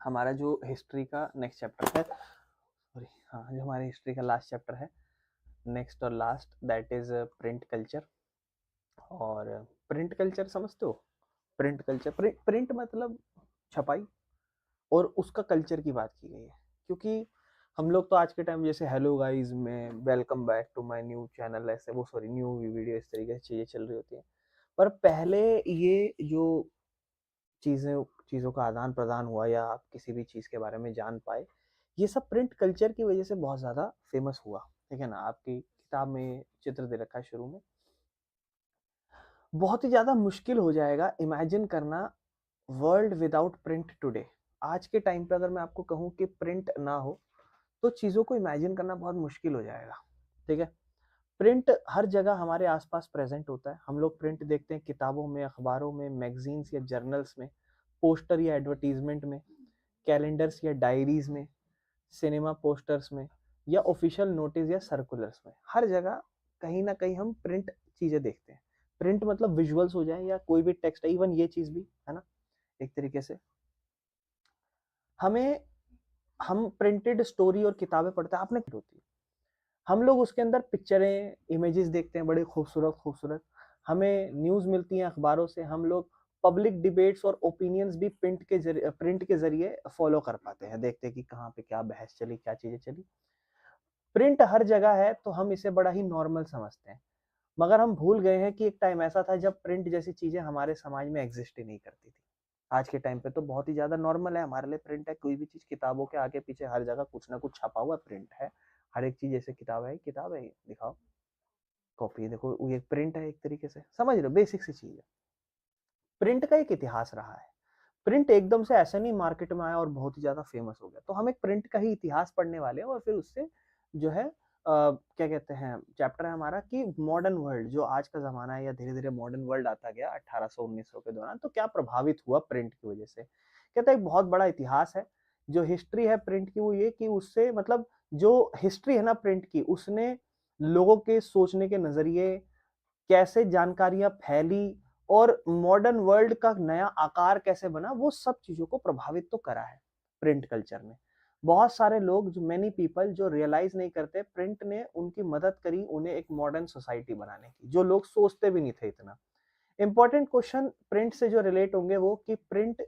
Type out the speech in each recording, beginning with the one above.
हमारा जो हिस्ट्री का नेक्स्ट चैप्टर है, सॉरी, हाँ, जो हमारे हिस्ट्री का लास्ट चैप्टर है, नेक्स्ट और last, that is print culture. और प्रिंट कल्चर समझते हो? प्रिंट कल्चर, प्रिंट मतलब छपाई, और उसका कल्चर की बात की गई है। क्योंकि हम लोग तो आज के टाइम जैसे हेलो गाइस में welcome back to my new channel, ऐसे वो सॉरी न्यू वीडियो, इस तरीके से चीज़ें चल रही होती हैं। पर पहले ये जो चीज़ें चीज़ों का आदान प्रदान हुआ या आप किसी भी चीज़ के बारे में जान पाए, ये सब प्रिंट कल्चर की वजह से बहुत ज़्यादा फेमस हुआ। ठीक है ना? आपकी किताब में चित्र दे रखा है शुरू में। बहुत ही ज़्यादा मुश्किल हो जाएगा इमेजिन करना वर्ल्ड विदाउट प्रिंट टुडे। आज के टाइम पे अगर मैं आपको कहूँ कि प्रिंट ना हो तो चीज़ों को इमेजिन करना बहुत मुश्किल हो जाएगा। ठीक है? प्रिंट हर जगह हमारे आसपास प्रेजेंट होता है। हम लोग प्रिंट देखते हैं किताबों में, अखबारों में, मैगजीन्स या जर्नल्स में, पोस्टर या एडवर्टीजमेंट में, कैलेंडर्स या डायरीज में, सिनेमा पोस्टर्स में, या ऑफिशियल नोटिस या सर्कुलर्स में। हर जगह कहीं ना कहीं हम प्रिंट चीजें देखते हैं। प्रिंट मतलब विजुअल्स हो जाए या कोई भी टेक्स्ट, इवन ये चीज भी है ना, एक तरीके से हमें, हम प्रिंटेड स्टोरी और किताबें पढ़ते हैं, आपने होती है, हम लोग उसके अंदर पिक्चरें, इमेजेस देखते हैं बड़े खूबसूरत खूबसूरत। हमें न्यूज़ मिलती हैं अखबारों से, हम लोग पब्लिक डिबेट्स और ओपिनियंस भी प्रिंट के जरिए फॉलो कर पाते हैं, देखते हैं कि कहाँ पे क्या बहस चली, क्या चीजें चली। प्रिंट हर जगह है तो हम इसे बड़ा ही नॉर्मल समझते हैं, मगर हम भूल गए हैं कि एक टाइम ऐसा था जब प्रिंट जैसी चीजें हमारे समाज में एग्जिस्ट ही नहीं करती थी। आज के टाइम पे तो बहुत ही ज्यादा नॉर्मल है हमारे लिए प्रिंट है, कोई भी चीज, किताबों के आगे पीछे हर जगह कुछ ना कुछ छपा हुआ प्रिंट है। हर एक चीज, जैसे किताब है, दिखाओ, कॉपी देखो, वो एक प्रिंट है, एक तरीके से समझ रहे हो, बेसिक सी चीज है। प्रिंट का एक इतिहास रहा है। प्रिंट एकदम से ऐसा नहीं मार्केट में आया और बहुत ही ज्यादा फेमस हो गया। तो हम एक प्रिंट का ही इतिहास पढ़ने वाले हैं और फिर उससे जो है क्या कहते हैं, चैप्टर है हमारा कि मॉडर्न वर्ल्ड, जो आज का जमाना है या धीरे धीरे मॉडर्न वर्ल्ड आता गया 1800-1900 के दौरान, तो क्या प्रभावित हुआ प्रिंट की वजह से। कहता है एक बहुत बड़ा इतिहास है। जो हिस्ट्री है प्रिंट की वो ये कि उससे मतलब, जो हिस्ट्री है ना प्रिंट की, उसने लोगों के सोचने के नजरिए, कैसे जानकारियां फैली और मॉडर्न वर्ल्ड का नया आकार कैसे बना, वो सब चीजों को प्रभावित तो करा है प्रिंट कल्चर ने। बहुत सारे लोग, जो मेनी पीपल, जो रियलाइज नहीं करते, प्रिंट ने उनकी मदद करी उन्हें एक मॉडर्न सोसाइटी बनाने की, जो लोग सोचते भी नहीं थे इतना। इंपॉर्टेंट क्वेश्चन प्रिंट से जो रिलेट होंगे वो कि प्रिंट,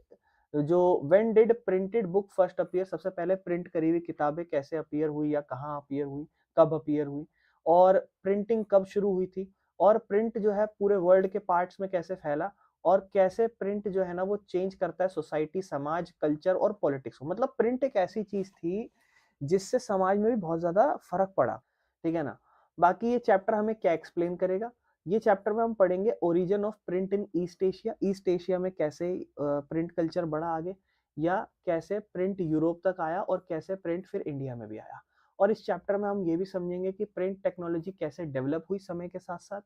जो when did printed book first appear, सबसे पहले प्रिंट करी हुई किताबें कैसे अपीयर हुई या कहाँ अपीयर हुई, कब अपीयर हुई, और प्रिंटिंग कब शुरू हुई थी, और प्रिंट जो है पूरे वर्ल्ड के पार्ट्स में कैसे फैला, और कैसे प्रिंट जो है ना वो चेंज करता है सोसाइटी, समाज, कल्चर और पॉलिटिक्स को। मतलब प्रिंट एक ऐसी चीज थी जिससे समाज में भी बहुत ज्यादा फर्क पड़ा। ठीक है ना? बाकी ये चैप्टर हमें क्या एक्सप्लेन करेगा, ये चैप्टर में हम पढ़ेंगे origin of print in east Asia, east Asia में कैसे प्रिंट कल्चर बढ़ा आगे, या कैसे प्रिंट यूरोप तक आया और कैसे प्रिंट फिर इंडिया में भी आया। और इस चैप्टर में हम ये भी समझेंगे कि प्रिंट टेक्नोलॉजी कैसे डेवलप हुई समय के साथ साथ।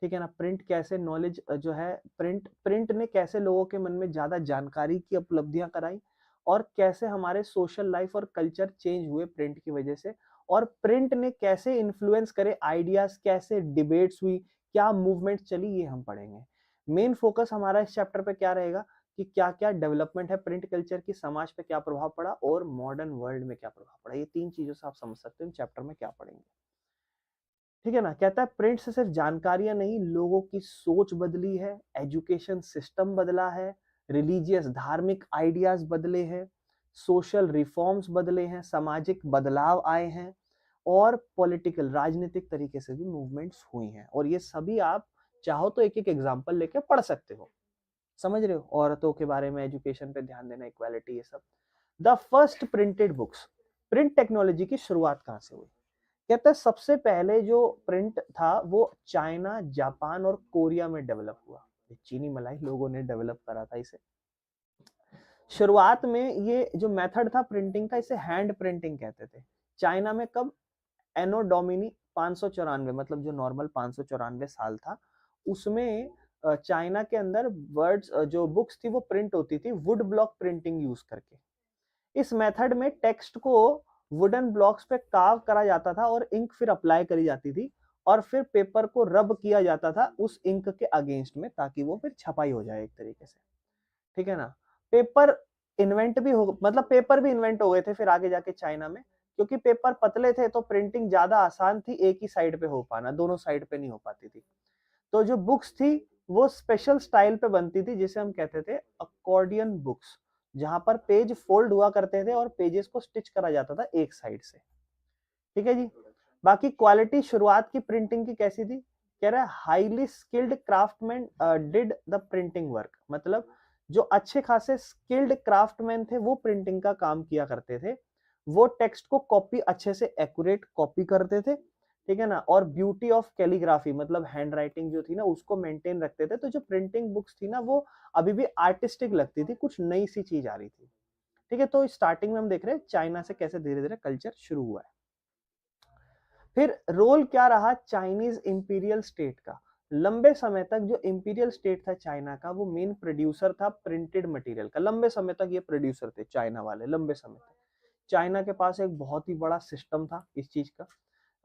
ठीक है ना? प्रिंट कैसे नॉलेज जो है, प्रिंट प्रिंट ने कैसे लोगों के मन में ज्यादा जानकारी की उपलब्धियां कराई, और कैसे हमारे सोशल लाइफ और कल्चर चेंज हुए प्रिंट की वजह से, और प्रिंट ने कैसे इन्फ्लुएंस करे आइडियाज, कैसे डिबेट्स हुई, क्या मूवमेंट चली, ये हम पढ़ेंगे। मेन फोकस हमारा इस चैप्टर पे क्या रहेगा कि क्या क्या डेवलपमेंट है प्रिंट कल्चर की, समाज पे क्या प्रभाव पड़ा और मॉडर्न वर्ल्ड में क्या प्रभाव पड़ा। ये तीन चीजों से आप समझ सकते हो चैप्टर में क्या पढ़ेंगे। ठीक है ना? कहता है प्रिंट से सिर्फ जानकारियां नहीं, लोगों की सोच बदली है, एजुकेशन सिस्टम बदला है, रिलीजियस धार्मिक आइडियाज बदले हैं, सोशल रिफॉर्म्स बदले हैं, सामाजिक बदलाव आए हैं, और पॉलिटिकल, राजनीतिक तरीके से भी मूवमेंट्स हुई हैं। और ये सभी आप चाहो तो एक एक एग्जांपल लेके पढ़ सकते हो। समझ रहे हो? औरतों के बारे में, एजुकेशन पे ध्यान देना, इक्वालिटी, ये सब। The first printed books, print technology की शुरुआत कहाँ से हुई? कहता है सबसे पहले जो प्रिंट था वो चाइना, जापान और कोरिया में डेवलप हुआ। चीनी मलाई लोगों ने डेवलप करा था इसे। शुरुआत में ये जो मेथड था प्रिंटिंग का, इसे हैंड प्रिंटिंग कहते थे। चाइना में कब? एनो डोमिनी 594, मतलब जो नॉर्मल 594 साल था, उसमें चाइना के अंदर वर्ड्स, जो बुक्स थी वो प्रिंट होती थी वुड ब्लॉक प्रिंटिंग यूज करके। इस मेथड में टेक्स्ट को वुडन ब्लॉक्स पे कार्व करा जाता था और इंक फिर अप्लाई करी जाती थी, और फिर पेपर को रब किया जाता था उस इंक के अगेंस्ट में, ताकि वो फिर छपाई हो जाए एक तरीके से। ठीक है ना? पेपर इन्वेंट भी हो, मतलब पेपर भी इन्वेंट हो गए थे फिर आगे जाके चाइना में, क्योंकि पेपर पतले थे तो प्रिंटिंग ज्यादा आसान थी, एक ही साइड पे हो पाना, दोनों साइड पे नहीं हो पाती थी। तो जो बुक्स थी वो स्पेशल स्टाइल पे बनती थी जिसे हम कहते थे अकॉर्डियन बुक्स, जहां पर पेज फोल्ड हुआ करते थे और पेजेस को स्टिच करा जाता था एक साइड से। ठीक है जी। बाकी क्वालिटी शुरुआत की प्रिंटिंग की कैसी थी, कह रहा है highly skilled craftsman did the printing work, मतलब जो अच्छे खासे स्किल्ड क्राफ्टमैन थे वो प्रिंटिंग का काम किया करते थे। वो टेक्स्ट को कॉपी अच्छे से एक्यूरेट कॉपी करते थे, ठीक है ना, और ब्यूटी ऑफ कैलीग्राफी मतलब हैंड राइटिंग जो थी ना उसको मेंटेन रखते थे। तो जो प्रिंटिंग बुक्स थी ना वो अभी भी आर्टिस्टिक लगती थी, कुछ नई सी चीज आ रही थी। ठीक है, तो स्टार्टिंग में हम देख रहे हैं चाइना से कैसे धीरे धीरे कल्चर शुरू हुआ है। फिर रोल क्या रहा चाइनीज इंपीरियल स्टेट का। लंबे समय तक जो इंपीरियल स्टेट था चाइना का वो मेन प्रोड्यूसर था प्रिंटेड मटेरियल का। लंबे समय तक ये प्रोड्यूसर थे चाइना वाले, लंबे समय तक चाइना के पास एक बहुत ही बड़ा सिस्टम था इस चीज का,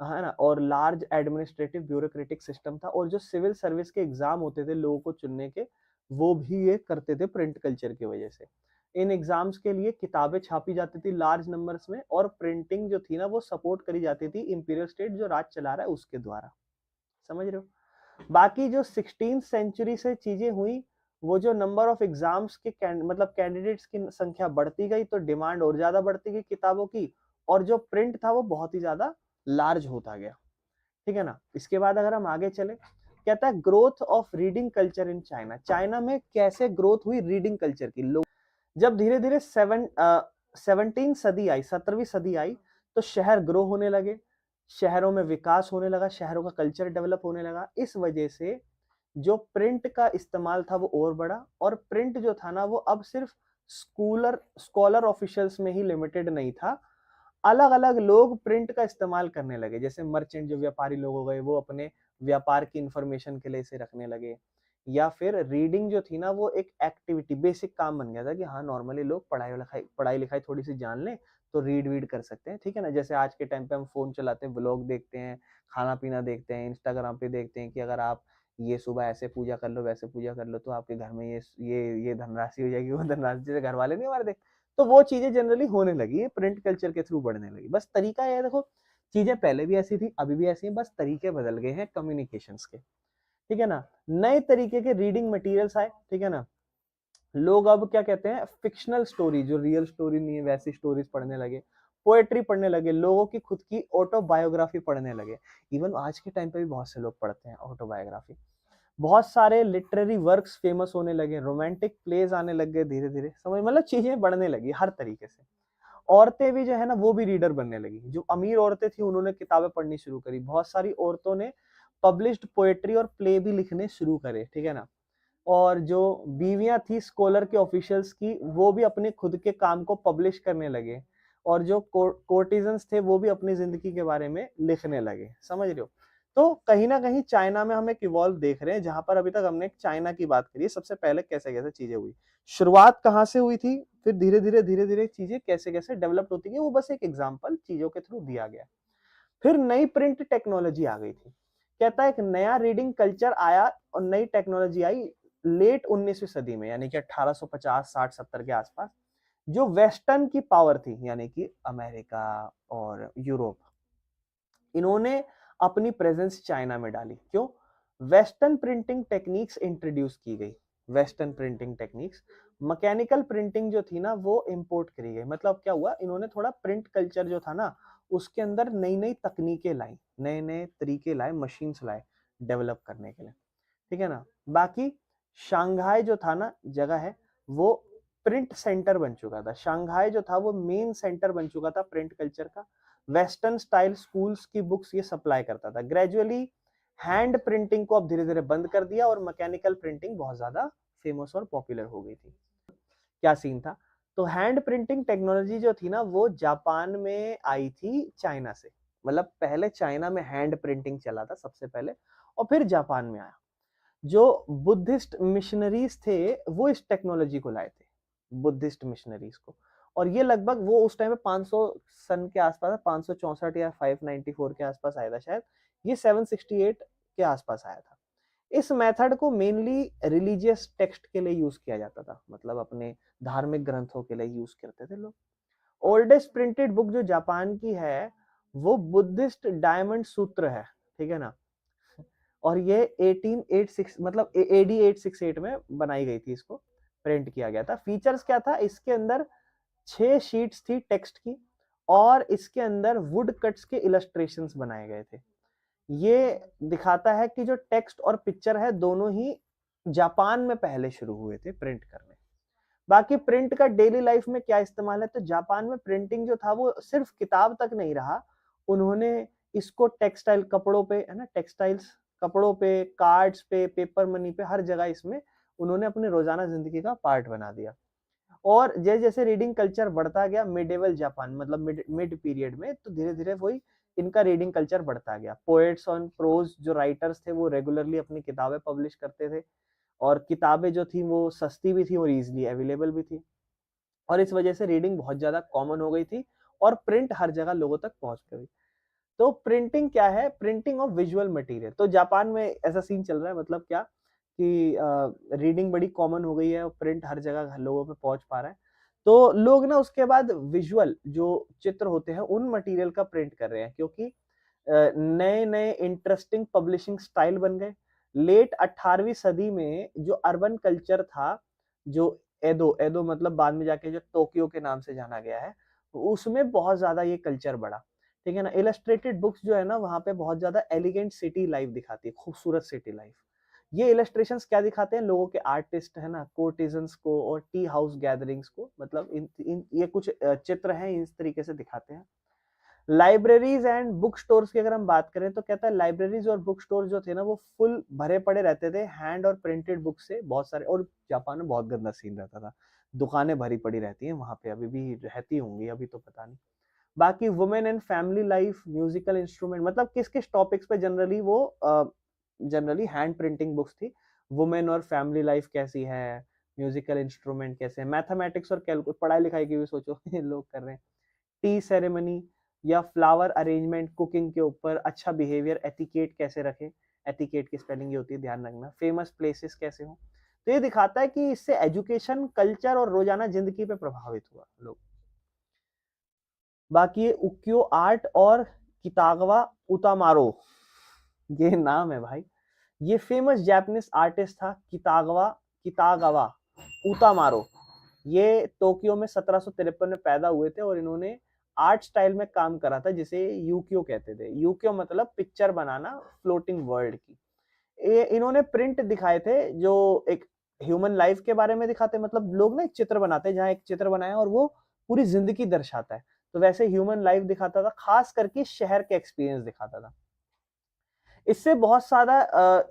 है ना, और लार्ज एडमिनिस्ट्रेटिव ब्यूरोक्रेटिक सिस्टम था। और जो सिविल सर्विस के एग्जाम होते थे लोगों को चुनने के, वो भी ये करते थे प्रिंट कल्चर की वजह से। इन एग्जाम्स के लिए किताबें छापी जाती थी लार्ज नंबर्स में, और प्रिंटिंग जो थी ना वो सपोर्ट करी जाती थी इंपीरियल स्टेट जो राज चला रहा है उसके द्वारा। समझ रहे हो। बाकी जो 16th सेंचुरी से चीजें हुई, वो जो नंबर ऑफ एग्जाम्स के मतलब कैंडिडेट्स की संख्या बढ़ती गई तो डिमांड और ज्यादा बढ़ती गई किताबों की, और जो प्रिंट था वो बहुत ही ज्यादा लार्ज होता गया। ठीक है ना। इसके बाद अगर हम आगे चले, कहता है growth of reading culture in China. China में कैसे ग्रोथ हुई रीडिंग कल्चर की। लोग जब धीरे धीरे 17वीं सदी आई, 17वीं सदी आई, तो शहर ग्रो होने लगे, शहरों में विकास होने लगा, शहरों का कल्चर डेवलप होने लगा। इस वजह से जो प्रिंट का इस्तेमाल था वो और बढ़ा, और प्रिंट जो था ना वो अब सिर्फ स्कॉलर ऑफिशियल्स में ही लिमिटेड नहीं था। अलग अलग लोग प्रिंट का इस्तेमाल करने लगे, जैसे मर्चेंट जो व्यापारी लोग हो गए वो अपने व्यापार की इंफॉर्मेशन के लिए इसे रखने लगे, या फिर रीडिंग जो थी ना वो एक एक्टिविटी बेसिक काम बन गया था कि हाँ नॉर्मली लोग पढ़ाई लिखाई थोड़ी सी जान लें तो रीड वीड कर सकते हैं। ठीक है ना, जैसे आज के टाइम पे हम फोन चलाते हैं, व्लॉग देखते हैं, खाना पीना देखते हैं, इंस्टाग्राम पे देखते हैं कि अगर आप ये सुबह ऐसे पूजा कर लो वैसे पूजा कर लो तो आपके घर में ये धनराशि हो जाएगी, वो धनराशि, जैसे घर वाले नहीं हमारे देख। तो वो चीजें जनरली होने लगी है, प्रिंट कल्चर के थ्रू बढ़ने लगी। बस तरीका है, देखो चीजें पहले भी ऐसी थी अभी भी ऐसी हैं, बस तरीके बदल गए हैं कम्युनिकेशंस के। ठीक है ना, नए तरीके के रीडिंग मटेरियल्स आए। ठीक है ना, लोग अब क्या कहते हैं फिक्शनल स्टोरी, जो रियल स्टोरी नहीं है वैसी स्टोरीज पढ़ने लगे, पोएट्री पढ़ने लगे, लोगों की खुद की ऑटोबायोग्राफी पढ़ने लगे। इवन आज के टाइम पे भी बहुत से लोग पढ़ते हैं ऑटोबायोग्राफी। बहुत सारे लिटरेरी वर्क्स फेमस होने लगे, रोमांटिक प्लेज आने लग गए धीरे धीरे, समझ मतलब चीजें बढ़ने लगी हर तरीके से। औरतें भी जो है ना वो भी रीडर बनने लगी। जो अमीर औरतें थी उन्होंने किताबें पढ़नी शुरू करी, बहुत सारी औरतों ने पब्लिश्ड पोएट्री और प्ले भी लिखने शुरू करे। ठीक है ना, और जो बीवियां थी स्कॉलर के ऑफिशियल्स की वो भी अपने खुद के काम को पब्लिश करने लगे, और जो कोर्टिजन्स थे वो भी अपनी जिंदगी के बारे में लिखने लगे। समझ रहे हो। तो कहीं ना कहीं चाइना में हम एक इवॉल्व देख रहे हैं, जहां पर अभी तक हमने चाइना की बात करी, सबसे पहले कैसे कैसे चीजें हुई, शुरुआत कहाँ से हुई थी, फिर धीरे धीरे चीजें कैसे कैसे डेवलप होती गई, वो बस एक एग्जाम्पल चीजों के थ्रू दिया गया। फिर नई प्रिंट टेक्नोलॉजी आ गई थी। कहता है एक नया रीडिंग कल्चर आया और नई टेक्नोलॉजी आई लेट 19वीं सदी में, यानी कि 1850 60 70 के आसपास। जो वेस्टर्न की पावर थी यानी कि अमेरिका और यूरोप, इन्होंने अपनी प्रेजेंस चाइना में डाली। क्यों? वेस्टर्न प्रिंटिंग टेक्निक्स इंट्रोड्यूस की गई। Western printing techniques, mechanical printing जो थी ना वो इंपोर्ट करी गई। मतलब क्या हुआ, इन्होंने थोड़ा प्रिंट कल्चर जो था ना उसके अंदर नई नई तकनीकें लाई, नए नए तरीके लाए, मशीन्स लाए डेवलप करने के लिए। ठीक है ना। बाकी शांघाई जो था ना जगह है, वो प्रिंट सेंटर बन चुका था। शांघाई जो था वो मेन सेंटर बन चुका था प्रिंट कल्चर का। वेस्टर्न स्टाइल स्कूल्स की बुक्स ये सप्लाई करता था। ग्रेजुअली हैंड प्रिंटिंग को अब धीरे धीरे बंद कर दिया और मैकेनिकल प्रिंटिंग बहुत ज्यादा फेमस और पॉपुलर हो गई थी। क्या सीन था, तो हैंड प्रिंटिंग टेक्नोलॉजी जो थी ना वो जापान में आई थी चाइना से। मतलब पहले चाइना में हैंड प्रिंटिंग चला था सबसे पहले, और फिर जापान में आया। जो बुद्धिस्ट मिशनरीज थे वो इस टेक्नोलॉजी को लाए थे, बुद्धिस्ट मिशनरीज को। और ये लगभग वो उस टाइम में 500 सन के आसपास, 564 या 594 के आसपास आया था शायद, ये 768 के आसपास आया था। इस मेथड को मेनली रिलीजियस टेक्स्ट के लिए यूज किया जाता था, मतलब अपने धार्मिक ग्रंथों के लिए यूज करते थे लोग। ओल्डेस्ट प्रिंटेड बुक जो जापान की है वो बुद्धिस्ट डायमंड सूत्र है, ठीक है ना। और ये 1886 मतलब एडी 868 में बनाई गई थी, इसको प्रिंट किया गया था। फीचर्स क्या था इसके अंदर, 6 शीट्स थी टेक्स्ट की और इसके अंदर वुड कट्स के इलस्ट्रेशंस बनाए गए थे। ये दिखाता है कि जो टेक्स्ट और पिक्चर है दोनों ही जापान में पहले शुरू हुए थे प्रिंट करने। बाकी प्रिंट का डेली लाइफ में क्या इस्तेमाल है, तो जापान में प्रिंटिंग जो था वो सिर्फ किताब तक नहीं रहा, उन्होंने इसको टेक्सटाइल कपड़ों पे, है ना, टेक्सटाइल्स कपड़ों पे, कार्ड्स पे, पेपर मनी पे, हर जगह इसमें उन्होंने अपने रोजाना जिंदगी का पार्ट बना दिया। और जैसे जैसे रीडिंग कल्चर बढ़ता गया मिडिवल जापान मतलब मिड पीरियड में, तो धीरे धीरे वही इनका रीडिंग कल्चर बढ़ता गया। पोएट्स और प्रोज जो राइटर्स थे वो रेगुलरली अपनी किताबें पब्लिश करते थे, और किताबें जो थी वो सस्ती भी थी और इजीली अवेलेबल भी थी, और इस वजह से रीडिंग बहुत ज्यादा कॉमन हो गई थी और प्रिंट हर जगह लोगों तक पहुंच गई। तो प्रिंटिंग क्या है, प्रिंटिंग ऑफ विजुअल मटेरियल। तो जापान में ऐसा सीन चल रहा है, मतलब क्या कि रीडिंग बड़ी कॉमन हो गई है और प्रिंट हर जगह लोगों पे पहुंच पा रहा है। तो लोग ना उसके बाद विजुअल जो चित्र होते हैं उन मटेरियल का प्रिंट कर रहे हैं, क्योंकि नए नए इंटरेस्टिंग पब्लिशिंग स्टाइल बन गए। लेट 18वीं सदी में जो अर्बन कल्चर था, जो एदो एदो मतलब बाद में जाके जो टोक्यो के नाम से जाना गया है, उसमें बहुत ज्यादा ये कल्चर बढ़ा, ठीक है ना। इलस्ट्रेटेड बुक्स जो है ना वहाँ पे बहुत ज्यादा एलिगेंट सिटी लाइफ दिखाती है, खूबसूरत सिटी लाइफ। ये इलस्ट्रेशंस क्या दिखाते हैं, लोगों के आर्टिस्ट है ना, कोर्टिजन्स को और टी हाउस गैदरिंग्स को, मतलब इन ये कुछ चित्र हैं इस तरीके से दिखाते हैं। लाइब्रेरीज एंड बुक स्टोर्स की अगर हम बात करें तो कहता है लाइब्रेरीज और बुक स्टोर जो थे ना वो फुल भरे पड़े रहते थे हैंड और प्रिंटेड बुक से, बहुत सारे। और जापान में बहुत गंदा सीन रहता था, दुकानें भरी पड़ी रहती हैं वहां पे, अभी भी रहती होंगी, अभी तो पता नहीं। बाकी women and family life, musical instrument, मतलब किस किस टॉपिक्स पे जनरली वो जनरली हैंड प्रिंटिंग बुक्स थी। वुमेन और फैमिली लाइफ कैसी है, म्यूजिकल इंस्ट्रूमेंट कैसे है, मैथमेटिक्स और कैलकुलेट, पढ़ाई लिखाई की भी सोचो ये लोग कर रहे हैं। टी सेरेमनी या फ्लावर अरेंजमेंट, कुकिंग के ऊपर, अच्छा बिहेवियर, एटिकेट कैसे रखें, एटिकेट की स्पेलिंग ये होती है ध्यान रखना, फेमस प्लेसेस कैसे हो। तो ये दिखाता है कि इससे एजुकेशन, कल्चर और रोजाना जिंदगी पे प्रभावित हुआ लोग। बाकी ये उक्यो आर्ट और कितागवा उतामारो, ये नाम है भाई, ये फेमस जापानीज आर्टिस्ट था कितागवा कितागावा उतामारो। ये टोक्यो में 1753 में पैदा हुए थे और इन्होंने आर्ट स्टाइल में काम करा था जिसे यूक्यो कहते थे। यूक्यो मतलब पिक्चर बनाना फ्लोटिंग वर्ल्ड की। इन्होंने प्रिंट दिखाए थे जो एक ह्यूमन लाइफ के बारे में दिखाते, मतलब लोग ना एक चित्र बनाते हैं जहाँ एक चित्र बनाया और वो पूरी जिंदगी दर्शाता है, तो वैसे ह्यूमन लाइफ दिखाता था, खास करके शहर के एक्सपीरियंस दिखाता था। इससे बहुत सारा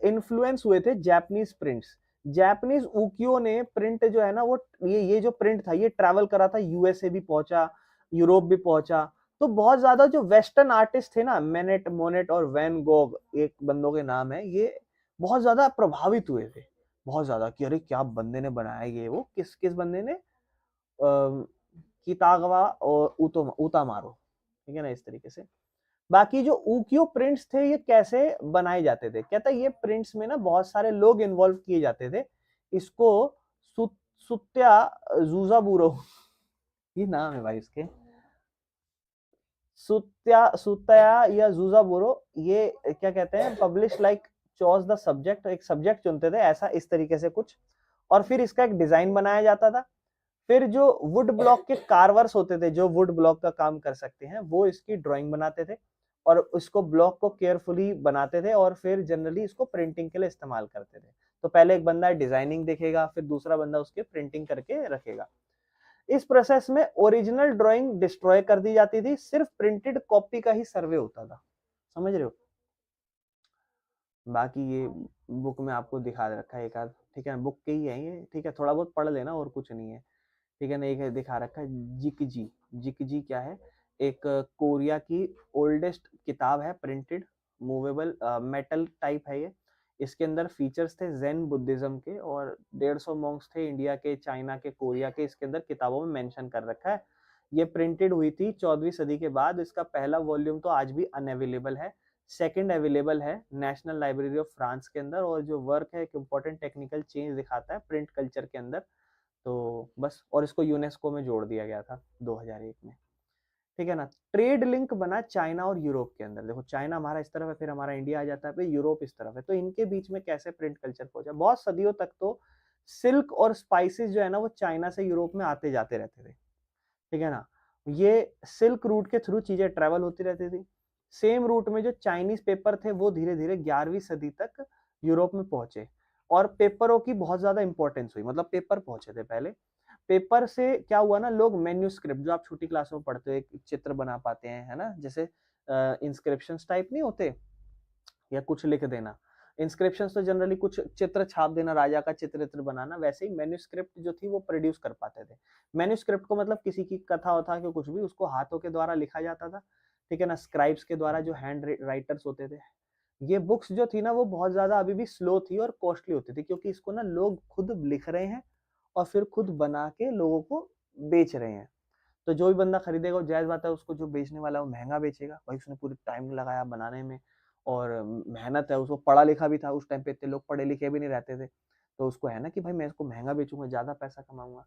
इन्फ्लुएंस हुए थे जापानीज प्रिंट्स। जापानीज उकियो ने प्रिंट जो है ना वो ये जो प्रिंट था ये ट्रैवल करा था, यूएसए भी पहुंचा, यूरोप भी पहुंचा। तो बहुत ज्यादा जो वेस्टर्न आर्टिस्ट थे ना, मेनेट मोनेट और वैन गोग एक बंदों के नाम है, ये बहुत ज्यादा प्रभावित हुए थे, बहुत ज्यादा, कि अरे क्या बंदे ने बनाया ये, वो किस किस बंदे ने, कितागवा और उतामारो, ठीक है ना, इस तरीके से। बाकी जो उकियो प्रिंट्स थे ये कैसे बनाए जाते थे, कहता है ये प्रिंट्स में ना बहुत सारे लोग इन्वॉल्व किए जाते थे। इसको सुत्या जूजाबुरो ये नाम है भाई इसके, सुत्या या जूजाबुरो, ये क्या कहते हैं, पब्लिश लाइक चॉज द सब्जेक्ट, एक सब्जेक्ट चुनते थे ऐसा, इस तरीके से कुछ, और फिर इसका एक डिजाइन बनाया जाता था। फिर जो वुड ब्लॉक के कार्वर्स होते थे जो वुड ब्लॉक का काम कर सकते हैं वो इसकी ड्राइंग बनाते थे और उसको ब्लॉक को केयरफुली बनाते थे और फिर जनरली इसको प्रिंटिंग के लिए इस्तेमाल करते थे। तो पहले एक बंदा डिजाइनिंग देखेगा, फिर दूसरा बंदा उसके प्रिंटिंग करके रखेगा। इस प्रोसेस में ओरिजिनल ड्राइंग डिस्ट्रॉय कर दी जाती थी, सिर्फ प्रिंटेड कॉपी का ही सर्वे होता था, समझ रहे हो। बाकी ये बुक में आपको दिखा रखा है एक आध, ठीक है, बुक के ही है ये, ठीक है, थोड़ा बहुत पढ़ लेना और कुछ नहीं है, ठीक है ना। एक दिखा रखा है जिकजी। जिकजी क्या है, एक कोरिया की ओल्डेस्ट किताब है, प्रिंटेड मूवेबल मेटल टाइप है ये। इसके अंदर फीचर्स थे जैन बुद्धिज्म के और 150 मॉन्क्स थे इंडिया के, चाइना के, कोरिया के, इसके अंदर किताबों में मेंशन कर रखा है। ये प्रिंटेड हुई थी 14वीं सदी के बाद, इसका पहला वॉल्यूम तो आज भी अनअवेलेबल है। सेकंड अवेलेबल है नेशनल लाइब्रेरी ऑफ फ्रांस के अंदर, और जो वर्क है एक इम्पोर्टेंट टेक्निकल चेंज दिखाता है प्रिंट कल्चर के अंदर। तो बस, और इसको यूनेस्को में जोड़ दिया गया था 2001 में, ठीक है ना। ट्रेड लिंक बना चाइना और यूरोप के अंदर। देखो चाइना हमारा इस तरफ है, फिर हमारा इंडिया आ जाता है, फिर यूरोप इस तरफ है, तो इनके बीच में कैसे प्रिंट कल्चर पहुंचा। बहुत सदियों तक तो सिल्क और स्पाइसेस जो है ना वो चाइना से यूरोप में आते जाते रहते थे, ठीक है ना। ये सिल्क रूट के थ्रू चीजें ट्रेवल होती रहती थी। सेम रूट में जो चाइनीज पेपर थे वो धीरे धीरे 11वीं सदी तक यूरोप में पहुंचे, और पेपरों की बहुत ज्यादा इंपॉर्टेंस हुई, मतलब पेपर पहुंचे थे पहले। पेपर से क्या हुआ ना, लोग मेन्यूस्क्रिप्ट, जो आप छोटी क्लासों में पढ़ते हो, एक चित्र बना पाते हैं, है ना, जैसे इंस्क्रिप्शन टाइप नहीं होते, या कुछ लिख देना। इंस्क्रिप्शन तो जनरली कुछ चित्र छाप देना, राजा का चित्र बनाना, वैसे ही मैन्युस्क्रिप्ट जो थी वो प्रोड्यूस कर पाते थे। मैन्युस्क्रिप्ट को मतलब किसी की कथा वथा के कुछ भी, उसको हाथों के द्वारा लिखा जाता था, ठीक है ना, स्क्राइब्स के द्वारा, जो हैंड राइटर्स होते थे। ये बुक्स जो थी ना वो बहुत ज्यादा अभी भी स्लो थी और कॉस्टली होती थी, क्योंकि इसको ना लोग खुद लिख रहे हैं और फिर खुद बना के लोगों को बेच रहे हैं। तो जो भी बंदा खरीदेगा, वो जायज बात है, उसको जो बेचने वाला है वो महंगा बेचेगा भाई, उसने पूरी टाइम लगाया बनाने में और मेहनत है, उसको पढ़ा लिखा भी था, उस टाइम पे इतने लोग पढ़े लिखे भी नहीं रहते थे, तो उसको है ना कि भाई मैं इसको महंगा बेचूंगा, ज्यादा पैसा कमाऊंगा।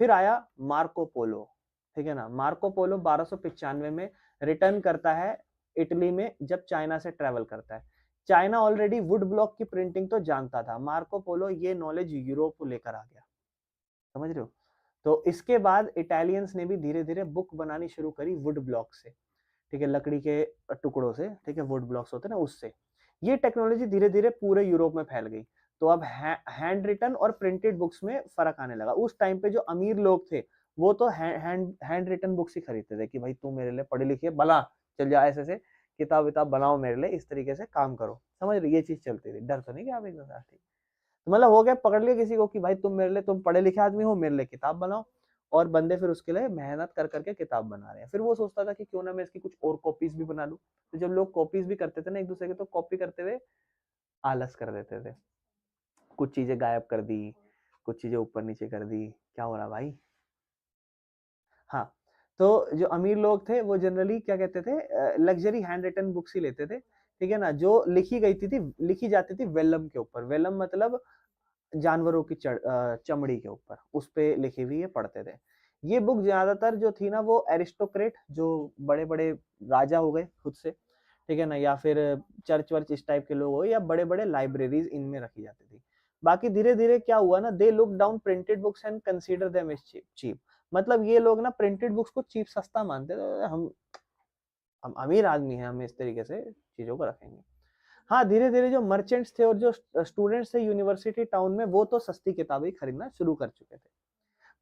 फिर आया मार्को पोलो, ठीक है ना। मार्को पोलो 1295 में रिटर्न करता है इटली में, जब चाइना से ट्रेवल करता है। चाइना ऑलरेडी वुड ब्लॉक की प्रिंटिंग तो जानता था, मार्को पोलो ये नॉलेज यूरोप को लेकर आ गया, समझ रहे हो। तो इसके बाद इटालियंस ने भी धीरे धीरे बुक बनानी शुरू करी वुड ब्लॉक से, ठीक है, लकड़ी के टुकड़ों से, ठीक है, वुड ब्लॉक्स होते हैं ना उससे। ये टेक्नोलॉजी धीरे धीरे पूरे यूरोप में फैल गई। तो अब हैंड रिटन और प्रिंटेड बुक्स में फर्क आने लगा। उस टाइम पे जो अमीर लोग थे वो तो हैंड रिटन बुक्स ही खरीदते थे, कि भाई तू मेरे लिए पढ़ी लिखी बना, चल जा ऐसे से किताब विताब बनाओ मेरे लिए, इस तरीके से काम करो, समझ रहे, ये चीज चलती थी। डर तो नहीं कि आप एकदम ठीक, मतलब हो गया, पकड़ लिया किसी को कि भाई तुम मेरे लिए, तुम पढ़े लिखे आदमी हो, मेरे लिए किताब बनाओ, और बंदे फिर उसके लिए मेहनत कर करके किताब बना रहे हैं। फिर वो सोचता था कि क्यों ना मैं इसकी कुछ और कॉपीज भी बना लूं। तो जब लोग कॉपीज भी करते थे ना एक दूसरे के, तो कॉपी करते हुए आलस कर देते थे, कुछ चीजें गायब कर दी, कुछ चीजें ऊपर नीचे कर दी, क्या हो रहा भाई। हाँ, तो जो अमीर लोग थे वो जनरली क्या कहते थे, लग्जरी हैंड रिटन बुक्स ही लेते थे, ठीक है ना, जो लिखी जाती थी वेलम के ऊपर। वेलम मतलब जानवरों की चमड़ी के ऊपर, उस पे लिखी हुई है, पढ़ते थे। ये बुक ज्यादातर जो थी ना वो एरिस्टोक्रेट, जो बड़े बड़े राजा हो गए खुद से, ठीक है ना, या फिर चर्च वर्च इस टाइप के लोग हो, या बड़े बड़े लाइब्रेरीज इनमें रखी जाती थी। बाकी धीरे धीरे क्या हुआ ना, they look down printed books and consider them as cheap. मतलब ये लोग ना प्रिंटेड बुक्स को चीप, सस्ता मानते थे। हम अमीर आदमी हैं, हम इस तरीके से चीजों को रखेंगे। हाँ, धीरे धीरे जो मर्चेंट्स थे और जो स्टूडेंट्स थे यूनिवर्सिटी टाउन में, वो तो सस्ती किताबें खरीदना शुरू कर चुके थे।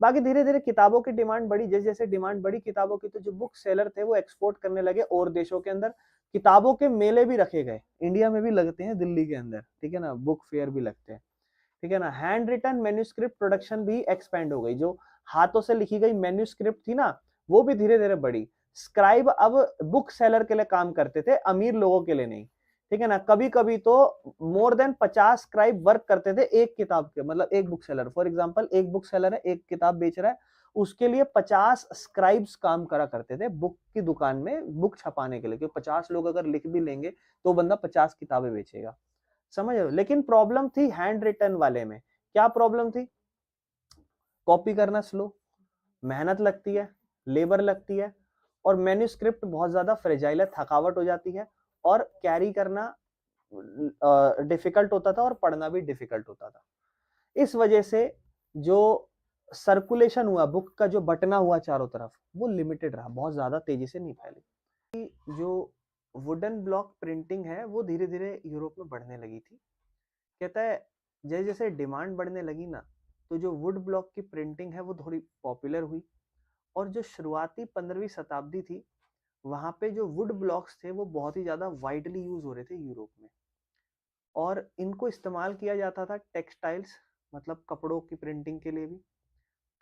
बाकी धीरे धीरे किताबों की डिमांड बढ़ी, जैसे जैसे डिमांड बढ़ी किताबों की, तो जो बुक सेलर थे वो एक्सपोर्ट करने लगे और देशों के अंदर। किताबों के मेले भी रखे गए, इंडिया में भी लगते हैं, दिल्ली के अंदर, ठीक है ना, बुक फेयर भी लगते हैं, ठीक है ना। हैंड रिटन मेन्यूस्क्रिप्ट प्रोडक्शन भी एक्सपेंड हो गई, जो हाथों से लिखी गई मेन्यूस्क्रिप्ट थी ना वो भी धीरे धीरे बढ़ी। स्क्राइब अब बुक सेलर के लिए काम करते थे, अमीर लोगों के लिए नहीं, ठीक है ना। कभी कभी तो मोर देन 50 स्क्राइब वर्क करते थे एक किताब के, मतलब एक बुक सेलर, फॉर एग्जाम्पल एक बुक सेलर है, एक किताब बेच रहा है, उसके लिए 50 स्क्राइब्स काम करा करते थे बुक की दुकान में, बुक छपाने के लिए, क्योंकि 50 लोग अगर लिख भी लेंगे तो बंदा 50 किताबें बेचेगा, समझ रहे हो। लेकिन प्रॉब्लम थी हैंड रिटन वाले में। क्या प्रॉब्लम थी? कॉपी करना स्लो, मेहनत लगती है, लेबर लगती है, और मैन्युस्क्रिप्ट बहुत ज्यादा फ्रेजाइल है, थकावट हो जाती है, और कैरी करना डिफिकल्ट होता था, और पढ़ना भी डिफिकल्ट होता था। इस वजह से जो सर्कुलेशन हुआ, बुक का जो बटना हुआ चारों तरफ, वो लिमिटेड रहा, बहुत ज्यादा तेजी से नहीं फैली। जो वुडन ब्लॉक प्रिंटिंग है वो धीरे धीरे यूरोप में बढ़ने लगी थी। कहता है जैसे जैसे डिमांड बढ़ने लगी ना, तो जो वुड ब्लॉक की प्रिंटिंग है वो थोड़ी पॉपुलर हुई। और जो शुरुआती 15वीं शताब्दी थी, वहां पे जो वुड ब्लॉक्स थे वो बहुत ही ज्यादा वाइडली यूज हो रहे थे यूरोप में, और इनको इस्तेमाल किया जाता था टेक्सटाइल्स, मतलब कपड़ों की प्रिंटिंग के लिए भी,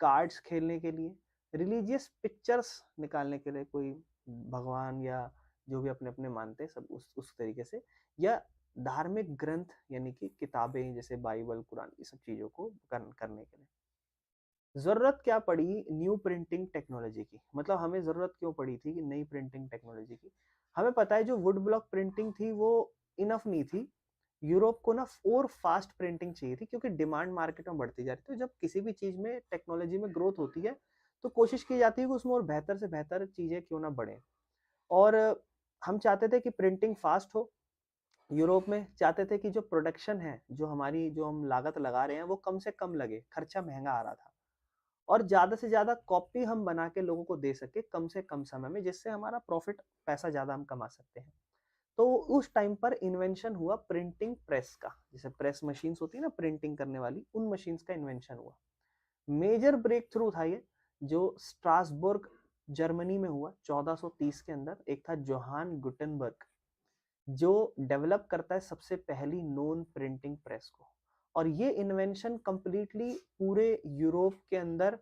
कार्ड्स खेलने के लिए, रिलीजियस पिक्चर्स निकालने के लिए, कोई भगवान या जो भी अपने अपने मानते सब उस तरीके से, या धार्मिक ग्रंथ यानी कि किताबें जैसे बाइबल कुरान, ये सब चीजों को करने के लिए। जरूरत क्या पड़ी न्यू प्रिंटिंग टेक्नोलॉजी की, मतलब हमें जरूरत क्यों पड़ी थी कि नई प्रिंटिंग टेक्नोलॉजी की। हमें पता है जो वुड ब्लॉक प्रिंटिंग थी वो इनफ नहीं थी, यूरोप को ना और फास्ट प्रिंटिंग चाहिए थी, क्योंकि डिमांड मार्केट में बढ़ती जा रही थी। तो जब किसी भी चीज में टेक्नोलॉजी में ग्रोथ होती है तो कोशिश की जाती है कि उसमें और बेहतर से बेहतर चीजें क्यों ना बढ़े। और हम चाहते थे कि प्रिंटिंग फास्ट हो। यूरोप में चाहते थे कि जो प्रोडक्शन है, जो हमारी जो हम लागत लगा रहे हैं वो कम से कम लगे, खर्चा महंगा आ रहा था, और ज्यादा से ज्यादा कॉपी हम बना के लोगों को दे सके कम से कम समय में, जिससे हमारा प्रॉफिट, पैसा ज्यादा हम कमा सकते हैं। तो उस टाइम पर इन्वेंशन हुआ प्रिंटिंग प्रेस का, जैसे प्रेस मशीन्स होती है ना प्रिंटिंग करने वाली, उन मशीन्स का इन्वेंशन हुआ। मेजर ब्रेक थ्रू था ये, जो स्ट्रासबुर्ग जर्मनी में हुआ 1430 के अंदर। एक था जोहान गुटेनबर्ग, जो डेवलप करता है सबसे पहली नॉन प्रिंटिंग प्रेस को। और ये इन्वेंशन कंप्लीटली पूरे यूरोप के अंदर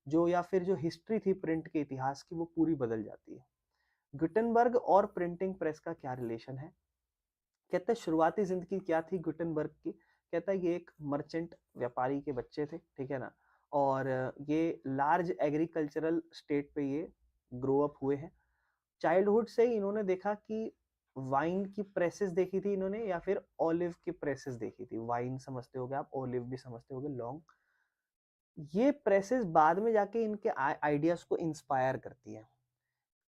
जो, या फिर जो हिस्ट्री थी प्रिंट के इतिहास की, वो पूरी बदल जाती है। गुटेनबर्ग और प्रिंटिंग प्रेस का क्या रिलेशन है? कहते हैं शुरुआती जिंदगी क्या थी गुटेनबर्ग की। कहता है ये एक मर्चेंट व्यापारी के बच्चे थे, ठीक है ना, और ये लार्ज एग्रीकल्चरल स्टेट पे ये ग्रो अप हुए हैं। चाइल्डहुड से ही इन्होंने देखा कि वाइन की प्रेसेस देखी थी इन्होंने, या फिर ऑलिव की प्रेसेस देखी थी। वाइन समझते होगे आप, ऑलिव भी समझते होगे, लॉन्ग। ये प्रेसेस बाद में जाके इनके आइडियाज को इंस्पायर करती है।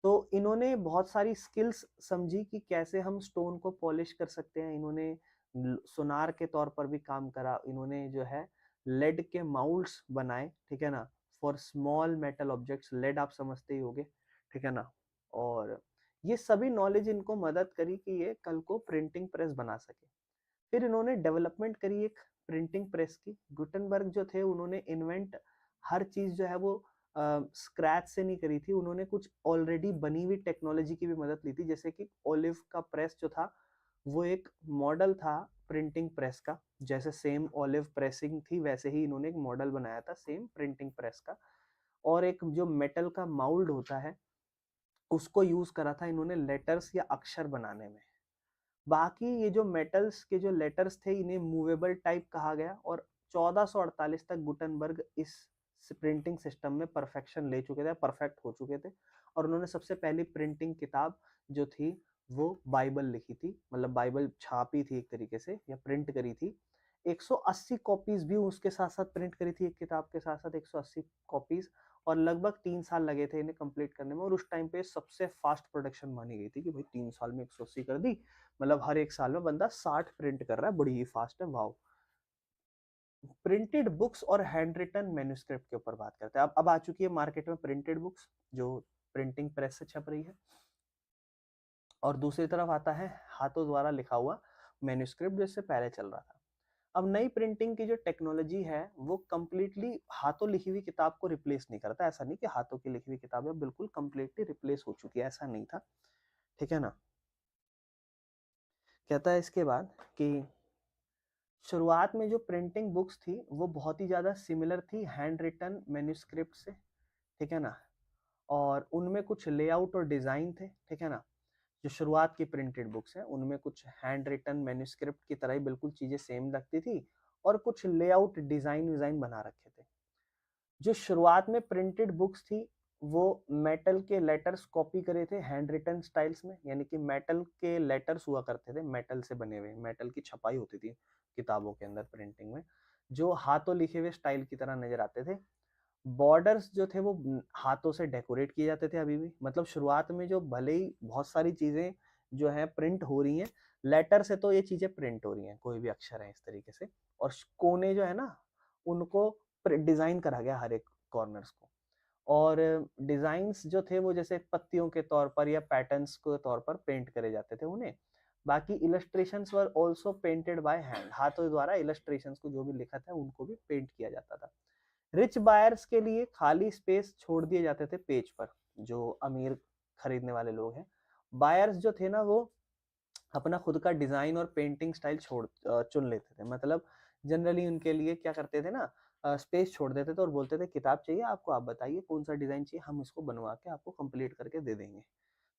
तो इन्होंने बहुत सारी स्किल्स समझी कि कैसे हम स्टोन को पॉलिश कर सकते हैं। इन्होंने सुनार के तौर पर भी काम करा। इन्होंने जो है लेड के माउल्ड्स बनाए, ठीक है ना, for small metal objects. Lead आप समझते ही होगे, ठीक है ना। और ये सभी नॉलेज इनको मदद करी कि ये कल को प्रिंटिंग प्रेस बना सके। फिर इन्होंने डेवलपमेंट करी एक प्रिंटिंग प्रेस की। गुटेनबर्ग जो थे उन्होंने इन्वेंट हर चीज जो है वो स्क्रैच से नहीं करी थी, उन्होंने कुछ ऑलरेडी बनी हुई टेक्नोलॉजी की भी मदद ली थी। जैसे कि ओलिव का प्रेस जो था वो एक मॉडल था प्रिंटिंग प्रेस का। जैसे सेम ओलिव प्रेसिंग थी वैसे ही इन्होंने एक मॉडल बनाया था सेम प्रिंटिंग प्रेस का। और एक जो मेटल का माउल्ड होता है उसको यूज करा था इन्होंने लेटर्स या अक्षर बनाने में। बाकी ये जो मेटल्स के जो लेटर्स थे इन्हें मूवेबल टाइप कहा गया। और 1448 तक गुटेनबर्ग इस प्रिंटिंग सिस्टम में परफेक्शन ले चुके थे, परफेक्ट हो चुके थे। और उन्होंने सबसे पहली प्रिंटिंग किताब जो थी वो बाइबल लिखी थी, मतलब बाइबल छापी थी एक तरीके से, या प्रिंट करी थी। 180 कॉपीज भी उसके साथ साथ प्रिंट करी थी, एक किताब के साथ साथ 180 कॉपीज। और लगभग 3 साल लगे थे इन्हें कंप्लीट करने में। और उस टाइम पे सबसे फास्ट प्रोडक्शन मानी गई थी कि भाई 3 साल में 180 कर दी, मतलब हर एक साल में बंदा 60 प्रिंट कर रहा है, बड़ी ही फास्ट है, वाओ। प्रिंटेड बुक्स और हैंड रिटन मैन्युस्क्रिप्ट के ऊपर बात करते हैं। अब आ चुकी है मार्केट में प्रिंटेड बुक्स जो प्रिंटिंग प्रेस से छप रही है, और दूसरी तरफ आता है हाथों द्वारा लिखा हुआ मैन्युस्क्रिप्ट जिससे पहले चल रहा था। अब नई प्रिंटिंग की जो टेक्नोलॉजी है वो कंप्लीटली हाथों लिखी हुई किताब को रिप्लेस नहीं करता। ऐसा नहीं कि हाथों की लिखी हुई किताबें बिल्कुल कंप्लीटली रिप्लेस हो चुकी है, ऐसा नहीं था, ठीक है ना। कहता है इसके बाद कि शुरुआत में जो प्रिंटिंग बुक्स थी वो बहुत ही ज़्यादा सिमिलर थी हैंड रिटन मैन्युस्क्रिप्ट से, ठीक है ना। और उनमें कुछ लेआउट और डिज़ाइन थे, ठीक है ना। जो शुरुआत की प्रिंटेड बुक्स हैं उनमें कुछ हैंड रिटन मैन्युस्क्रिप्ट की तरह ही बिल्कुल चीज़ें सेम लगती थी, और कुछ लेआउट डिज़ाइन विज़ाइन बना रखे थे। जो शुरुआत में प्रिंटेड बुक्स थी वो मेटल के लेटर्स कॉपी करे थे हैंड रिटन स्टाइल्स में, यानी कि मेटल के लेटर्स हुआ करते थे, मेटल से बने हुए, मेटल की छपाई होती थी किताबों के अंदर प्रिंटिंग में, जो हाथों लिखे हुए स्टाइल की तरह नजर आते थे। बॉर्डर्स जो थे वो हाथों से डेकोरेट किए जाते थे अभी भी। मतलब शुरुआत में जो भले ही बहुत सारी चीजें जो है प्रिंट हो रही हैं, लेटर से तो ये चीजें प्रिंट हो रही हैं, कोई भी अक्षर है इस तरीके से। और कोने जो है ना उनको डिजाइन करा गया हर एक कॉर्नर्स को। और डिजाइन्स जो थे वो जैसे पत्तियों के तौर पर या पैटर्न्स के तौर पर पेंट करे जाते थे उन्हें। बाकी illustrations were also painted by hand, हाथों द्वारा इलस्ट्रेशंस को जो भी लिखा था उनको भी पेंट किया जाता था। रिच बायर्स के लिए खाली स्पेस छोड़ दिए जाते थे पेज पर, जो अमीर खरीदने वाले लोग हैं। बायर्स जो थे ना वो अपना खुद का डिजाइन और पेंटिंग स्टाइल चुन लेते थे। मतलब जनरली उनके लिए क्या करते थे ना, स्पेस छोड़ देते थे और बोलते थे किताब चाहिए आपको, आप बताइए कौन सा डिजाइन चाहिए, हम इसको बनवा के आपको कंप्लीट करके दे देंगे।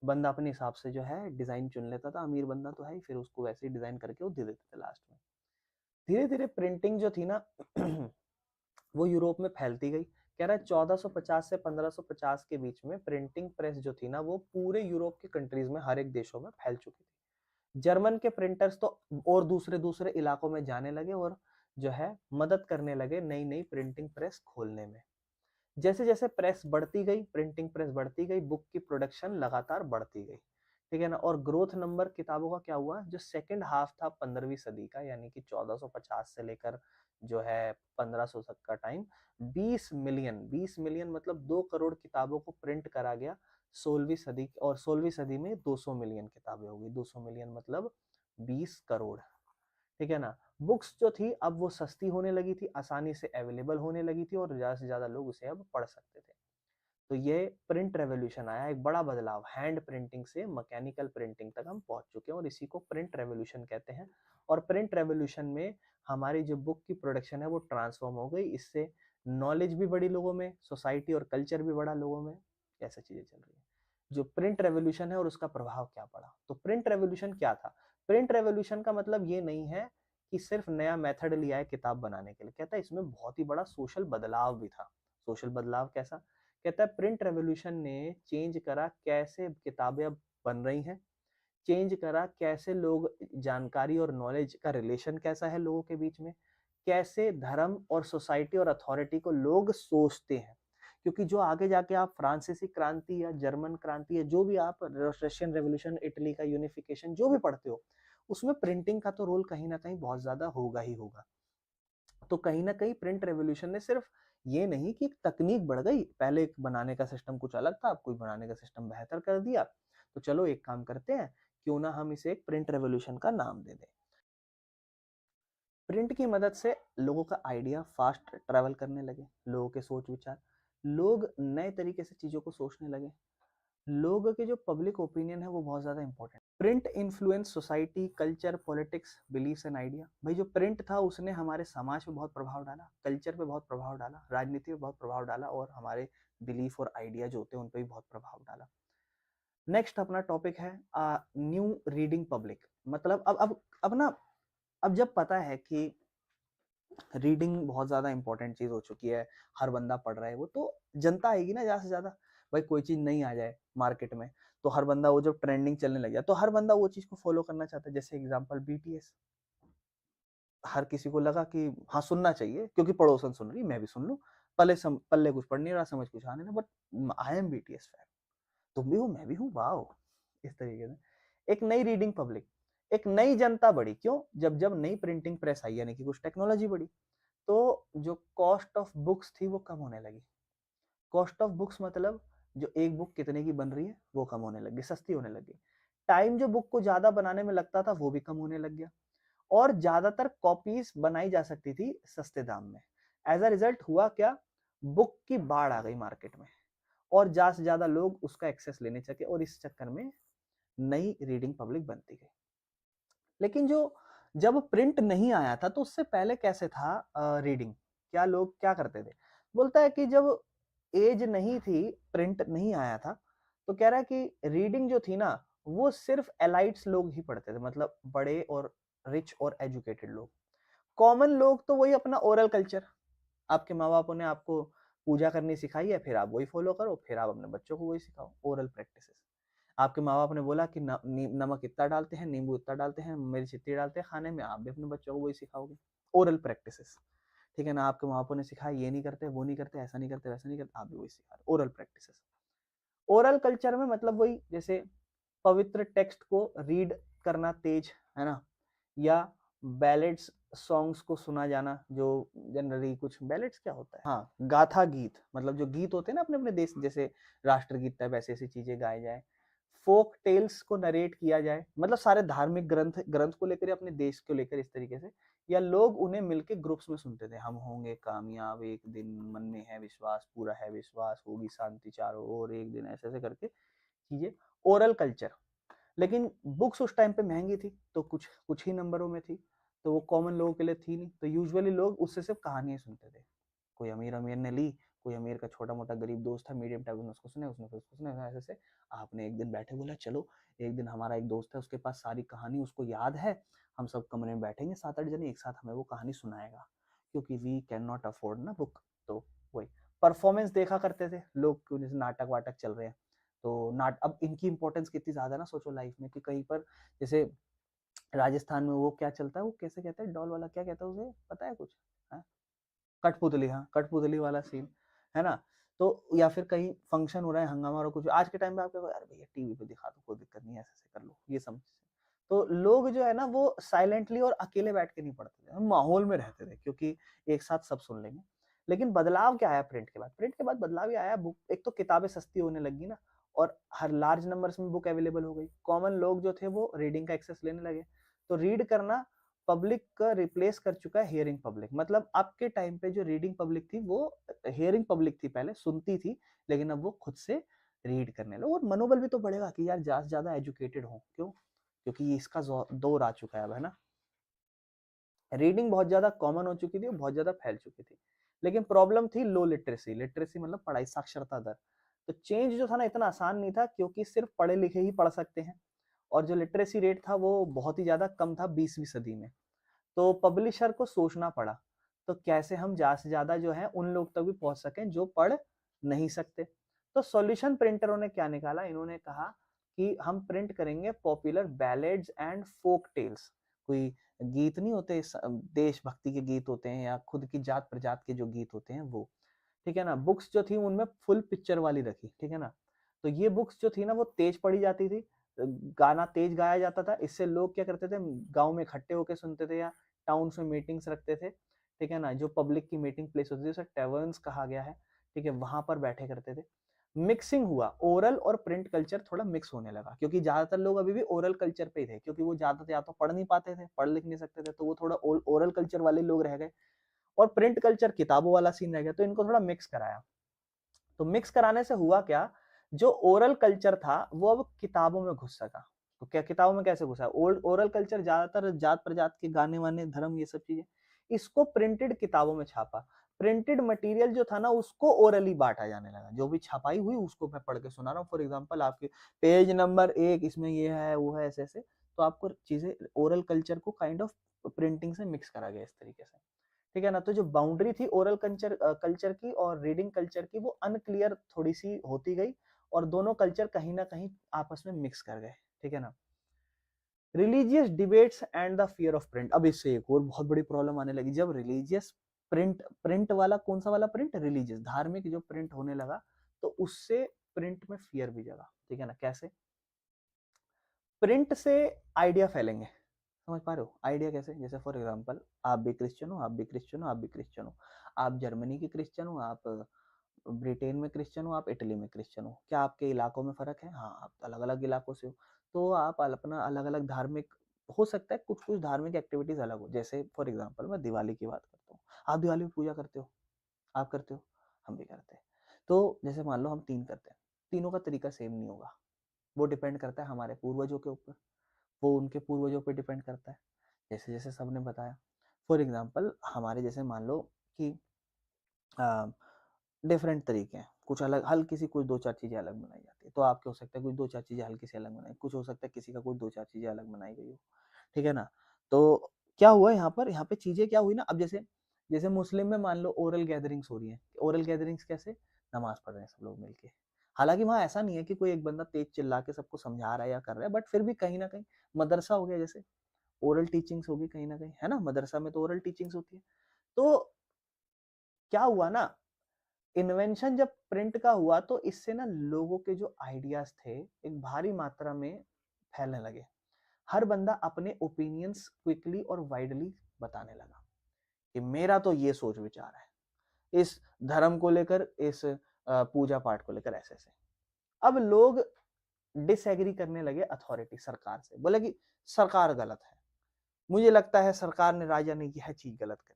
बंदा अपने हिसाब से जो है डिजाइन चुन लेता था, अमीर बंदा तो है ही, फिर उसको वैसे ही डिजाइन करके वो दे देते थे लास्ट में। धीरे धीरे प्रिंटिंग जो थी ना वो यूरोप में फैलती गई। कह रहा है 1450 से 1550 के बीच में प्रिंटिंग प्रेस जो थी ना वो पूरे यूरोप के कंट्रीज में हर एक देशों में फैल चुकी थी। जर्मन के प्रिंटर्स तो और दूसरे दूसरे इलाकों में जाने लगे और जो है मदद करने लगे नई नई प्रिंटिंग प्रेस खोलने में। जैसे जैसे प्रेस बढ़ती गई, प्रिंटिंग प्रेस बढ़ती गई, बुक की प्रोडक्शन लगातार बढ़ती गई, ठीक है ना। और ग्रोथ नंबर किताबों का क्या हुआ, जो सेकंड हाफ था 15वीं सदी का, यानी कि 1450 से लेकर जो है 1500 तक का टाइम, 20 मिलियन मतलब 2 करोड़ किताबों को प्रिंट करा गया 16वीं सदी। और 16वीं सदी में 200 मिलियन किताबें हो गई। 200 मिलियन मतलब 20 करोड़, ठीक है ना। बुक्स जो थी अब वो सस्ती होने लगी थी, आसानी से अवेलेबल होने लगी थी और ज्यादा से ज्यादा लोग उसे अब पढ़ सकते थे। तो ये प्रिंट रेवोल्यूशन आया, एक बड़ा बदलाव, हैंड प्रिंटिंग से मैकेनिकल प्रिंटिंग तक हम पहुंच चुके हैं और इसी को प्रिंट रेवोल्यूशन कहते हैं। और प्रिंट रेवोल्यूशन में हमारी जो बुक की प्रोडक्शन है वो ट्रांसफॉर्म हो गई, इससे नॉलेज भी बढ़ी लोगों में, सोसाइटी और कल्चर भी बढ़ा लोगों में, ऐसा चीजें चल रही है। जो प्रिंट रेवोल्यूशन है और उसका प्रभाव क्या पड़ा, तो प्रिंट रेवोल्यूशन क्या था। प्रिंट रेवोल्यूशन का मतलब ये नहीं है कि सिर्फ नया मेथड लिया है किताब बनाने के लिए, कहता है इसमें बहुत ही बड़ा सोशल बदलाव भी था। सोशल बदलाव कैसा, कहता है प्रिंट रेवोल्यूशन ने चेंज करा कैसे किताबें अब बन रही हैं, चेंज करा कैसे लोग, जानकारी और नॉलेज का रिलेशन कैसा है लोगों के बीच में, कैसे धर्म और सोसाइटी और अथॉरिटी को लोग सोचते हैं। क्योंकि जो आगे जाके आप फ्रांसीसी क्रांति या जर्मन क्रांति या जो भी आप रशियन रेवोल्यूशन, इटली का यूनिफिकेशन जो भी पढ़ते हो, उसमें प्रिंटिंग का तो रोल कहीं ना कहीं बहुत ज्यादा होगा ही होगा। तो कहीं ना कहीं प्रिंट रेवोल्यूशन ने सिर्फ ये नहीं कि एक तकनीक बढ़ गई, पहले एक बनाने का सिस्टम कुछ अलग था, अब कोई बनाने का सिस्टम बेहतर कर दिया, तो चलो एक काम करते हैं, क्यों ना हम इसे एक प्रिंट रेवोल्यूशन का नाम दे दें। प्रिंट की मदद से लोगों का आइडिया फास्ट ट्रैवल करने लगे, लोगों के सोच विचार, लोग नए तरीके से चीजों को सोचने लगे, लोगों के जो पब्लिक ओपिनियन है वो बहुत ज्यादा important. Print influence society, culture, politics, beliefs and idea. भाई जो प्रिंट था उसने हमारे समाज पे बहुत प्रभाव डाला, कल्चर पे बहुत प्रभाव डाला, राजनीति पे बहुत प्रभाव डाला और हमारे बिलीफ और आइडिया जो होते हैं उन पे भी बहुत प्रभाव डाला। नेक्स्ट अपना टॉपिक है न्यू रीडिंग पब्लिक। मतलब अब ना, अब जब पता है कि रीडिंग बहुत ज्यादा इंपॉर्टेंट चीज हो चुकी है, हर बंदा पढ़ रहा है, वो तो जनता आएगी ना ज्यादा से ज्यादा। भाई कोई चीज नहीं आ जाए मार्केट में तो हर बंदा, वो जब ट्रेंडिंग चलने लग जाए तो हर बंदा वो चीज को फॉलो करना चाहता है। जैसे एग्जांपल बीटीएस, हर किसी को लगा कि हाँ सुनना चाहिए क्योंकि पड़ोसन सुन रही, मैं भी सुन लूं। पल्ले कुछ पढ़ नहीं रहा, समझ कुछ आने ना, but I am BTS fan, तुम भी हो मैं भी हूँ, वाओ। इस तरीके से एक नई रीडिंग पब्लिक, एक नई जनता बढ़ी। क्यों, जब जब नई प्रिंटिंग प्रेस आई यानी कि कुछ टेक्नोलॉजी बढ़ी, तो जो कॉस्ट ऑफ बुक्स थी वो कम होने लगी। कॉस्ट ऑफ बुक्स मतलब जो एक बुक कितने की बन रही है वो कम होने लगी, सस्ती होने लगी। टाइम जो बुक को ज्यादा बनाने में लगता था वो भी कम होने लग गया और ज्यादातर कॉपीज बनाई जा सकती थी सस्ते दाम में। एज अ रिजल्ट हुआ क्या, बुक की बाढ़ आ गई मार्केट में और ज्यादा से ज्यादा लोग उसका एक्सेस लेने सके और इस चक्कर में नई रीडिंग पब्लिक बनती गई। लेकिन जो जब प्रिंट नहीं आया था तो उससे पहले कैसे था रीडिंग, क्या लोग क्या करते थे। बोलता है कि जब एज नहीं थी, प्रिंट नहीं आया था, तो कह रहा है कि रीडिंग जो थी ना वो सिर्फ एलाइट्स लोग ही पढ़ते थे, मतलब बड़े और रिच और एजुकेटेड लोग। कॉमन लोग तो वही अपना ओरल कल्चर, आपके माँ बापों ने आपको पूजा करनी सिखाई है, फिर आप वही फॉलो करो, फिर आप अपने बच्चों को वही सिखाओ, ओरल प्रैक्टिसेस। आपके माँ बाप ने बोला कि नमक इतना डालते हैं, नींबू इतना डालते हैं, मिर्च इतनी डालते हैं खाने में, आप भी अपने बच्चों को वही सिखाओगे, ओरल प्रैक्टिसेस। ठीक है ना, आपके माँ बापों ने सिखाया ये नहीं करते, वो नहीं करते, ऐसा नहीं करते, वैसा नहीं करते, आप भी वही सिखा रहे, ओरल प्रैक्टिसेस। ओरल कल्चर में मतलब वही, जैसे पवित्र टेक्स्ट को रीड करना तेज, है ना, या बैलेड्स सॉन्ग्स को सुना जाना, जो जनरली कुछ बैलेड्स क्या होता है, हाँ गाथा गीत, मतलब जो गीत होते हैं ना अपने अपने देश, जैसे राष्ट्रगीत टाइप ऐसी ऐसी चीजें गाई जाए। फोक टेल्स को नरेट किया जाए, मतलब सारे धार्मिक ग्रंथ ग्रंथ को लेकर अपने देश को लेकर इस तरीके से, या लोग उन्हें मिलके ग्रुप्स में सुनते थे, हम होंगे कामयाब एक दिन, मन में है विश्वास, पूरा है विश्वास, होगी शांति चारों ओर एक दिन, ऐसे ऐसे करके चीजें, ओरल कल्चर। लेकिन बुक्स उस टाइम पे महंगी थी तो कुछ कुछ ही नंबरों में थी, तो वो कॉमन लोगों के लिए थी नहीं, तो यूजुअली लोग उससे सिर्फ कहानियां सुनते थे। कोई अमीर अमीर ने ली, कोई अमीर का छोटा मोटा गरीब दोस्त था मीडियम टाइप, उसको सुने, उसने फिर उसको सुने, ऐसे ऐसे आपने एक दिन बैठे बोला चलो, एक दिन हमारा एक दोस्त है उसके पास सारी कहानी उसको याद है, हम सब कमरे में बैठेंगे 7-8 जने एक साथ, हमें वो कहानी सुनाएगा, क्योंकि वी कैन नॉट अफोर्ड ना बुक। तो वही परफॉर्मेंस देखा करते थे लोग, जैसे नाटक वाटक चल रहे हैं तो अब इनकी इंपॉर्टेंस कितनी ज्यादा ना, सोचो लाइफ में कि कहीं पर जैसे राजस्थान में वो क्या चलता है, वो कैसे कहते हैं डॉल वाला, क्या कहता है उसे, पता है कुछ? हाँ? कठपुतली, हाँ कठपुतली वाला सीन है ना। तो या फिर कहीं फंक्शन हो रहा है, हंगामा और कुछ, आज के टाइम पे आप क्या कहो, यार भैया टीवी पे दिखा दो, कोई दिक्कत नहीं है, ऐसे ऐसे कर लो, ये समझ। तो लोग जो है ना वो साइलेंटली और अकेले बैठ के नहीं पढ़ते थे, हम माहौल में रहते थे क्योंकि एक साथ सब सुन लेंगे। लेकिन बदलाव क्या आया प्रिंट के बाद? प्रिंट के बाद बदलाव ये आया, बुक, एक तो किताबें सस्ती होने लगी ना, और हर लार्ज नंबर्स में बुक अवेलेबल हो गई, कॉमन लोग जो थे वो रीडिंग का एक्सेस लेने लगे। तो रीड करना पब्लिक का रिप्लेस कर चुका है हियरिंग पब्लिक। मतलब आपके टाइम पे जो रीडिंग पब्लिक थी वो हियरिंग पब्लिक थी, पहले सुनती थी, लेकिन अब वो खुद से रीड करने लगे। और मनोबल भी तो बढ़ेगा कि यार ज्यादा से ज्यादा एजुकेटेड हो, क्यों? क्योंकि ये इसका दौर आ चुका है अब, है ना। रीडिंग बहुत ज्यादा कॉमन हो चुकी थी और बहुत ज्यादा फैल चुकी थी, लेकिन प्रॉब्लम थी लो लिटरेसी। लिटरेसी मतलब पढ़ाई, साक्षरता दर। तो चेंज जो था ना इतना आसान नहीं था, क्योंकि सिर्फ पढ़े लिखे ही पढ़ सकते हैं, और जो लिटरेसी रेट था वो बहुत ही ज्यादा कम था 20वीं सदी में। तो पब्लिशर को सोचना पड़ा, तो कैसे हम ज्यादा से ज्यादा जो है उन लोग तक भी पहुंच सकें जो पढ़ नहीं सकते। तो सॉल्यूशन प्रिंटरों ने क्या निकाला, इन्होंने कहा कि हम प्रिंट करेंगे popular ballads and folk tales. कोई गीत नहीं होते, देशभक्ति के गीत होते हैं या खुद की जात प्रजात के जो गीत होते हैं वो, ठीक है ना। बुक्स जो थी उनमें फुल पिक्चर वाली रखी, ठीक है ना। तो ये बुक्स जो थी ना वो तेज पढ़ी जाती थी, गाना तेज गाया जाता था, इससे लोग क्या करते थे, गांव में इकट्ठे होकर सुनते थे या टाउन्स में मीटिंग्स रखते थे, ठीक है ना। जो पब्लिक की मीटिंग प्लेस होती थी उसे टैवर्न्स कहा गया है, ठीक है, वहां पर बैठे करते थे। मिक्सिंग हुआ, ओरल और प्रिंट कल्चर थोड़ा मिक्स होने लगा, क्योंकि ज्यादातर लोग अभी भी ओरल कल्चर पे ही थे, क्योंकि वो ज्यादा या तो पढ़ नहीं पाते थे, पढ़ लिख नहीं सकते थे, तो वो थोड़ा ओरल कल्चर वाले लोग रह गए, और प्रिंट कल्चर किताबों वाला सीन रह गया, तो इनको थोड़ा मिक्स कराया। तो मिक्स कराने से हुआ क्या, जो ओरल कल्चर था वो अब किताबों में घुस सका। तो क्या किताबों में कैसे घुसा? ओल्ड ओरल कल्चर ज्यादातर जात प्रजात के गाने वाने, धर्म, ये सब चीजें, इसको प्रिंटेड किताबों में छापा। प्रिंटेड मटेरियल जो था ना उसको ओरली बांटा जाने लगा, जो भी छपाई हुई उसको मैं पढ़ के सुना रहा हूँ। फॉर एग्जाम्पल आपके पेज नंबर 1 इसमें ये है वो है, ऐसे ऐसे। तो आपको चीजें, ओरल कल्चर को काइंड ऑफ प्रिंटिंग से मिक्स करा गया इस तरीके से, ठीक है ना। तो जो बाउंड्री थी ओरल कल्चर कल्चर की और रीडिंग कल्चर की, वो अनक्लियर थोड़ी सी होती गई, और दोनों कल्चर कहीं ना कहीं आपस में मिक्स कर गए, ठीक है ना। Religious debates and the fear of print. अब इससे एक और बहुत बड़ी प्रॉब्लम आने लगी, जब रिलीजियस प्रिंट वाला, कौन सा वाला प्रिंट, रिलीजियस धार्मिक जो प्रिंट होने लगा, तो उससे प्रिंट में फियर भी जगा, ठीक है ना। कैसे? प्रिंट से आइडिया फैलेंगे, समझ पा रहे हो आइडिया कैसे? जैसे फॉर एग्जांपल आप भी क्रिश्चियन हो, आप भी क्रिश्चियन हो, आप भी क्रिश्चियन हो, आप जर्मनी के क्रिश्चियन हो, आप ब्रिटेन में क्रिश्चियन हो, आप इटली में क्रिश्चियन हो। क्या आपके इलाकों में फर्क है? हाँ, आप अलग अलग इलाकों से हो, तो आप अपना अलग अलग धार्मिक, हो सकता है कुछ कुछ धार्मिक एक्टिविटीज अलग हो। जैसे फॉर एग्जाम्पल मैं दिवाली की बात करता हूँ, आप दिवाली में पूजा करते हो, आप करते हो, हम भी करते हैं। तो जैसे मान लो हम 3 करते हैं, तीनों का तरीका सेम नहीं होगा, वो डिपेंड करता है हमारे पूर्वजों के ऊपर, वो उनके पूर्वजों पे डिपेंड करता है, जैसे जैसे सबने बताया। फॉर एग्जाम्पल हमारे जैसे मान लो कि डिफरेंट तरीके हैं, कुछ अलग हल्की सी कुछ 2-4 चीजें अलग बनाई जाती है, तो आपके हो सकता है कुछ 2-4 चीजें हल्की सी अलग बनाई, कुछ हो सकता है किसी का कुछ 2-4 चीजें अलग बनाई गई हो, ठीक है ना। तो क्या हुआ यहाँ पे चीजें क्या हुई ना, अब जैसे जैसे मुस्लिम में मान लो ओरल गैदरिंग्स हो रही है, ओरल गैदरिंग्स कैसे, नमाज पढ़ रहे हैं सब लोग मिलके। हालांकि वहां ऐसा नहीं है कि कोई एक बंदा तेज चिल्ला के सबको समझा रहा है या कर रहा है, बट फिर भी कहीं ना कहीं मदरसा हो गया, जैसे ओरल टीचिंग्स होगी कहीं ना कहीं, है ना, मदरसा में तो ओरल टीचिंग्स होती है। तो क्या हुआ ना, इन्वेंशन जब प्रिंट का हुआ तो इससे ना लोगों के जो आइडियाज थे एक भारी मात्रा में फैलने लगे। हर बंदा अपने ओपिनियंस क्विकली और वाइडली बताने लगा कि मेरा तो ये सोच विचार है इस धर्म को लेकर, इस पूजा पाठ को लेकर, ऐसे ऐसे। अब लोग डिसएग्री करने लगे अथॉरिटी, सरकार से, बोले कि सरकार गलत है, मुझे लगता है सरकार ने राजा ने यह चीज गलत करी।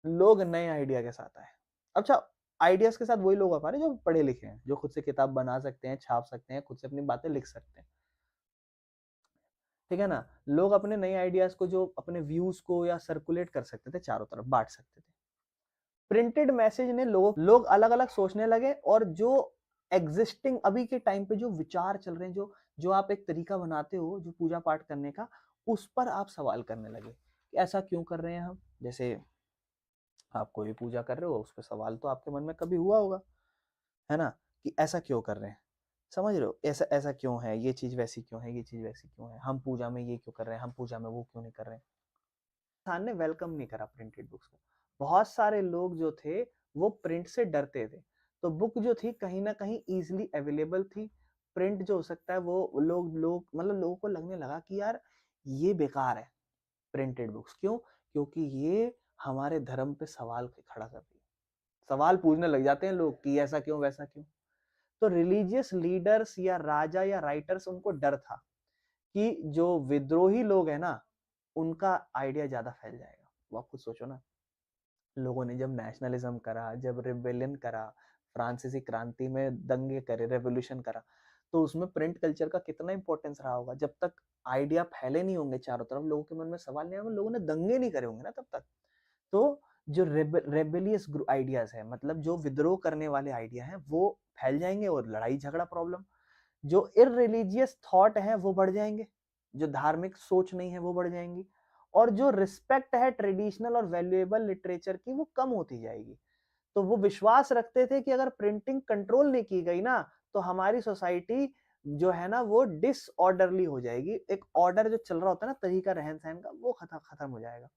लोग नए आइडिया के साथ आए। अच्छा, आइडियाज के साथ वही लोग आ पा रहे जो पढ़े लिखे हैं, जो खुद से किताब बना सकते हैं, छाप सकते हैं, खुद से अपनी बातें लिख सकते हैं, ठीक है ना। लोग अपने नए आइडियाज को, जो अपने व्यूज को या सर्कुलेट कर सकते थे, चारों तरफ बांट सकते थे। प्रिंटेड मैसेज ने लोग अलग अलग सोचने लगे, और जो एग्जिस्टिंग अभी के टाइम पे जो विचार चल रहे हैं, जो जो आप एक तरीका बनाते हो जो पूजा पाठ करने का, उस पर आप सवाल करने लगे कि ऐसा क्यों कर रहे हैं हम। जैसे आप कोई भी पूजा कर रहे हो, उस पे सवाल तो आपके मन में कभी हुआ होगा, है ना? कि ऐसा क्यों कर रहे हैं? समझ रहे हो? ऐसा ऐसा क्यों है? ये चीज़ वैसी क्यों है? ये चीज़ वैसी क्यों है? हम पूजा में ये क्यों कर रहे हैं? हम पूजा में वो क्यों नहीं कर रहे हैं? इंसान ने वेलकम नहीं करा प्रिंटेड बुक्स को। बहुत सारे लोग जो थे, वो प्रिंट से डरते थे। तो बुक जो थी कहीं न कहीं ईज़िली अवेलेबल थी। प्रिंट जो हो सकता है वो लोग लोग मतलब लोगों को लगने लगा कि यार ये बेकार है प्रिंटेड बुक्स। क्यों? क्योंकि ये हमारे धर्म पे सवाल खड़ा कर रही है। सवाल पूछने लग जाते हैं लोग कि ऐसा क्यों, वैसा क्यों? तो रिलीजियस लीडर्स या राजा या राइटर्स उनको डर था कि जो विद्रोही लोग हैं ना, उनका आइडिया ज़्यादा फैल जाएगा। वो आप खुद सोचो ना, लोगों ने जब नेशनलिज्म करा, जब रिबेलियन करा, फ्रांसीसी क्रांति में दंगे करे, रेवोल्यूशन करा, तो उसमें प्रिंट कल्चर का कितना इंपॉर्टेंस रहा होगा। जब तक आइडिया फैले नहीं होंगे चारों तरफ, लोगों के मन में सवाल नहीं आएंगे, लोगों ने दंगे नहीं करे होंगे ना तब तक। तो जो रेबेलियस आइडियाज है, मतलब जो विद्रोह करने वाले आइडिया हैं, वो फैल जाएंगे और लड़ाई झगड़ा प्रॉब्लम। जो इररिलीजियस थॉट है वो बढ़ जाएंगे, जो धार्मिक सोच नहीं है वो बढ़ जाएंगी, और जो रिस्पेक्ट है ट्रेडिशनल और वैल्यूएबल लिटरेचर की वो कम होती जाएगी। तो वो विश्वास रखते थे कि अगर प्रिंटिंग कंट्रोल नहीं की गई ना, तो हमारी सोसाइटी जो है ना वो डिसऑर्डरली हो जाएगी। एक ऑर्डर जो चल रहा होता है ना, तरीका रहन सहन का, वो खत्म खत्म हो जाएगा।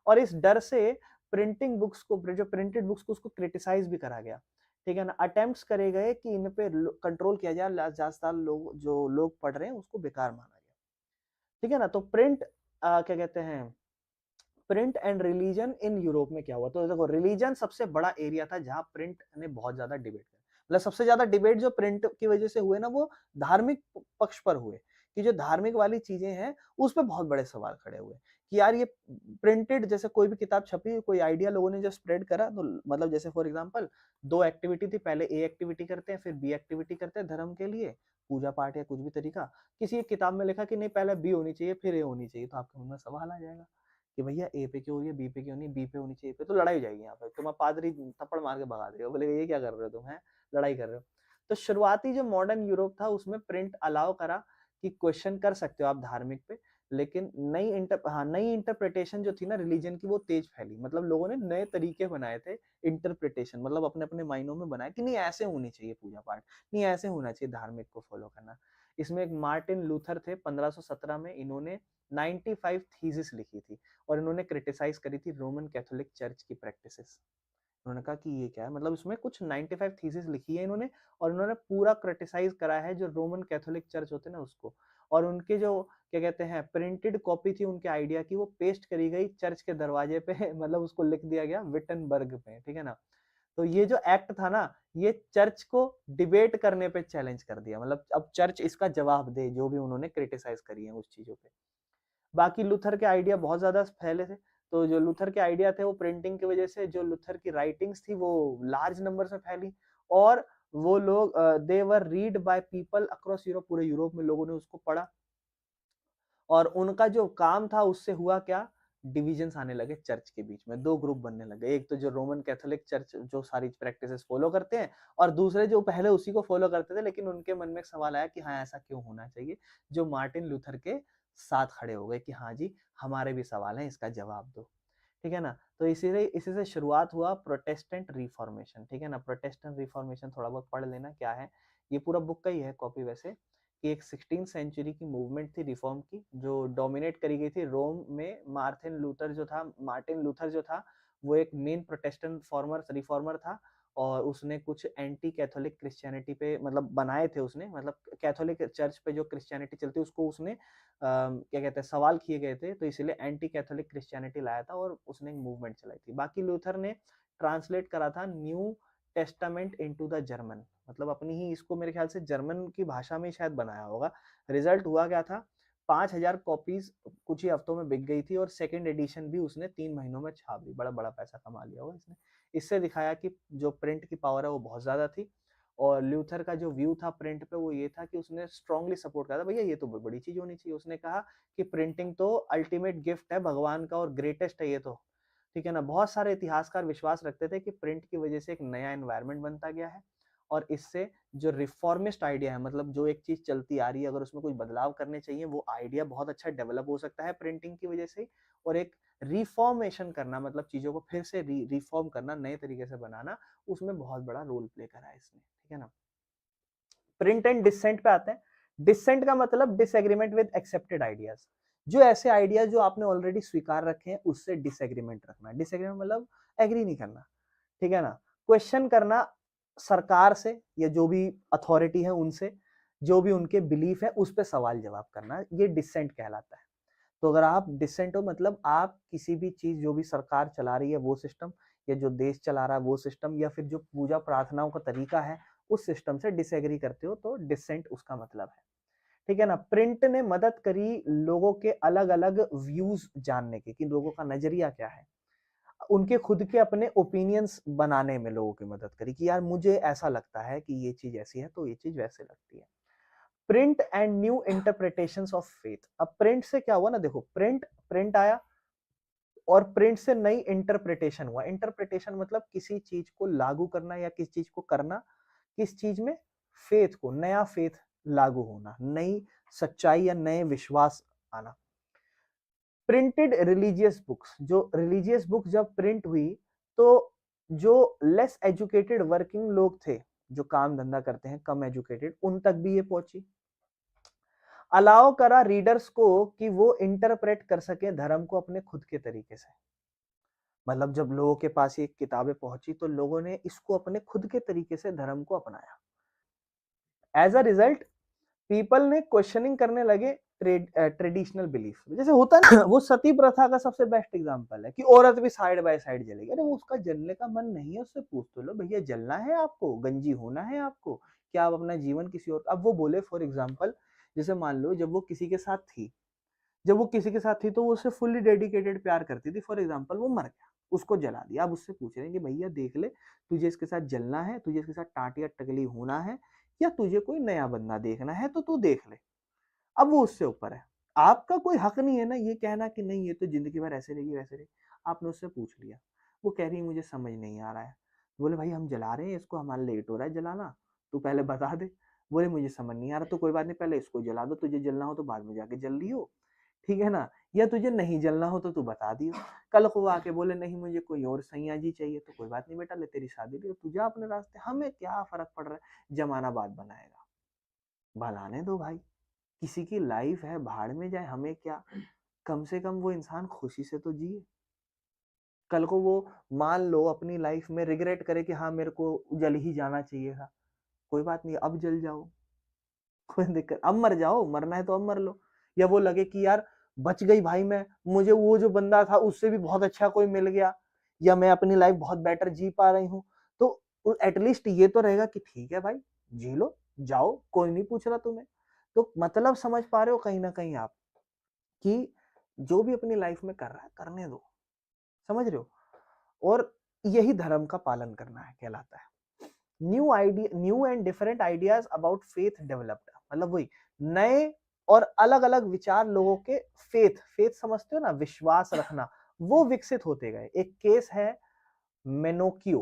और इस डर से प्रिंटिंग बुक्स को, जो प्रिंटेड बुक्स को, उसको क्रिटिसाइज भी करा गया। ठीक है ना, अटेम्प्ट्स करे गए कि इन पे कंट्रोल किया जाए, ज्यादातर लोग जो लोग पढ़ रहे हैं उसको बेकार माना गया। ठीक है ना। तो प्रिंट क्या कहते हैं, print and religion in Europe में क्या हुआ? तो देखो, रिलीजन सबसे बड़ा एरिया था जहां प्रिंट ने बहुत ज्यादा डिबेट किया। मतलब सबसे ज्यादा डिबेट जो प्रिंट की वजह से हुए ना, वो धार्मिक पक्ष पर हुए, कि जो धार्मिक वाली चीजें हैं उस पर बहुत बड़े सवाल खड़े हुए कि यार ये प्रिंटेड, जैसे कोई भी किताब छपी, कोई आइडिया लोगों ने जो स्प्रेड करा, तो मतलब जैसे फॉर एग्जांपल दो एक्टिविटी थी, पहले ए एक्टिविटी करते हैं, फिर बी एक्टिविटी करते हैं धर्म के लिए, पूजा पाठ या कुछ भी तरीका। किसी एक किताब में लिखा कि नहीं पहले बी होनी चाहिए फिर ए होनी चाहिए, तो आपके मन में सवाल आ जाएगा कि भैया ए पे क्यों हो रही है, बी पे क्यों नहीं, बी पे होनी चाहिए, पे तो लड़ाई हो जाएगी यहाँ पे, तुम पादरी थप्पड़ मार के भगा देगा, बोले ये क्या कर रहे हो तुम, है लड़ाई कर रहे हो। तो शुरुआती जो मॉडर्न यूरोप था उसमें प्रिंट अलाउ करा कि क्वेश्चन कर सकते हो आप धार्मिक पे, लेकिन नई इंटरप्रिटेशन जो थी ना रिलीजन की, वो तेज फैली। मतलब लोगों ने नए तरीके बनाए थे इंटरप्रिटेशन, मतलब अपने अपने माइंडों में बनाया कि नहीं ऐसे होनी चाहिए पूजा पाठ, नहीं ऐसे होना चाहिए धार्मिक को फॉलो करना। इसमें एक मार्टिन लूथर थे, 1517 में इन्होंने 95 थीसिस लिखी थी, और इन्होंने क्रिटिसाइज करी थी रोमन कैथोलिक चर्च की प्रैक्टिसेस। उन्होंने कहा कि ये क्या है, मतलब इसमें कुछ 95 थीसिस लिखी है इन्होंने, और इन्होंने पूरा क्रिटिसाइज करा है जो रोमन कैथोलिक चर्च होते हैं ना उसको। और उनके जो क्या कहते हैं प्रिंटेड कॉपी थी उनके आइडिया की, वो पेस्ट करी गई चर्च के दरवाजे पे मतलब उसको लिख दिया गया विटनबर्ग पे। ठीक है ना। तो ये जो एक्ट था ना, ये चर्च को डिबेट करने पे चैलेंज कर दिया, मतलब अब चर्च इसका जवाब दे जो भी उन्होंने क्रिटिसाइज करी है उस चीजों पे। बाकी लूथर के आइडिया बहुत ज्यादा फैले थे। तो जो लूथर के आइडिया थे वो प्रिंटिंग की वजह से, जो लूथर की राइटिंग्स थी वो लार्ज नंबर में फैली, और वो लोग they were read by people across Europe, पूरे यूरोप में लोगों ने उसको पढ़ा। और उनका जो काम था उससे हुआ क्या, डिविजन्स आने लगे चर्च के बीच में, दो ग्रुप बनने लगे। एक तो जो रोमन कैथोलिक चर्च जो सारी प्रैक्टिसेस फॉलो करते हैं, और दूसरे जो पहले उसी को फॉलो करते थे, लेकिन उनके मन में एक सवाल आया कि हाँ ऐसा क्यों होना चाहिए, जो मार्टिन लूथर के साथ खड़े हो गए कि हाँ जी हमारे भी सवाल हैं, इसका जवाब दो। ठीक है ना। तो इसी से शुरुआत हुआ प्रोटेस्टेंट रिफॉर्मेशन। ठीक है ना। प्रोटेस्टेंट रिफॉर्मेशन थोड़ा बहुत पढ़ लेना क्या है, ये पूरा बुक का ही है कॉपी वैसे, कि एक 16th सेंचुरी की मूवमेंट थी रिफॉर्म की, जो डोमिनेट करी गई थी रोम में। मार्टिन लूथर जो था वो एक मेन प्रोटेस्टेंट रिफॉर्मर था, और उसने कुछ एंटी कैथोलिक क्रिश्चियनिटी पे मतलब बनाए थे उसने, मतलब कैथोलिक चर्च पे जो क्रिश्चियनिटी चलती है उसको उसने क्या कहते हैं सवाल किए गए थे, तो इसलिए एंटी कैथोलिक क्रिश्चियनिटी लाया था और उसने एक मूवमेंट चलाई थी। बाकी लूथर ने ट्रांसलेट करा था new testament into the German, मतलब अपनी ही इसको मेरे ख्याल से जर्मन की भाषा में शायद बनाया होगा। रिजल्ट हुआ क्या था, 5,000 कॉपीज कुछ ही हफ्तों में बिक गई थी, और सेकंड एडिशन भी उसने 3 महीनों में छाप दी। बड़ा बड़ा पैसा कमा लिया होगा इसने। इससे दिखाया कि जो प्रिंट की पावर है वो बहुत ज्यादा थी। और ल्यूथर का जो व्यू था प्रिंट पे वो ये था कि उसने स्ट्रांगली सपोर्ट करा था, भैया ये तो बड़ी चीज होनी चाहिए। उसने कहा कि प्रिंटिंग तो अल्टीमेट गिफ्ट है भगवान का और ग्रेटेस्ट है ये तो। ठीक है ना। बहुत सारे इतिहासकार विश्वास रखते थे कि प्रिंट की वजह से एक नया एनवायरनमेंट बनता गया है, और इससे जो रिफॉर्मिस्ट आइडिया है, मतलब जो एक चीज चलती आ रही है अगर उसमें कुछ बदलाव करने चाहिए, वो आइडिया बहुत अच्छा डेवलप हो सकता है प्रिंटिंग की वजह से। और एक रिफॉर्मेशन करना, मतलब चीजों को फिर से रिफॉर्म करना, नए तरीके से बनाना, उसमें बहुत बड़ा रोल प्ले करा है इसने, ठीक है ना। प्रिंट एंड डिसेंट पे आते हैं। डिसेंट का मतलब डिसएग्रीमेंट विद एक्सेप्टेड आइडियाज, जो ऐसे आइडियाज जो आपने ऑलरेडी स्वीकार रखे हैं उससे डिसएग्रीमेंट रखना। डिसएग्रीमेंट मतलब एग्री नहीं करना, ठीक है ना। क्वेश्चन करना सरकार से या जो भी अथॉरिटी है उनसे, जो भी उनके बिलीफ है उस पर सवाल जवाब करना, ये डिसेंट कहलाता है। तो अगर आप डिसेंट हो मतलब आप किसी भी चीज जो भी सरकार चला रही है वो सिस्टम, या जो देश चला रहा है वो सिस्टम, या फिर जो पूजा प्रार्थनाओं का तरीका है उस सिस्टम से डिसएग्री करते हो, तो डिसेंट उसका मतलब है, ठीक है ना। प्रिंट ने मदद करी लोगों के अलग अलग व्यूज जानने की, कि लोगों का नजरिया क्या है, उनके खुद के अपने ओपिनियंस बनाने में लोगों की मदद करी, कि यार मुझे ऐसा लगता है कि ये चीज ऐसी है तो ये चीज वैसे लगती है। Print and new interpretations of faith. अब प्रिंट से क्या हुआ ना, देखो प्रिंट प्रिंट आया और प्रिंट से नई इंटरप्रिटेशन हुआ। इंटरप्रिटेशन मतलब किसी चीज को लागू करना या किसी चीज को करना, किस चीज में, फेथ को, नया फेथ लागू होना, नई सच्चाई या नए विश्वास आना। प्रिंटेड रिलीजियस बुक्स, जो रिलीजियस बुक जब प्रिंट हुई तो जो लेस एजुकेटेड वर्किंग लोग थे, जो काम धंधा करते हैं कम एजुकेटेड, उन तक भी ये पहुंची। अलाउ करा रीडर्स को कि वो इंटरप्रेट कर सके धर्म को अपने खुद के तरीके से। मतलब जब लोगों के पास ये किताबें पहुंची तो लोगों ने इसको अपने खुद के तरीके से धर्म को अपनाया। एज अ रिजल्ट पीपल ने क्वेश्चनिंग करने लगे ट्रेडिशनल बिलीफ। जैसे होता है ना, वो सती प्रथा का सबसे बेस्ट एग्जांपल है, कि औरत भी साइड बाय साइड जलेगी। अरे वो उसका जलने का मन नहीं है, उससे पूछ तो लो, भैया जलना है आपको, गंजी होना है आपको, क्या आप अपना जीवन किसी और, अब वो बोले फॉर एग्जाम्पल, जैसे मान लो जब वो किसी के साथ थी, जब वो किसी के साथ थी तो वो उससे फुल्ली डेडिकेटेड प्यार करती थी, फॉर एग्जाम्पल वो मर गया, उसको जला दिया। अब उससे पूछ रहे हैं कि भैया देख ले, तुझे इसके साथ जलना है, तुझे इसके साथ टाटिया टकली होना है, या तुझे कोई नया बंदा देखना है तो तू देख ले। अब वो उससे ऊपर है, आपका कोई हक नहीं है ना ये कहना कि नहीं ये तो जिंदगी भर ऐसे रहेगी वैसे रहेगी। आपने उससे पूछ लिया, वो कह रही है मुझे समझ नहीं आ रहा है। बोले भाई हम जला रहे हैं इसको, हमारा लेट हो रहा है जलाना, तू पहले बता दे। बोले मुझे समझ नहीं आ रहा, तो कोई बात नहीं, पहले इसको जला दो, तुझे जलना हो तो बाद में जाके जल लियो, ठीक है ना। या तुझे नहीं जलना हो तो तू बता दियो। कल को वो आके बोले नहीं मुझे कोई और सैया जी चाहिए, तो कोई बात नहीं बेटा, ले तेरी शादी ली, तू जा अपने रास्ते, हमें क्या फर्क पड़ रहा है, जमाना बात बनाएगा, भलाने दो भाई, किसी की लाइफ है, भाड़ में जाए, हमें क्या। कम से कम वो इंसान खुशी से तो जिए। कल को वो मान लो अपनी लाइफ में रिग्रेट करे कि हाँ मेरे को जल ही जाना चाहिए था, कोई बात नहीं, अब जल जाओ, कोई दिक्कत, अब मर जाओ, मरना है तो अब मर लो। या वो लगे कि यार बच गई भाई मैं, मुझे वो जो बंदा था उससे भी बहुत अच्छा कोई मिल गया, या मैं अपनी लाइफ बहुत बेटर जी पा रही हूँ, तो एटलीस्ट ये तो रहेगा कि ठीक है भाई, जी लो, जाओ, कोई नहीं पूछ रहा तुम्हें। तो मतलब समझ पा रहे हो कहीं ना कहीं आप, कि जो भी अपनी लाइफ में कर रहा है करने दो, समझ रहे हो। और यही धर्म का पालन करना है कहलाता है। New and different ideas about faith developed, मतलब वही नए और अलग अलग विचार लोगों के, फेथ फेथ समझते हो ना, विश्वास रखना, वो विकसित होते गए। एक केस है मेनोकियो,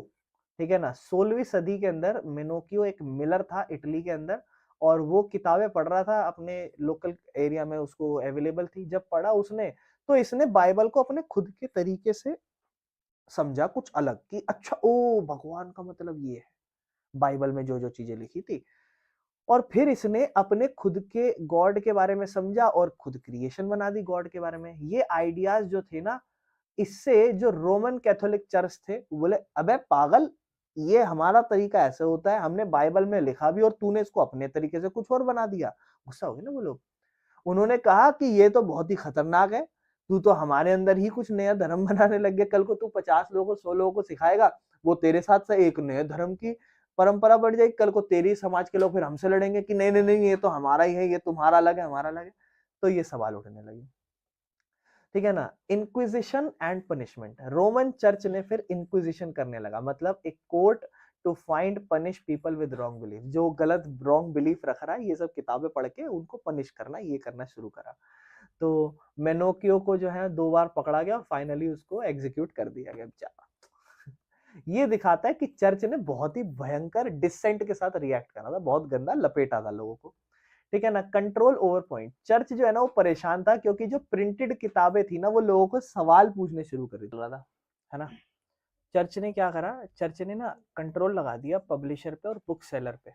ठीक है ना। 16वीं सदी के अंदर मेनोकियो एक मिलर था इटली के अंदर, और वो किताबें पढ़ रहा था अपने लोकल एरिया में, उसको अवेलेबल थी। जब पढ़ा उसने तो इसने बाइबल को अपने खुद के तरीके से समझा, कुछ अलग, कि अच्छा ओ भगवान का मतलब ये है, बाइबल में जो जो चीजें लिखी थी। और फिर इसने अपने खुद के गॉड के बारे में समझा और खुद क्रिएशन बना दी गॉड के बारे में। ये आइडियाज जो थे ना, इससे जो रोमन कैथोलिक चर्च थे वो बोले अबे पागल, ये हमारा तरीका ऐसे होता है, हमने बाइबल में लिखा भी और तूने इसको अपने तरीके से कुछ और बना दिया। गुस्सा हो गए ना वो लोग। उन्होंने कहा कि ये तो बहुत ही खतरनाक है, तू तो हमारे अंदर ही कुछ नया धर्म बनाने लग गया, कल को तू 50 लोगों 100 लोगों को सिखाएगा, वो तेरे साथ से एक नए धर्म की परंपरा बढ़ जाएगी, कल को तेरी समाज के लोग फिर हमसे लड़ेंगे कि नहीं नहीं नहीं ये तो हमारा ही है, ये तुम्हारा अलग है हमारा अलग है। तो ये सवाल उठने लगे, ठीक है ना। Inquisition and punishment, Roman church ने फिर इंक्विजिशन करने लगा, मतलब एक court to find punish people with wrong belief, जो गलत रॉन्ग बिलीफ रख रहा है, ये सब किताबें पढ़ के उनको पनिश करना, ये करना शुरू करा। तो मेनोकियो को जो है 2 बार पकड़ा गया, फाइनली उसको एग्जीक्यूट कर दिया गया बेचारा। ये दिखाता है कि चर्च ने बहुत ही भयंकर डिसेंट के साथ रिएक्ट करा था, बहुत गंदा लपेटा था लोगों को, ठीक है ना, कंट्रोल ओवर पॉइंट। चर्च जो है ना वो परेशान था क्योंकि जो प्रिंटेड किताबें थी ना वो लोगों को सवाल पूछने शुरू कर रहा था, है ना। चर्च ने क्या करा, चर्च ने ना कंट्रोल लगा दिया पब्लिशर पे और बुक सेलर पे,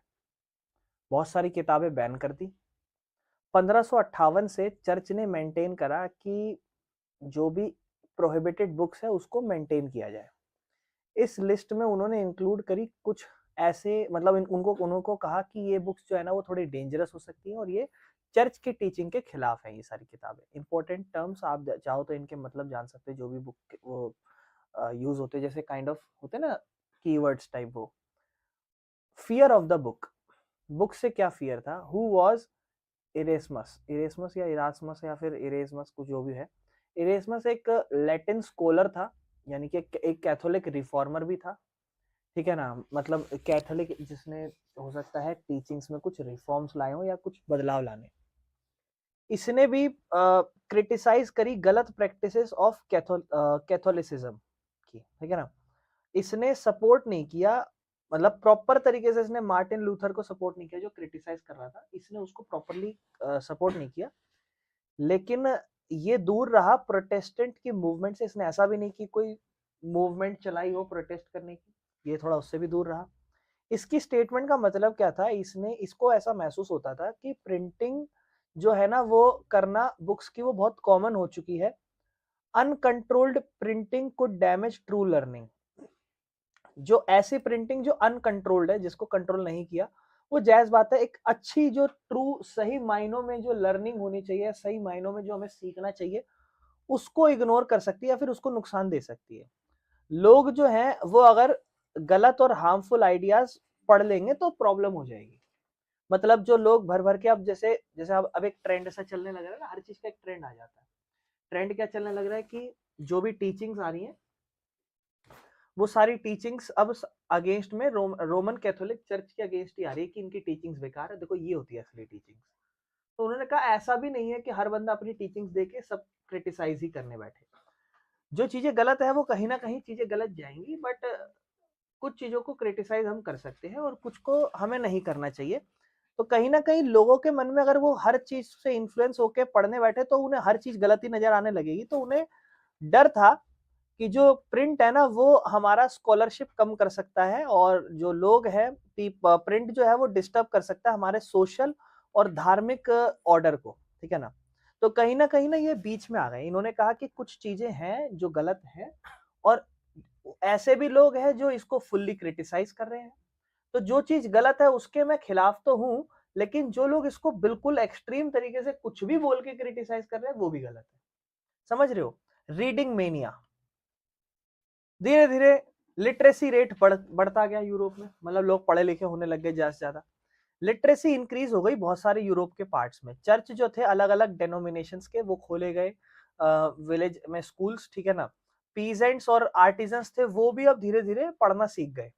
बहुत सारी किताबें बैन कर दी। 1558 से चर्च ने मेंटेन करा कि जो भी प्रोहिबिटेड बुक्स है उसको मेंटेन किया जाए। इस लिस्ट में उन्होंने इंक्लूड करी कुछ ऐसे, मतलब उनको उनको कहा कि ये बुक्स जो है ना वो थोड़ी डेंजरस हो सकती हैं और ये चर्च की टीचिंग के खिलाफ है। ये सारी किताबें इंपॉर्टेंट टर्म्स आप चाहो तो इनके मतलब जान सकते हो, जो भी बुक वो यूज होते हैं, जैसे काइंड ऑफ होते हैं ना कीवर्ड्स टाइप। वो fear of the book, book से क्या फियर था। हु वाज इरेस्मस, इरेस्मस या इरास्मस या फिर इरेस्मस, कुछ जो भी है। इरेस्मस एक लैटिन स्कॉलर था, यानी कि एक कैथोलिक रिफॉर्मर भी था, ठीक है ना, मतलब कैथोलिक जिसने हो सकता है टीचिंग्स में कुछ रिफॉर्म्स लाए हो या कुछ बदलाव लाने। इसने भी क्रिटिसाइज करी गलत प्रैक्टिसेस ऑफ कैथोलिसिज्म की, ठीक है ना। इसने सपोर्ट नहीं किया, मतलब प्रॉपर तरीके से इसने मार्टिन लूथर को सपोर्ट नहीं किया जो क्रिटिसाइज कर रहा था, इसने उसको प्रॉपरली सपोर्ट नहीं किया। लेकिन ये दूर रहा प्रोटेस्टेंट की मूवमेंट से, इसने ऐसा भी नहीं कि कोई मूवमेंट चलाई हो प्रोटेस्ट करने की, ये थोड़ा उससे भी दूर रहा। इसकी स्टेटमेंट का मतलब क्या था, इसने इसको ऐसा महसूस होता था कि प्रिंटिंग जो है ना वो करना बुक्स की वो बहुत कॉमन हो चुकी है। Uncontrolled printing could damage true learning, जो ऐसी प्रिंटिंग जो अनकंट्रोल्ड है, जिसको कंट्रोल नहीं किया, वो जायज बात है, एक अच्छी जो ट्रू सही मायनों में जो लर्निंग होनी चाहिए, सही मायनों में जो हमें सीखना चाहिए, उसको इग्नोर कर सकती है या फिर उसको नुकसान दे सकती है। लोग जो हैं वो अगर गलत और हार्मफुल आइडियाज पढ़ लेंगे तो प्रॉब्लम हो जाएगी। मतलब जो लोग भर भर के, अब जैसे जैसे अब एक ट्रेंड ऐसा चलने लग रहा है ना, हर चीज का एक ट्रेंड आ जाता है। ट्रेंड क्या चलने लग रहा है कि जो भी टीचिंग्स आ रही हैं वो सारी टीचिंग्स अब अगेंस्ट में रोमन कैथोलिक चर्च के अगेंस्ट ही आ रही है कि इनकी टीचिंग्स बेकार है, देखो ये होती है असली टीचिंग्स। तो उन्होंने कहा ऐसा भी नहीं है कि हर बंदा अपनी टीचिंग्स देके सब क्रिटिसाइज ही करने बैठे। जो चीजें गलत है वो कहीं ना कहीं चीजें गलत जाएंगी, बट कुछ चीजों को क्रिटिसाइज हम कर सकते हैं और कुछ को हमें नहीं करना चाहिए। तो कहीं ना कहीं लोगों के मन में अगर वो हर चीज से इन्फ्लुएंस होके पढ़ने बैठे तो उन्हें हर चीज गलत ही नजर आने लगेगी। तो उन्हें डर था कि जो प्रिंट है ना वो हमारा स्कॉलरशिप कम कर सकता है, और जो लोग हैं प्रिंट जो है वो डिस्टर्ब कर सकता है हमारे सोशल और धार्मिक ऑर्डर को, ठीक है ना। तो कहीं ना ये बीच में आ गए। इन्होंने कहा कि कुछ चीजें हैं जो गलत हैं और ऐसे भी लोग हैं जो इसको फुल्ली क्रिटिसाइज कर रहे हैं। तो जो चीज गलत है उसके मैं खिलाफ तो हूं, लेकिन जो लोग इसको बिल्कुल एक्सट्रीम तरीके से कुछ भी बोल के क्रिटिसाइज कर रहे हैं वो भी गलत है। समझ रहे हो। रीडिंग मेनिया, धीरे धीरे लिटरेसी रेट बढ़ता गया यूरोप में, मतलब लोग पढ़े लिखे होने लग गए ज्यादा से ज्यादा। लिटरेसी इंक्रीज हो गई बहुत सारे यूरोप के पार्ट्स में। चर्च जो थे अलग अलग डेनोमिनेशंस के वो खोले गए, विलेज में स्कूल्स, ठीक है ना। पीजेंट्स और आर्टिजन्स थे वो भी अब धीरे धीरे पढ़ना सीख गए।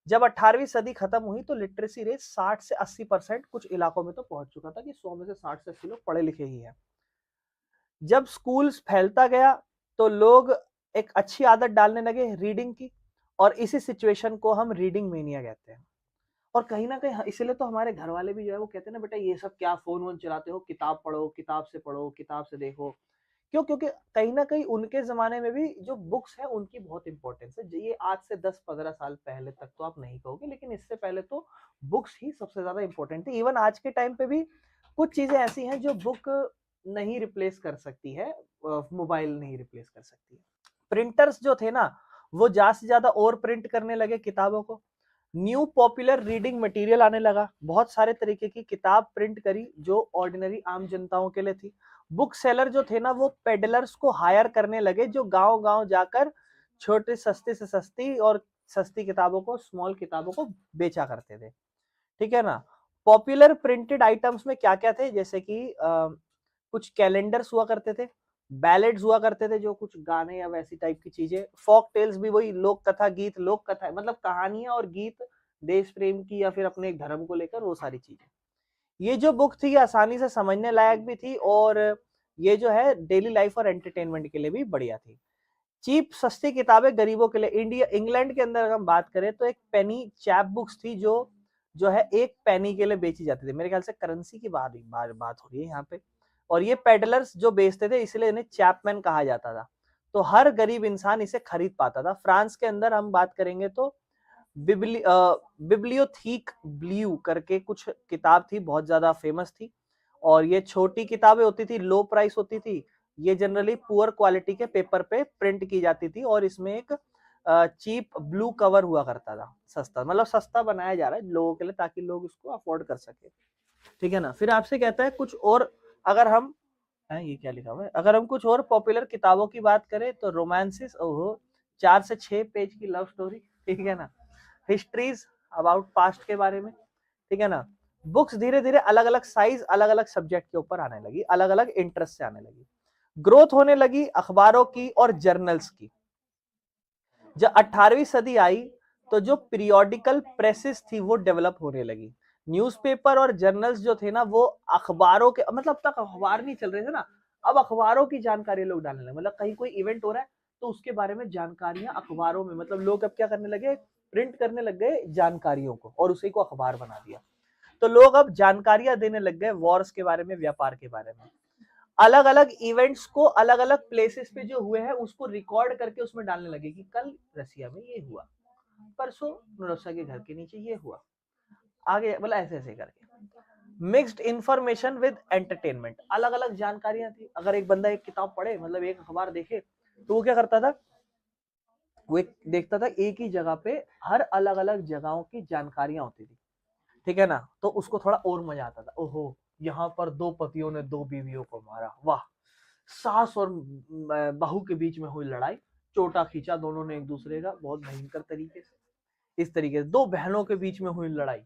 जब 18वीं सदी खत्म हुई तो लिटरेसी रेट 60 से 80% कुछ इलाकों में तो पहुंच चुका था कि 100 में से 60 से 80 लोग पढ़े लिखे ही हैं। जब स्कूल्स फैलता गया तो लोग एक अच्छी आदत डालने लगे रीडिंग की, और इसी सिचुएशन को हम रीडिंग मेनिया कहते हैं। और कहीं ना कहीं इसलिए तो हमारे घर वाले भी जो है वो कहते हैं ना, बेटा ये सब क्या फोन वोन चलाते हो, किताब पढ़ो, किताब से देखो। क्यों? क्योंकि कहीं ना कहीं उनके जमाने में भी जो बुक्स है उनकी बहुत इंपॉर्टेंस है। ये आज से 10-15 साल पहले तक तो आप नहीं कहोगे, लेकिन इससे पहले तो बुक्स ही सबसे ज्यादा इंपॉर्टेंट थी। इवन आज के टाइम पे भी कुछ चीजें ऐसी हैं जो बुक नहीं रिप्लेस कर सकती है, मोबाइल नहीं रिप्लेस कर सकती है। प्रिंटर्स जो थे ना वो ज्यादा से ज्यादा और प्रिंट करने लगे किताबों को। न्यू पॉपुलर रीडिंग मटेरियल आने लगा, बहुत सारे तरीके की किताब प्रिंट करी जो ऑर्डिनरी आम जनताओं के लिए थी। बुक सेलर जो थे ना वो पेडलर्स को हायर करने लगे जो गांव गांव जाकर छोटे सस्ते से सस्ती और सस्ती किताबों को, स्मॉल किताबों को बेचा करते थे, ठीक है ना। पॉपुलर प्रिंटेड आइटम्स में क्या क्या थे, जैसे कि कुछ कैलेंडर्स हुआ करते थे, बैलेड्स हुआ करते थे जो कुछ गाने या वैसी टाइप की चीजें, फोक टेल्स भी वही लोक कथा गीत, लोक कथा मतलब कहानियां और गीत देश प्रेम की या फिर अपने एक धर्म को लेकर, वो सारी चीजें। ये जो बुक थी आसानी से समझने लायक भी थी और ये जो है डेली लाइफ और एंटरटेनमेंट के लिए भी बढ़िया थी। चीप सस्ती किताबें गरीबों के लिए। इंडिया इंग्लैंड के अंदर अगर हम बात करें तो एक पेनी चैप बुक्स थी जो जो है 1 पैनी के लिए बेची जाती थी। मेरे ख्याल से करेंसी की बात हो रही है यहाँ पे। और ये पेडलर्स जो बेचते थे इसलिए इन्हें चैपमैन कहा जाता था। तो हर गरीब इंसान इसे खरीद पाता था। फ्रांस के अंदर हम बात करेंगे तो बिब्लियोथीक ब्लू करके कुछ किताब थी, बहुत ज्यादा फेमस थी। और ये छोटी किताबें होती थी, लो प्राइस होती थी। ये जनरली पुअर क्वालिटी के पेपर पे प्रिंट की जाती थी और इसमें एक चीप ब्लू कवर हुआ करता था, सस्ता, मतलब सस्ता बनाया जा रहा है लोगों के लिए ताकि लोग इसको अफोर्ड कर सके, ठीक है ना। फिर आपसे कहता है कुछ और, अगर हम ये क्या लिखा हुआ है, अगर हम कुछ और पॉपुलर किताबों की बात करें तो रोमांसिस, ओहो, 4 से 6 पेज की लव स्टोरी, ठीक है ना। हिस्ट्रीज अबाउट पास्ट के बारे में, ठीक है ना। बुक्स धीरे धीरे अलग अलग साइज, अलग अलग सब्जेक्ट के ऊपर आने लगी, अलग अलग इंटरेस्ट से आने लगी। ग्रोथ होने लगी अखबारों की और जर्नल्स की। जब 18वीं सदी आई तो जो पीरियोडिकल प्रेसेस थी वो डेवलप होने लगी। न्यूज़पेपर और जर्नल्स जो थे ना वो अखबारों के, मतलब तक अखबार नहीं चल रहे थे ना, अब अखबारों की जानकारी लोग डालने लगे। मतलब कहीं कोई इवेंट हो रहा है तो उसके बारे में जानकारियां अखबारों में, मतलब लोग अब क्या करने लगे, प्रिंट करने लग गए जानकारियों को और उसी को अखबार बना दिया। तो लोग अब जानकारियां देने लग गए वॉर्स के बारे में, व्यापार के बारे में। अलग अलग इवेंट्स को अलग अलग प्लेसेस पे जो हुए हैं उसको रिकॉर्ड करके उसमें डालने लगे कि कल रसिया में ये हुआ, परसों नरोसा के घर के नीचे ये हुआ, आगे मतलब ऐसे ऐसे करके। मिक्स्ड इंफॉर्मेशन विद एंटरटेनमेंट, अलग अलग जानकारियां थी। अगर एक बंदा एक किताब पढ़े, मतलब एक अखबार देखे, तो वो क्या करता था, वो एक देखता था एक ही जगह पे हर अलग अलग जगहों की जानकारियां होती थी, ठीक है ना। तो उसको थोड़ा और मजा आता था, ओहो यहाँ पर 2 पतियों ने 2 बीवियों को मारा, वाह। सास और बहू के बीच में हुई लड़ाई, चोटा खींचा दोनों ने एक दूसरे का बहुत भयंकर तरीके से। इस तरीके से 2 बहनों के बीच में हुई लड़ाई,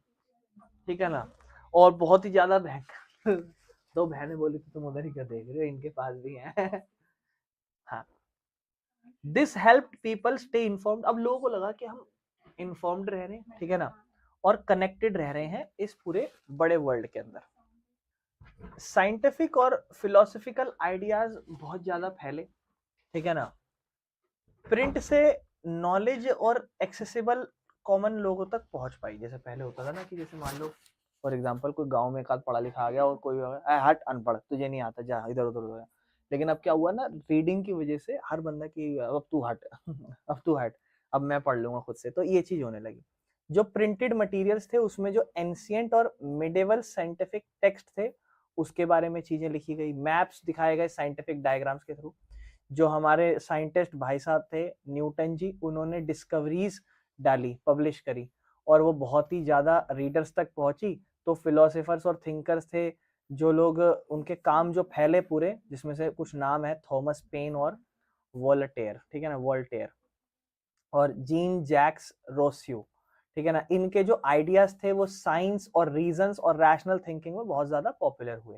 ठीक है ना, और बहुत ही ज्यादा भयंकर। 2 बहनें बोली तो तुम उधर ही क्या देख रहे हो, इनके पास भी है। हाँ, this help people stay informed. अब लोगों को लगा कि हम इन्फॉर्म्ड रह रहे हैं, ठीक है ना, और कनेक्टेड रह रहे हैं इस पूरे बड़े वर्ल्ड के अंदर। साइंटिफिक और फिलोसफिकल आइडियाज बहुत ज्यादा फैले, ठीक है ना। प्रिंट से नॉलेज और एक्सेसिबल कॉमन लोगों तक पहुंच पाई। जैसे पहले होता था ना कि जैसे मान लो फॉर एग्जांपल कोई गांव में एक आध पढ़ा लिखा आ गया और कोई हट अनपढ़, तुझे नहीं आता, जा इधर उधर हो गया। लेकिन अब क्या हुआ ना, रीडिंग की वजह से हर बंदा की अब तू हट अब तू हट, अब मैं पढ़ लूंगा खुद से, तो ये चीज होने लगी। जो प्रिंटेड मटेरियल्स थे उसमें जो एंशियंट और मिडेवल साइंटिफिक टेक्स्ट थे उसके बारे में चीजें लिखी गई, मैप्स दिखाए गए साइंटिफिक डायग्राम्स के थ्रू। जो हमारे साइंटिस्ट भाई साहब थे न्यूटन जी, उन्होंने डिस्कवरीज डाली, पब्लिश करी, और वो बहुत ही ज्यादा रीडर्स तक पहुंची। तो फिलोसोफर्स और थिंकर्स थे जो लोग, उनके काम जो फैले पूरे, जिसमें से कुछ नाम है थॉमस पेन और वोल्टेयर, ठीक है ना, वोल्टेयर और जीन जैक्स रोस्यू, ठीक है ना। इनके जो आइडियाज थे वो साइंस और रीजंस और रैशनल थिंकिंग में बहुत ज्यादा पॉपुलर हुए,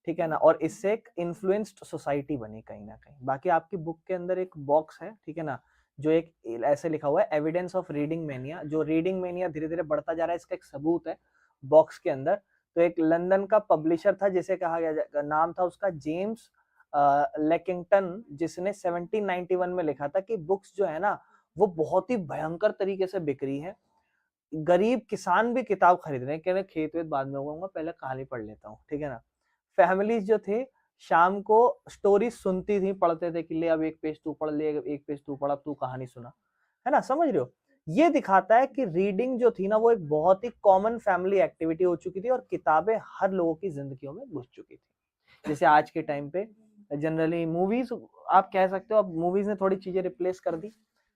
ठीक है ना, और इससे एक इन्फ्लुएंस्ड सोसाइटी बनी कहीं ना कहीं। बाकी आपकी बुक के अंदर एक बॉक्स है, ठीक है ना, जो एक ऐसे लिखा हुआ है एविडेंस ऑफ रीडिंग मेनिया। जो रीडिंग मेनिया धीरे धीरे बढ़ता जा रहा है इसका एक सबूत है बॉक्स के अंदर। तो एक लंदन का पब्लिशर था जिसे कहा गया, नाम था उसका जेम्स लेकिंगटन, जिसने 1791 में लिखा था कि बुक्स जो है ना वो बहुत ही भयंकर तरीके से बिक रही है। गरीब किसान भी किताब खरीद रहे हैं, कह रहे खेत वेत बाद में उगाऊंगा, पहले कहानी पढ़ लेता हूँ, ठीक है ना। फैमिलीज जो थे शाम को स्टोरी सुनती थी, पढ़ते थे कि ले अब एक पेज तू पढ़, ले एक पेज तू पढ़, अब तू कहानी सुना, है ना, समझ रहे हो। ये दिखाता है कि रीडिंग जो थी ना वो एक बहुत ही कॉमन फैमिली एक्टिविटी हो चुकी थी और किताबें हर लोगों की जिंदगियों में घुस चुकी थी। जैसे आज के टाइम पे जनरली मूवीज, आप कह सकते हो अब मूवीज ने थोड़ी चीजें रिप्लेस कर दी,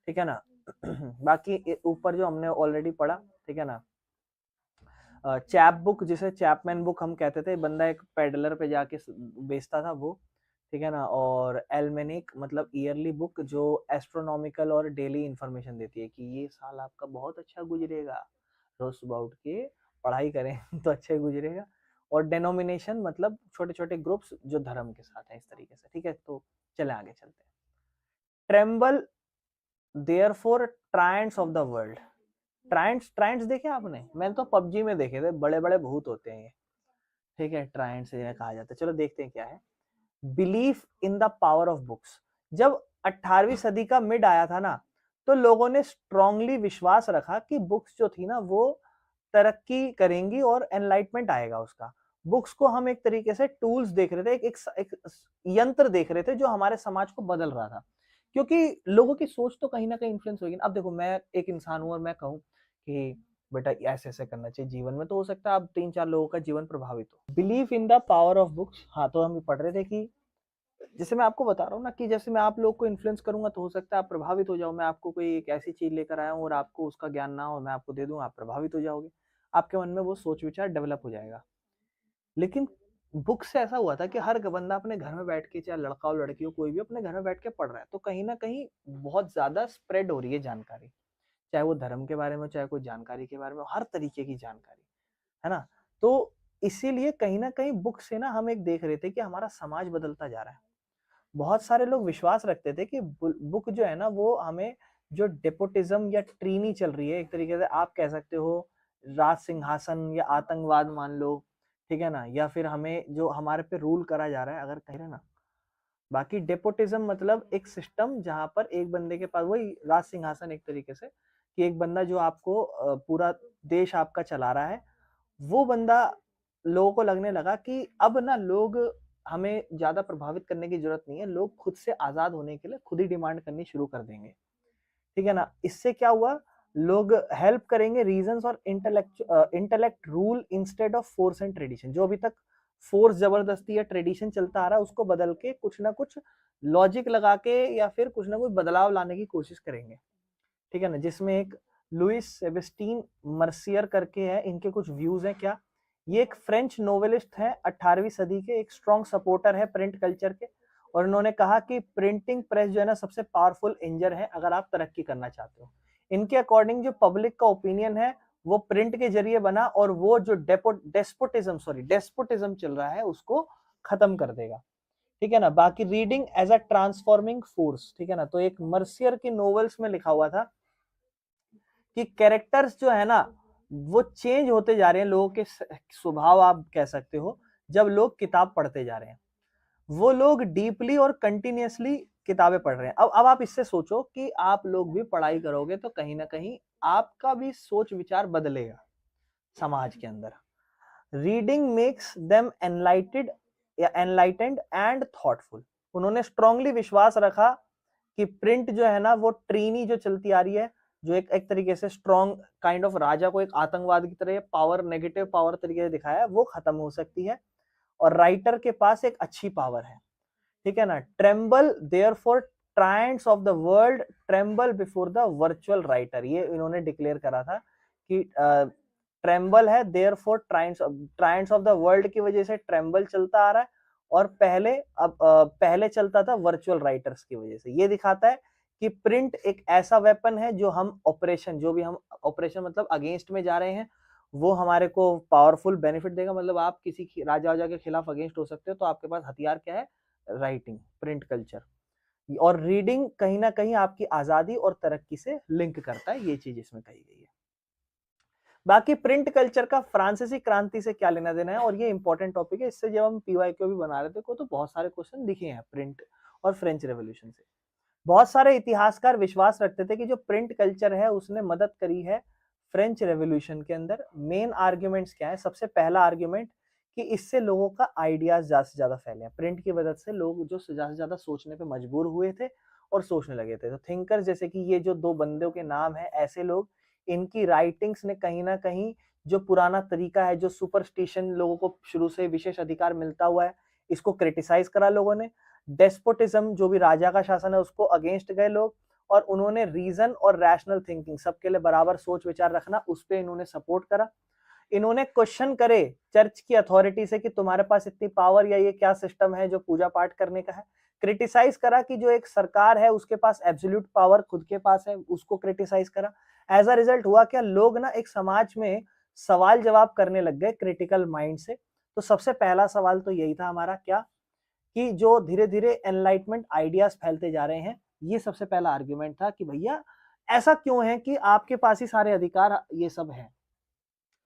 ठीक है ना। बाकी ऊपर जो हमने ऑलरेडी पढ़ा, ठीक है ना, चैप बुक, जिसे चैपमैन बुक हम कहते थे, बंदा एक पेडलर पे जाके बेचता था वो, ठीक है ना। और एल्मेनिक मतलब ईयरली बुक जो एस्ट्रोनॉमिकल और डेली इंफॉर्मेशन देती है कि ये साल आपका बहुत अच्छा गुजरेगा, रोज सुबह उठ के पढ़ाई करें तो अच्छा गुजरेगा। और डेनोमिनेशन मतलब छोटे छोटे ग्रुप्स जो धर्म के साथ हैं, इस तरीके से, ठीक है। तो चले आगे चलते हैं। Tremble therefore tyrants of the world. Tyrants, tyrants देखे आपने? मैंने तो पबजी में देखे थे, बड़े बड़े भूत होते हैं ये, ठीक है, ट्रायंट्स कहा जाता है। चलो देखते हैं क्या है। Belief in the power of books. जब 18वीं सदी का मिड आया था ना, तो लोगों ने स्ट्रांगली विश्वास रखा कि बुक्स जो थी ना वो तरक्की करेंगी और एनलाइटमेंट आएगा उसका। बुक्स को हम एक तरीके से टूल्स देख रहे थे, एक यंत्र देख रहे थे जो हमारे समाज को बदल रहा था। क्योंकि लोगों की सोच तो कहीं न कहीं इन्फ्लुएंस होगी ना। अब देखो मैं एक इंसान हूँ और मैं कहूँ कि बेटा ऐसे-ऐसे करना चाहिए जीवन में, तो हो सकता है अब 3-4 लोगों का जीवन प्रभावित हो। Believe in the power of books, हाँ, तो हम ये पढ़ रहे थे कि जैसे मैं आपको बता रहा हूँ ना कि जैसे मैं आप लोग को इन्फ्लुएंस करूँगा तो हो सकता है आप प्रभावित हो जाओ। मैं आपको कोई एक ऐसी चीज़ लेकर आया हूँ और आपको उसका ज्ञान ना हो, मैं आपको दे दूँ, आप प्रभावित हो जाओगे। आपके मन में वो सोच-विचार डेवलप हो जाएगा। लेकिन बुक से ऐसा हुआ था कि हर बंदा अपने घर में बैठ के, चाहे लड़का हो लड़की हो, कोई भी अपने घर में बैठ के पढ़ रहा है। तो कहीं न कहीं बहुत ज़्यादा स्प्रेड हो रही है जानकारी। चाहे वो धर्म के बारे में हो, चाहे कोई जानकारी के बारे में हो, हर तरीके की जानकारी, है ना? तो इसीलिए कहीं न कहीं बुक से ना हम एक देख रहे थे कि हमारा समाज बदलता जा रहा है। बहुत सारे लोग विश्वास रखते थे कि बुक जो है ना वो हमें जो डेपोटिज्म या ट्रीनी चल रही है, एक तरीके से आप कह सकते हो राज सिंहासन या आतंकवाद मान लो, ठीक है ना? या फिर हमें जो हमारे पे रूल करा जा रहा है अगर कह रहे ना, बाकी डेपोटिज्म मतलब एक सिस्टम जहाँ पर एक बंदे के पास, वही राज सिंहासन एक तरीके से, कि एक बंदा जो आपको पूरा देश आपका चला रहा है, वो बंदा, लोगों को लगने लगा कि अब ना लोग हमें ज़्यादा प्रभावित करने की ज़रूरत नहीं है, लोग खुद से आज़ाद होने के लिए खुद ही डिमांड करनी शुरू कर देंगे, ठीक है ना? इससे क्या हुआ, लोग हेल्प करेंगे रीज़न्स और intellect rule instead of force and tradition. जो अभी तक फोर्स, ज़बरदस्ती या ट्रेडिशन चलता आ रहा है, उसको बदल के कुछ ना कुछ लॉजिक लगा के या फिर कुछ ना कुछ बदलाव लाने की कोशिश करेंगे, ठीक है ना? जिसमें एक लुइस सेबेस्टियन मर्सियर करके है, इनके कुछ व्यूज हैं क्या। ये एक फ्रेंच नोवेलिस्ट है, 18वीं सदी के, एक स्ट्रॉन्ग सपोर्टर है प्रिंट कल्चर के, और इन्होंने कहा कि प्रिंटिंग प्रेस जो है ना सबसे पावरफुल इंजन है अगर आप तरक्की करना चाहते हो। इनके अकॉर्डिंग जो पब्लिक का ओपिनियन है वो प्रिंट के जरिए बना, और वो जो डेस्पोटिज्म चल रहा है उसको खत्म कर देगा, ठीक है ना? बाकी reading as a transforming force, ठीक है ना? तो एक मर्सियर की नोवेल्स में लिखा हुआ था कि कैरेक्टर्स जो है ना वो चेंज होते जा रहे हैं, लोगों के स्वभाव आप कह सकते हो, जब लोग किताब पढ़ते जा रहे हैं। वो लोग डीपली और कंटिन्यूअसली किताबें पढ़ रहे हैं। अब आप इससे सोचो कि आप लोग भी पढ़ाई करोगे तो कहीं ना कहीं आपका भी सोच विचार बदलेगा समाज के अंदर। Reading makes them enlightened and thoughtful. उन्होंने स्ट्रांगली विश्वास रखा कि प्रिंट जो है ना वो ट्रीनी जो चलती आ रही है, जो एक तरीके से स्ट्रॉन्ग काइंड ऑफ राजा को एक आतंकवाद की तरह पावर, नेगेटिव पावर तरीके से दिखाया है, वो खत्म हो सकती है और राइटर के पास एक अच्छी पावर है, ठीक है ना? Tremble therefore tyrants of the world, tremble before the virtual writer, ये इन्होंने डिक्लेयर करा था कि ट्रेम्बल है therefore tyrants of the world की वजह से ट्रेम्बल चलता आ रहा है, और पहले चलता था वर्चुअल राइटर्स की वजह से। ये दिखाता है कि प्रिंट एक ऐसा वेपन है जो हम ऑपरेशन मतलब अगेंस्ट में जा रहे हैं, वो हमारे को पावरफुल बेनिफिट देगा। मतलब आप किसी राजा वाजा के खिलाफ अगेंस्ट हो सकते हो, तो आपके पास हथियार क्या है, राइटिंग, प्रिंट कल्चर। और रीडिंग कहीं ना कहीं आपकी आजादी और तरक्की से लिंक करता है, ये चीज इसमें कही गई है। बाकी प्रिंट कल्चर का फ्रांसीसी क्रांति से क्या लेना देना है, और ये इंपॉर्टेंट टॉपिक है, इससे जब हम पीवाईक्यू भी बना रहे थे तो बहुत सारे क्वेश्चन दिखे हैं प्रिंट और फ्रेंच रेवोल्यूशन से। बहुत सारे इतिहासकार विश्वास रखते थे कि जो प्रिंट कल्चर है उसने मदद करी है फ्रेंच रेवोल्यूशन के अंदर। मेन आर्ग्यूमेंट्स क्या है, सबसे पहला आर्ग्यूमेंट कि इससे लोगों का आइडियाज ज्यादा से ज्यादा फैले। प्रिंट की मदद से लोग जो ज्यादा से ज्यादा सोचने पे मजबूर हुए थे और सोचने लगे थे। तो थिंकर जैसे कि ये जो दो बंदों के नाम है, ऐसे लोग, इनकी राइटिंग्स ने कहीं ना कहीं जो पुराना तरीका है, जो सुपरस्टिशन लोगों को शुरू से विशेष अधिकार मिलता हुआ है, इसको क्रिटिसाइज करा लोगों ने। डेस्पोटिज्म, जो भी राजा का शासन है, उसको अगेंस्ट गए लोग, और उन्होंने रीजन और रैशनल थिंकिंग, सबके लिए बराबर सोच विचार रखना, उस पर इन्होंने सपोर्ट करा। इन्होंने क्वेश्चन करे चर्च की अथॉरिटी से कि तुम्हारे पास इतनी पावर या ये क्या सिस्टम है जो पूजा पाठ करने का है। क्रिटिसाइज करा कि जो एक सरकार है उसके पास एब्सोल्यूट पावर खुद के पास है, उसको क्रिटिसाइज करा। एज अ रिजल्ट हुआ क्या, लोग ना एक समाज में सवाल जवाब करने लग गए क्रिटिकल माइंड से। तो सबसे पहला सवाल तो यही था हमारा, क्या, कि जो धीरे धीरे एनलाइटमेंट आइडियाज फैलते जा रहे हैं, ये सबसे पहला आर्ग्यूमेंट था कि भैया ऐसा क्यों है कि आपके पास ही सारे अधिकार ये सब है।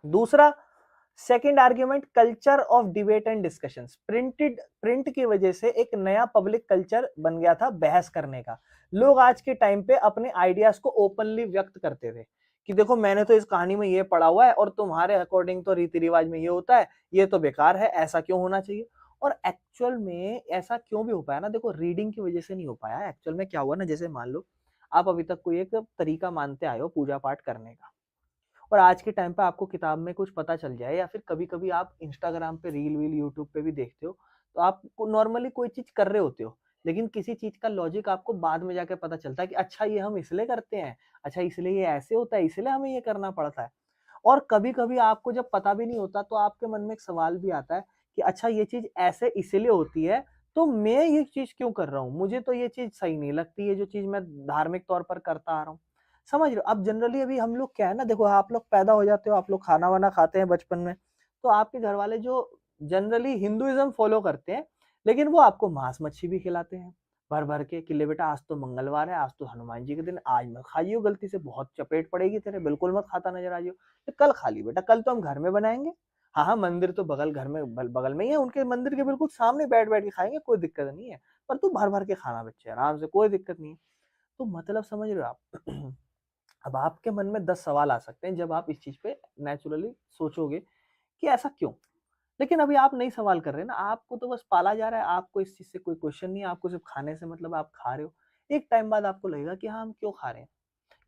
दूसरा, second argument, culture of debate and discussions. Print की वजह से एक नया पब्लिक कल्चर बन गया था बहस करने का। लोग आज के टाइम पे अपने आइडियाज को ओपनली व्यक्त करते थे, कि देखो मैंने तो इस कहानी में ये पढ़ा हुआ है और तुम्हारे अकॉर्डिंग तो रीति रिवाज में ये होता है, ये तो बेकार है, ऐसा क्यों होना चाहिए। और एक्चुअल में ऐसा क्यों भी हो पाया ना, देखो रीडिंग की वजह से नहीं हो पाया। एक्चुअल में क्या हुआ ना, जैसे मान लो आप अभी तक कोई एक तरीका मानते आए हो पूजा पाठ करने का, और आज के टाइम पे आपको किताब में कुछ पता चल जाए, या फिर कभी कभी आप इंस्टाग्राम पे रील वील यूट्यूब पे भी देखते हो, तो आप नॉर्मली कोई चीज कर रहे होते हो, लेकिन किसी चीज का लॉजिक आपको बाद में जाके पता चलता है कि अच्छा ये हम इसलिए करते हैं, अच्छा इसलिए ये ऐसे होता है, इसलिए हमें ये करना पड़ता है। और कभी कभी आपको जब पता भी नहीं होता तो आपके मन में एक सवाल भी आता है कि अच्छा ये चीज ऐसे इसलिए होती है, तो मैं ये चीज क्यों कर रहा हूँ, मुझे तो ये चीज सही नहीं लगती है जो चीज मैं धार्मिक तौर पर करता आ रहा हूँ। समझ रहे हो। अब जनरली अभी हम लोग क्या है ना, देखो आप लोग पैदा हो जाते हो, आप लोग खाना वाना खाते हैं बचपन में, तो आपके घर वाले जो जनरली हिंदुइज्म फॉलो करते हैं, लेकिन वो आपको मांस मच्छी भी खिलाते हैं भर भर के, कि ले बेटा आज तो मंगलवार है, आज तो हनुमान जी के दिन, आज मत खाइयो, गलती से बहुत चपेट पड़ेगी तेरे, बिल्कुल मत खाता नजर आ जाइयो, तो कल खा ली बेटा, कल तो हम घर में बनाएंगे। हाँ हाँ, मंदिर तो बगल घर में बगल में ही है, उनके मंदिर के बिल्कुल सामने बैठ बैठ के खाएंगे, कोई दिक्कत नहीं है, पर तू भर भर के खाना बच्चे आराम से, कोई दिक्कत नहीं है। तो मतलब समझ रहे हो आप। अब आपके मन में 10 सवाल आ सकते हैं जब आप इस चीज पे नेचुरली सोचोगे कि ऐसा क्यों। लेकिन अभी आप नहीं सवाल कर रहे ना, आपको तो बस पाला जा रहा है, आपको इस चीज से कोई क्वेश्चन नहीं है, आपको सिर्फ खाने से मतलब, आप खा रहे हो। एक टाइम बाद आपको लगेगा कि हाँ हम क्यों खा रहे हैं,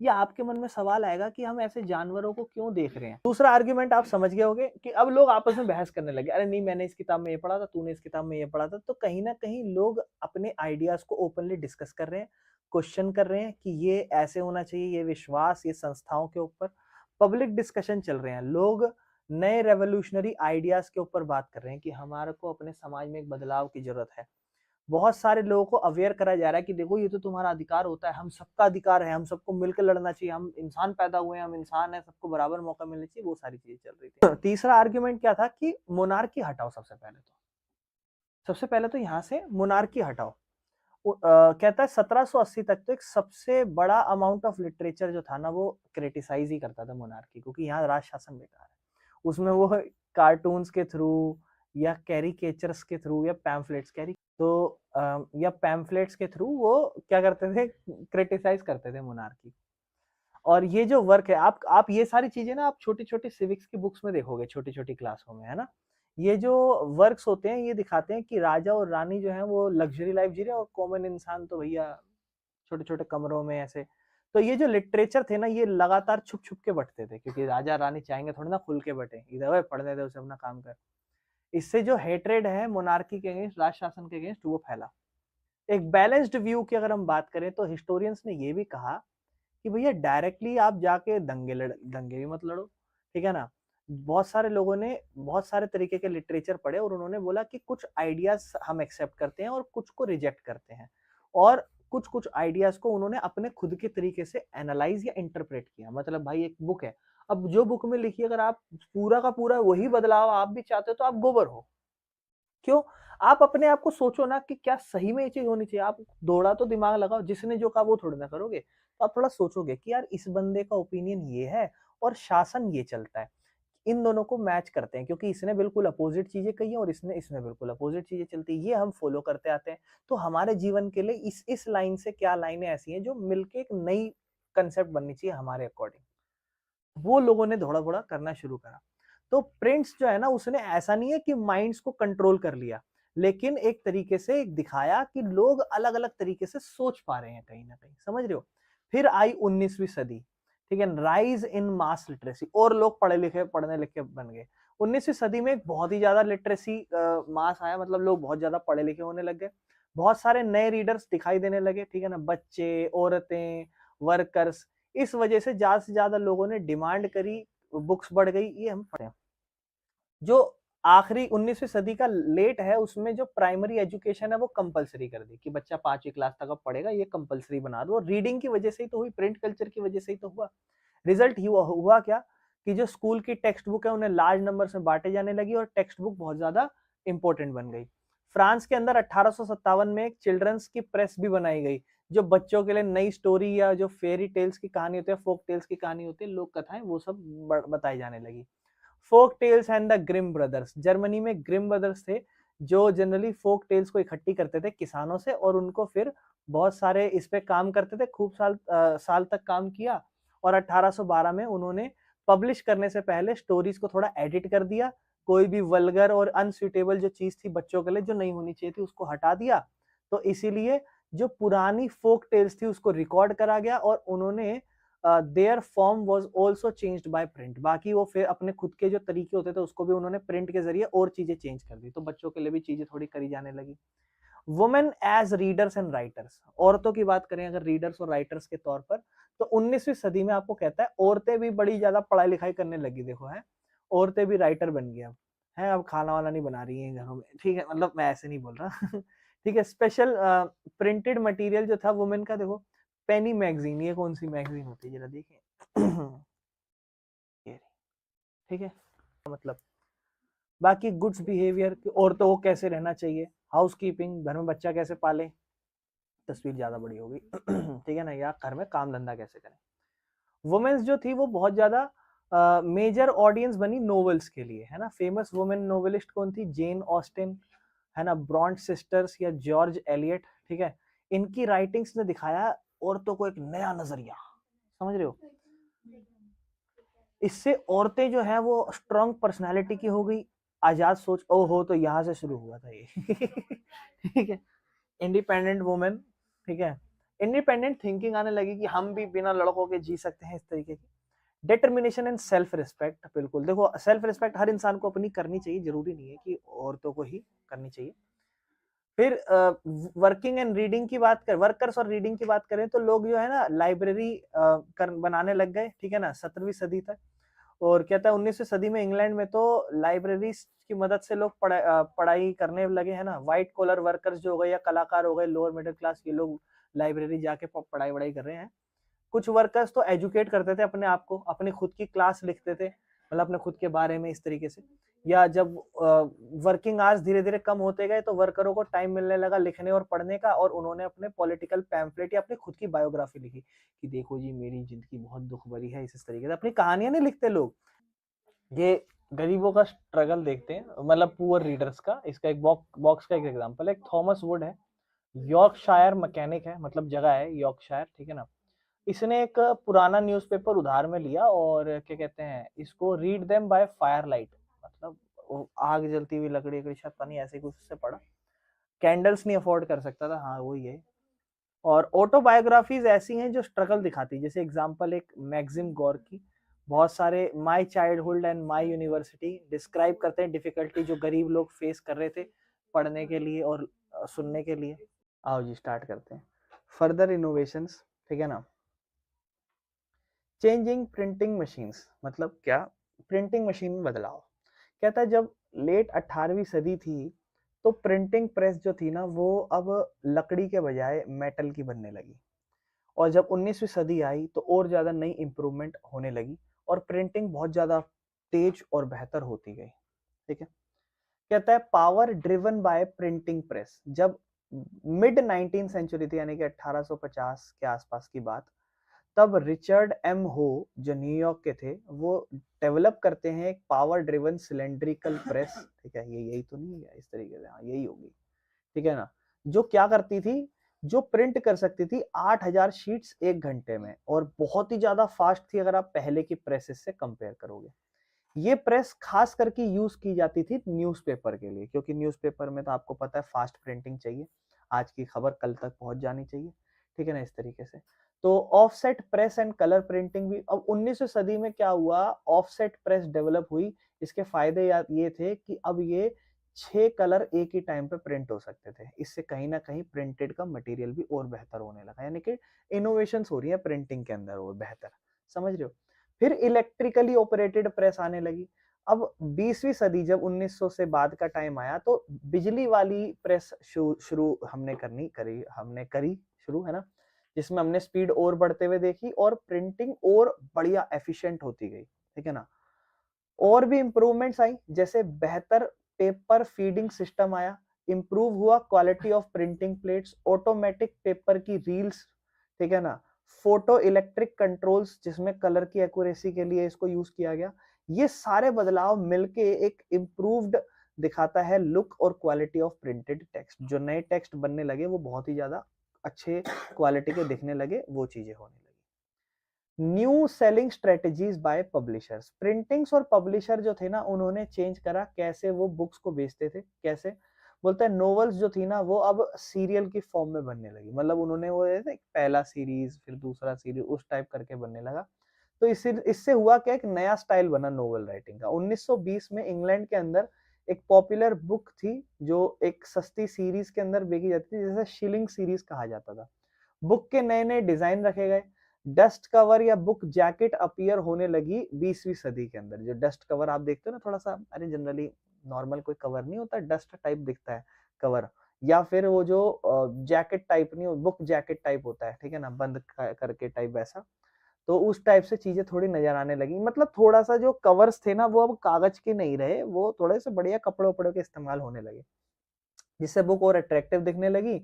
या आपके मन में सवाल आएगा कि हम ऐसे जानवरों को क्यों देख रहे हैं। दूसरा आर्ग्यूमेंट आप समझ गए होगे कि अब लोग आपस में बहस करने लगे, अरे नहीं मैंने इस किताब में ये पढ़ा था, तूने इस किताब में ये पढ़ा था, तो कहीं ना कहीं लोग अपने आइडियाज को ओपनली डिस्कस कर रहे हैं, क्वेश्चन कर रहे हैं कि ये ऐसे होना चाहिए, ये विश्वास, ये संस्थाओं के ऊपर पब्लिक डिस्कशन चल रहे हैं। लोग नए रेवोल्यूशनरी आइडियाज के ऊपर बात कर रहे हैं कि हमारे को अपने समाज में एक बदलाव की जरूरत है। बहुत सारे लोगों को अवेयर करा जा रहा है कि देखो ये तो तुम्हारा अधिकार होता है, हम सबका अधिकार है, हम सबको मिलकर लड़ना चाहिए, हम इंसान पैदा हुए हैं, हम इंसान है, सबको बराबर मौका मिलना चाहिए, वो सारी चीजें चल रही थी। तीसरा आर्ग्यूमेंट क्या था कि मोनार्की हटाओ, सबसे पहले तो यहाँ से मोनार्की हटाओ। कहता है 1780 तक तो एक सबसे बड़ा अमाउंट ऑफ लिटरेचर जो था ना, वो क्रिटिसाइज ही करता था मोनार्की को, कि यहाँ राज शासन बेकार है। उसमें वो कार्टून्स के थ्रू या कैरिकेचर्स के थ्रू या पैम्फलेट्स या पैम्फलेट्स के थ्रू वो क्या करते थे, क्रिटिसाइज करते थे मोनार्की। और ये जो वर्क है, आप ये सारी चीजें ना आप छोटी छोटी सिविक्स की बुक्स में देखोगे, छोटी छोटी क्लासों में, है ना। ये जो वर्क्स होते हैं ये दिखाते हैं कि राजा और रानी जो है वो लग्जरी लाइफ जी रहे हैं, और कॉमन इंसान तो भैया छोटे छोटे कमरों में ऐसे। तो ये जो लिटरेचर थे ना, ये लगातार छुप छुप के बंटते थे, क्योंकि राजा रानी चाहेंगे थोड़ी ना खुल के बटे, इधर ओए पढ़ने दे उसे अपना काम कर। इससे जो हेट्रेड है मोनार्की के अगेंस्ट, राज शासन के अगेंस्ट, वो फैला। एक बैलेंस्ड व्यू की अगर हम बात करें तो हिस्टोरियंस ने ये भी कहा कि भैया डायरेक्टली आप जाके दंगे भी मत लड़ो, ठीक है ना। बहुत सारे लोगों ने बहुत सारे तरीके के लिटरेचर पढ़े, और उन्होंने बोला कि कुछ आइडियाज हम एक्सेप्ट करते हैं और कुछ को रिजेक्ट करते हैं, और कुछ कुछ आइडियाज को उन्होंने अपने खुद के तरीके से एनालाइज या इंटरप्रेट किया। मतलब भाई एक बुक है, अब जो बुक में लिखी अगर आप पूरा का पूरा वही बदलाव आप भी चाहते हो तो आप गोबर हो। क्यों? आप अपने आप को सोचो ना कि क्या सही में ये चीज होनी चाहिए। आप थोड़ा तो दिमाग लगाओ, जिसने जो कहा वो थोड़ी ना करोगे। तो आप थोड़ा सोचोगे कि यार इस बंदे का ओपिनियन ये है और शासन ये चलता है, इन दोनों को मैच करते हैं, क्योंकि इसने बिल्कुल अपोजिट चीजें कही है और इसने इसमें बिल्कुल अपोजिट चीजें चलती है, ये हम फॉलो करते आते हैं। तो हमारे जीवन के लिए इस लाइन से क्या लाइनें ऐसी हैं जो मिलके एक नई कंसेप्ट बननी चाहिए हमारे अकॉर्डिंग। वो लोगों ने थोड़ा थोड़ा करना शुरू करा। तो प्रिंट्स जो है ना, उसने ऐसा नहीं है कि माइंड्स को कंट्रोल कर लिया, लेकिन एक तरीके से एक दिखाया कि लोग अलग अलग तरीके से सोच पा रहे हैं कहीं ना कहीं, समझ रहे हो। फिर आई 19वीं सदी, ठीक है, राइज इन मास लिटरेसी, और लोग पढ़ने लिखे बन गए। 19वीं सदी में एक बहुत ही ज्यादा लिटरेसी मास आया, मतलब लोग बहुत ज्यादा पढ़े लिखे होने लग गए, बहुत सारे नए रीडर्स दिखाई देने लगे, ठीक है ना, बच्चे, औरतें, वर्कर्स। इस वजह से ज्यादा लोगों ने डिमांड करी, बुक्स बढ़ गई, ये हम पढ़े। जो आखिरी 19वीं सदी का लेट है, उसमें जो प्राइमरी एजुकेशन है वो कंपलसरी कर दी कि बच्चा 5वीं क्लास तक अब पढ़ेगा, ये कंपलसरी बना दो। रीडिंग की वजह से ही तो हुई, प्रिंट कल्चर की वजह से ही तो हुआ। रिजल्ट हुआ क्या कि जो स्कूल की टेक्स्ट बुक है उन्हें लार्ज नंबर में बांटे जाने लगी, और टेक्स्ट बुक बहुत ज्यादा इंपॉर्टेंट बन गई। फ्रांस के अंदर 1857 में एक चिल्ड्रंस की प्रेस भी बनाई गई, जो बच्चों के लिए नई स्टोरी या जो फेरी टेल्स की कहानी होती है, फोक टेल्स की कहानी होती है, लोक कथाएं, वो सब बताई जाने लगी। Folk tales and the Grimm brothers, Germany में ग्रिम ब्रदर्स थे जो जनरली फोक टेल्स को इकट्ठी करते थे किसानों से, और उनको फिर बहुत सारे इस पे काम करते थे, खूब साल तक काम किया, और 1812 में उन्होंने पब्लिश करने से पहले स्टोरीज को थोड़ा एडिट कर दिया, कोई भी वल्गर और अनसुटेबल जो चीज थी बच्चों के लिए जो नहीं होनी चाहिए थी उसको हटा दिया। तो इसीलिए जो पुरानी फोक टेल्स थी उसको रिकॉर्ड करा गया और उन्होंने there form was also changed by print. बाकी वो फिर अपने खुद के जो तरीके होते थे उसको भी उन्होंने प्रिंट के जरिए और चीजें चेंज कर दी, तो बच्चों के लिए भी चीजें थोड़ी करी जाने लगी। Women as readers and writers, औरतों की बात करें अगर रीडर्स और राइटर्स के तौर पर, तो 19वीं सदी में आपको कहता है औरतें भी बड़ी ज्यादा पढ़ाई लिखाई करने लगी। देखो है, औरतें भी राइटर बन गई अब, है अब खाना वाना नहीं बना रही हैं घरों में, ठीक है, मतलब मैं ऐसे नहीं बोल रहा ठीक है। स्पेशल प्रिंटेड मटेरियल जो था वुमेन का, देखो पेनी मैगजीन, ये कौन सी मैगजीन होती है जरा देखिए ये, ठीक है, मतलब बाकी गुड्स बिहेवियर, औरतों को कैसे रहना चाहिए, हाउस कीपिंग, घर में बच्चा कैसे पाले, तस्वीर ज्यादा बड़ी होगी ठीक है ना, या घर में काम धंधा कैसे करें। वुमेन्स जो थी वो बहुत ज्यादा मेजर ऑडियंस बनी नोवेल्स के लिए, है ना। फेमस वुमेन नोवेलिस्ट कौन थी, जेन ऑस्टिन, है ना, ब्रॉन्ट सिस्टर्स या जॉर्ज एलियट, ठीक है। इनकी राइटिंग्स ने दिखाया औरतों को एक नया नजरिया, समझ रहे हो। इससे औरतें जो है वो स्ट्रॉन्ग पर्सनालिटी की हो गई, आजाद सोच, ओ हो, तो यहाँ से शुरू हुआ था ये ठीक है। इंडिपेंडेंट वुमेन, ठीक है, इंडिपेंडेंट थिंकिंग आने लगी कि हम भी बिना लड़कों के जी सकते हैं, इस तरीके की। डिटर्मिनेशन एंड सेल्फ रिस्पेक्ट, बिल्कुल देखो सेल्फ रिस्पेक्ट हर इंसान को अपनी करनी चाहिए, जरूरी नहीं है कि औरतों को ही करनी चाहिए। फिर वर्किंग एंड रीडिंग की बात कर, वर्कर्स और रीडिंग की बात करें तो लोग जो है ना लाइब्रेरी बनाने लग गए, ठीक है ना, 17वीं सदी तक। और कहता है 19वीं सदी में इंग्लैंड में तो लाइब्रेरीज की मदद से लोग पढ़ाई करने लगे, है ना। व्हाइट कॉलर वर्कर्स जो हो गए या कलाकार हो गए, लोअर मिडिल क्लास, ये लोग लाइब्रेरी जाके पढ़ाई वढ़ाई कर रहे हैं। कुछ वर्कर्स तो एजुकेट करते थे अपने आप को, अपनी खुद की क्लास लिखते थे, मतलब अपने खुद के बारे में इस तरीके से। या जब वर्किंग आवर्स धीरे धीरे कम होते गए तो वर्करों को टाइम मिलने लगा लिखने और पढ़ने का, और उन्होंने अपने पॉलिटिकल पैम्फलेट या अपनी खुद की बायोग्राफी लिखी कि देखो जी मेरी जिंदगी बहुत दुख भरी है, इस तरीके से अपनी कहानियां नहीं लिखते लोग। ये गरीबों का स्ट्रगल देखते हैं, मतलब पुअर रीडर्स का। इसका एक बॉक्स का एक एग्जांपल है, एक थॉमस वुड है, यॉर्कशायर मैकेनिक है, मतलब जगह है यॉर्कशायर, ठीक है ना। इसने एक पुराना न्यूज़पेपर उधार में लिया और क्या कहते हैं इसको, read them by fire light, मतलब वो आग जलती हुई लकड़ी की छत, नहीं ऐसे कुछ से पढ़ा। कैंडल्स नहीं अफोर्ड कर सकता था, हाँ वही है। और ऑटोबायोग्राफीज ऐसी हैं जो स्ट्रगल दिखाती है, जैसे एग्जांपल एक मैक्सिम गोर्की, बहुत सारे my childhood and my university describe करते हैं डिफिकल्टी जो गरीब लोग फेस कर रहे थे पढ़ने के लिए और सुनने के लिए। आओ जी स्टार्ट करते हैं। फर्दर इनोवेशंस, ठीक है ना। चेंजिंग प्रिंटिंग मशीन्स, मतलब क्या, प्रिंटिंग मशीन में बदलाव। कहता है जब लेट 18वीं सदी थी तो प्रिंटिंग प्रेस जो थी ना वो अब लकड़ी के बजाय मेटल की बनने लगी। और जब 19वीं सदी आई तो और ज्यादा नई इंप्रूवमेंट होने लगी और प्रिंटिंग बहुत ज्यादा तेज और बेहतर होती गई, ठीक है। कहता है power driven by printing press, जब मिड 19 सेंचुरी थी यानी कि 1850 के आसपास की बात, तब रिचर्ड एम हो जो न्यूयॉर्क के थे वो डेवलप करते हैं एक पावर ड्रिवन सिलेंड्रिकल प्रेस, ठीक है, ये यही तो नहीं है इस तरीके से, हाँ यही होगी, ठीक है ना। जो क्या करती थी, जो प्रिंट कर सकती थी 8000 शीट्स एक घंटे में, और बहुत ही ज्यादा फास्ट थी अगर आप पहले की प्रेसेस से कंपेयर करोगे। ये प्रेस खास करके यूज की जाती थी न्यूज़पेपर के लिए, क्योंकि न्यूज़पेपर में तो आपको पता है फास्ट प्रिंटिंग चाहिए, आज की खबर कल तक पहुंच जानी चाहिए, ठीक है ना, इस तरीके से। तो offset press and colour printing भी, अब 19वीं सदी में क्या हुआ, ऑफसेट प्रेस डेवलप हुई। इसके फायदे ये थे कि अब ये 6 कलर एक ही टाइम पे प्रिंट हो सकते थे, इससे कहीं ना कहीं प्रिंटेड का मटेरियल भी और बेहतर होने लगा, यानी कि इनोवेशंस हो रही है प्रिंटिंग के अंदर और बेहतर, समझ रहे हो। फिर इलेक्ट्रिकली ऑपरेटेड प्रेस आने लगी। अब 20वीं सदी जब 1900 से बाद का टाइम आया तो बिजली वाली प्रेस शुरू हमने करी शुरू, है ना, जिसमें हमने स्पीड और बढ़ते हुए देखी और प्रिंटिंग और बढ़िया एफिशिएंट होती गई, ठीक है ना। और भी इंप्रूवमेंट्स आई, जैसे बेहतर पेपर फीडिंग सिस्टम आया, इंप्रूव हुआ quality of printing plates, automatic paper की रील्स, ठीक है ना, फोटो इलेक्ट्रिक कंट्रोल्स जिसमें कलर की एक्यूरेसी के लिए इसको यूज किया गया। ये सारे बदलाव मिलके एक इम्प्रूव्ड दिखाता है लुक और क्वालिटी ऑफ प्रिंटेड टेक्स्ट। जो नए टेक्स्ट बनने लगे वो बहुत ही ज्यादा अच्छे क्वालिटी के दिखने लगे, वो चीजें होने लगी। New selling strategies by publishers, printings और पब्लिशर जो थे ना उन्होंने चेंज करा कैसे वो बुक्स को बेचते थे। कैसे बोलते हैं, नोवेल्स जो थी ना वो अब सीरियल की फॉर्म में बनने लगी, मतलब उन्होंने वो एक पहला सीरीज फिर दूसरा सीरीज उस टाइप करके बनने लगा। तो इससे हुआ क्या, एक नया स्टाइल बना नोवेल राइटिंग का। 1920 में इंग्लैंड के अंदर एक पॉपुलर बुक थी जो एक सस्ती सीरीज के अंदर बेची जाती थी, जैसे शिलिंग सीरीज कहा जाता था। बुक के नए नए डिजाइन रखे गए, डस्ट कवर या बुक जैकेट अपीयर होने लगी 20वीं सदी के अंदर। जो डस्ट कवर आप देखते हो ना, थोड़ा सा अरे जनरली नॉर्मल कोई कवर नहीं होता, डस्ट टाइप दिखता है कवर, या फिर वो जो जैकेट टाइप नहीं, बुक जैकेट टाइप होता है, ठीक है ना, बंद करके टाइप वैसा। तो उस टाइप से चीजें थोड़ी नजर आने लगी, मतलब थोड़ा सा जो कवर्स थे ना वो अब कागज के नहीं रहे, वो थोड़े से बढ़िया कपड़े उपड़ों के इस्तेमाल होने लगे, जिससे बुक और अट्रैक्टिव दिखने लगी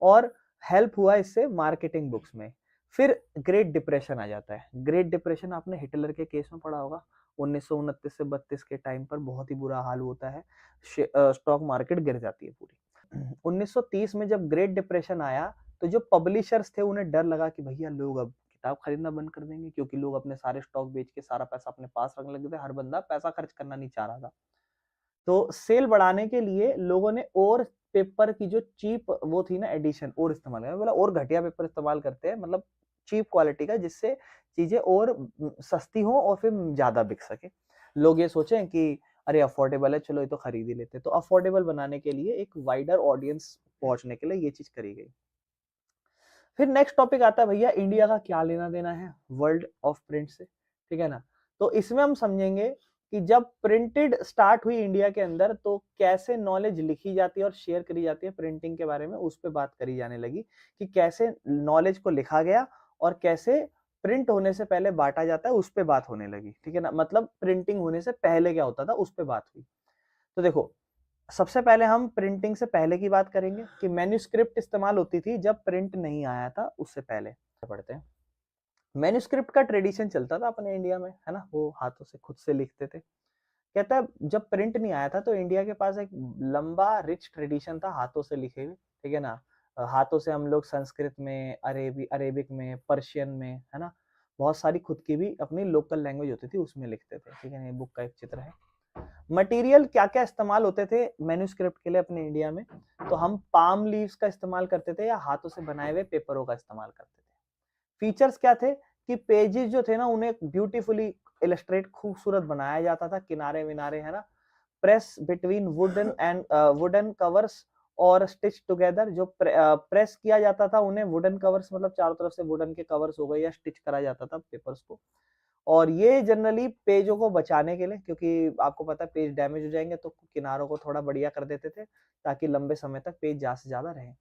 और हेल्प हुआ इससे मार्केटिंग बुक्स में। फिर ग्रेट डिप्रेशन आ जाता है। ग्रेट डिप्रेशन आपने हिटलर के केस में पढ़ा होगा, 1929 से 32 के टाइम पर बहुत ही बुरा हाल होता है, स्टॉक मार्केट गिर जाती है पूरी। 1930 में जब ग्रेट डिप्रेशन आया तो जो पब्लिशर्स थे उन्हें डर लगा कि भैया लोग अब किताब खरीदना बंद कर देंगे, क्योंकि लोग अपने सारे स्टॉक बेच के सारा पैसा अपने पास रखने लगे थे, हर बंदा पैसा खर्च करना नहीं चाह रहा था। तो सेल बढ़ाने के लिए लोगों ने और पेपर की जो चीप वो थी ना एडिशन और इस्तेमाल किया, बोला और घटिया पेपर इस्तेमाल करते हैं, मतलब चीप क्वालिटी का, जिससे चीजें और सस्ती हो और फिर ज्यादा बिक सके। लोग ये सोचे कि अरे अफोर्डेबल है, चलो ये तो खरीद ही लेते। तो अफोर्डेबल बनाने के लिए एक वाइडर ऑडियंस पहुंचने के लिए ये चीज करी गई। फिर नेक्स्ट टॉपिक आता है भैया, इंडिया का क्या लेना देना है वर्ल्ड ऑफ प्रिंट से, ठीक है ना। तो इसमें हम समझेंगे कि जब प्रिंटेड स्टार्ट हुई इंडिया के अंदर तो कैसे नॉलेज लिखी जाती है और शेयर करी जाती है प्रिंटिंग के बारे में, उस पर बात करी जाने लगी कि कैसे नॉलेज को लिखा गया और कैसे प्रिंट होने से पहले बांटा जाता है, उस पर बात होने लगी, ठीक है ना। मतलब प्रिंटिंग होने से पहले क्या होता था उस पर बात हुई। तो देखो, सबसे पहले हम प्रिंटिंग से पहले की बात करेंगे कि मैन्युस्क्रिप्ट इस्तेमाल होती थी जब प्रिंट नहीं आया था, उससे पहले पढ़ते हैं। मैन्युस्क्रिप्ट का ट्रेडिशन चलता था अपने इंडिया में, है ना, वो हाथों से खुद से लिखते थे। कहता है जब प्रिंट नहीं आया था तो इंडिया के पास एक लंबा रिच ट्रेडिशन था हाथों से लिखे हुए, ठीक है ना। हाथों से हम लोग संस्कृत में, अरेबिक में, पर्शियन में, है ना, बहुत सारी खुद की भी अपनी लोकल लैंग्वेज होती थी उसमें लिखते थे, ठीक है ना। ये बुक का एक चित्र है। मटेरियल क्या क्या इस्तेमाल होते थे मैन्युस्क्रिप्ट के लिए अपने इंडिया में, तो हम पाम लीव्स का इस्तेमाल करते थे या हाथों से बनाए हुए पेपरों का इस्तेमाल करते थे। फीचर्स क्या थे कि पेजेस जो थे ना उन्हें ब्यूटीफुली इलस्ट्रेट खूबसूरत बनाया जाता था, किनारे विनारे, है ना। Press between wooden and wooden covers और स्टिच टुगेदर, जो प्रेस किया जाता था उन्हें, वुडन कवर्स मतलब चारों तरफ से वुडन के कवर्स हो गए, या स्टिच करा जाता था पेपर्स को। और ये जनरली पेजों को बचाने के लिए, क्योंकि आपको पता है पेज डैमेज हो जाएंगे तो किनारों को थोड़ा बढ़िया कर देते थे ताकि लंबे समय तक पेज ज्यादा से ज्यादा रहे।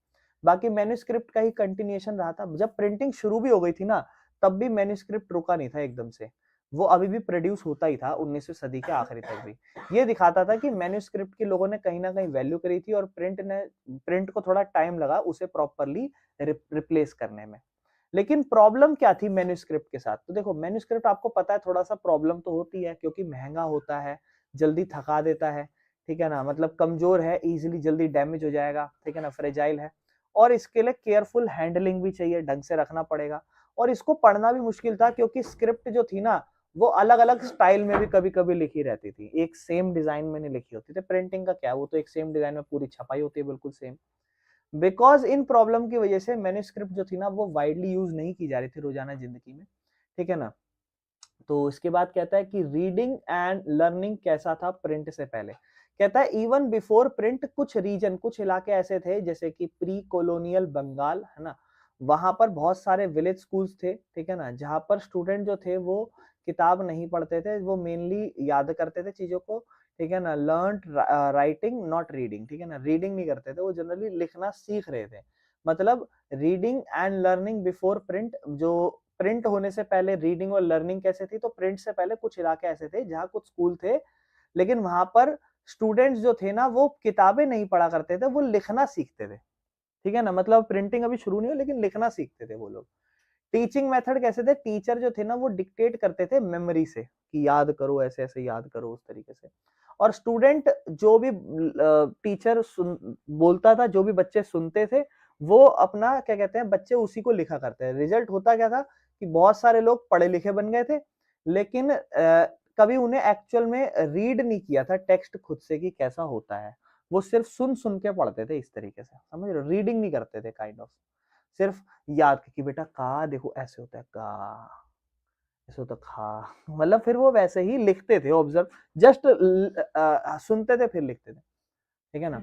बाकी मैन्युस्क्रिप्ट का ही कंटिन्यूएशन रहा था। जब प्रिंटिंग शुरू भी हो गई थी ना तब भी मैन्युस्क्रिप्ट रुका नहीं था एकदम से, वो अभी भी प्रोड्यूस होता ही था 19वीं सदी के आखिरी तक भी। ये दिखाता था कि मैन्युस्क्रिप्ट की लोगों ने कहीं ना कहीं वैल्यू करी थी और प्रिंट को थोड़ा टाइम लगा उसे प्रॉपरली रिप्लेस करने में। लेकिन प्रॉब्लम क्या थी मैन्युस्क्रिप्ट के साथ, तो देखो मैन्युस्क्रिप्ट आपको पता है थोड़ा सा प्रॉब्लम तो होती है, क्योंकि महंगा होता है, जल्दी थका देता है, ठीक है ना, मतलब कमजोर है, इजीली जल्दी डैमेज हो जाएगा, ठीक है ना, फ्रेजाइल है। और इसके लिए केयरफुल हैंडलिंग भी चाहिए, ढंग से रखना पड़ेगा। और इसको पढ़ना भी मुश्किल था क्योंकि स्क्रिप्ट जो थी ना वो अलग अलग स्टाइल में भी कभी कभी लिखी रहती थी, एक सेम डिजाइन में नहीं लिखी होती थी। प्रिंटिंग का क्या, वो तो एक सेम डिजाइन में पूरी छपाई होती है बिल्कुल सेम। बिकॉज इन प्रॉब्लम की वजह से मैन्युस्क्रिप्ट जो थी ना वो वाइडली यूज नहीं की जा रही थी रोजाना जिंदगी में, ठीक है ना। तो इसके बाद कहता है कि रीडिंग एंड लर्निंग कैसा था प्रिंट से पहले। कहता है इवन बिफोर प्रिंट कुछ रीजन, कुछ इलाके ऐसे थे जैसे कि प्री कॉलोनियल बंगाल, है ना, वहां पर बहुत सारे विलेज स्कूल्स थे, ठीक है ना, जहां पर स्टूडेंट जो थे वो किताब नहीं पढ़ते थे, वो मेनली याद करते थे चीजों को, ठीक है ना, लर्न राइटिंग नॉट रीडिंग, ठीक है ना, रीडिंग नहीं करते थे, वो जनरली लिखना सीख रहे थे। मतलब reading and learning before print, जो प्रिंट होने से पहले रीडिंग और लर्निंग कैसे थी, तो प्रिंट से पहले कुछ इलाके ऐसे थे जहाँ कुछ स्कूल थे लेकिन वहां पर स्टूडेंट्स जो थे ना वो किताबें नहीं पढ़ा करते थे, वो लिखना सीखते थे, ठीक है ना। मतलब प्रिंटिंग अभी शुरू नहीं हो लेकिन लिखना सीखते थे वो लोग। टीचिंग मेथड कैसे थे, टीचर जो थे ना वो डिक्टेट करते थे मेमोरी से कि याद करो, ऐसे ऐसे याद करो उस तरीके से। और स्टूडेंट जो भी टीचर बोलता था, जो भी बच्चे सुनते थे वो अपना क्या कहते हैं बच्चे उसी को लिखा करते हैं। रिजल्ट होता क्या था कि बहुत सारे लोग पढ़े लिखे बन गए थे, लेकिन कभी उन्हें एक्चुअल में रीड नहीं किया था टेक्स्ट खुद से कि कैसा होता है। वो सिर्फ सुन-सुन के पढ़ते थे इस तरीके से, समझ रहे हो? रीडिंग नहीं करते थे काइंड ऑफ। सिर्फ याद कि बेटा का देखो ऐसे होता है का, ऐसे होता है खा, मतलब फिर वो वैसे ही लिखते थे ऑब्जर्व, जस्ट सुनते थे फिर लिखते थे, ठीक है ना?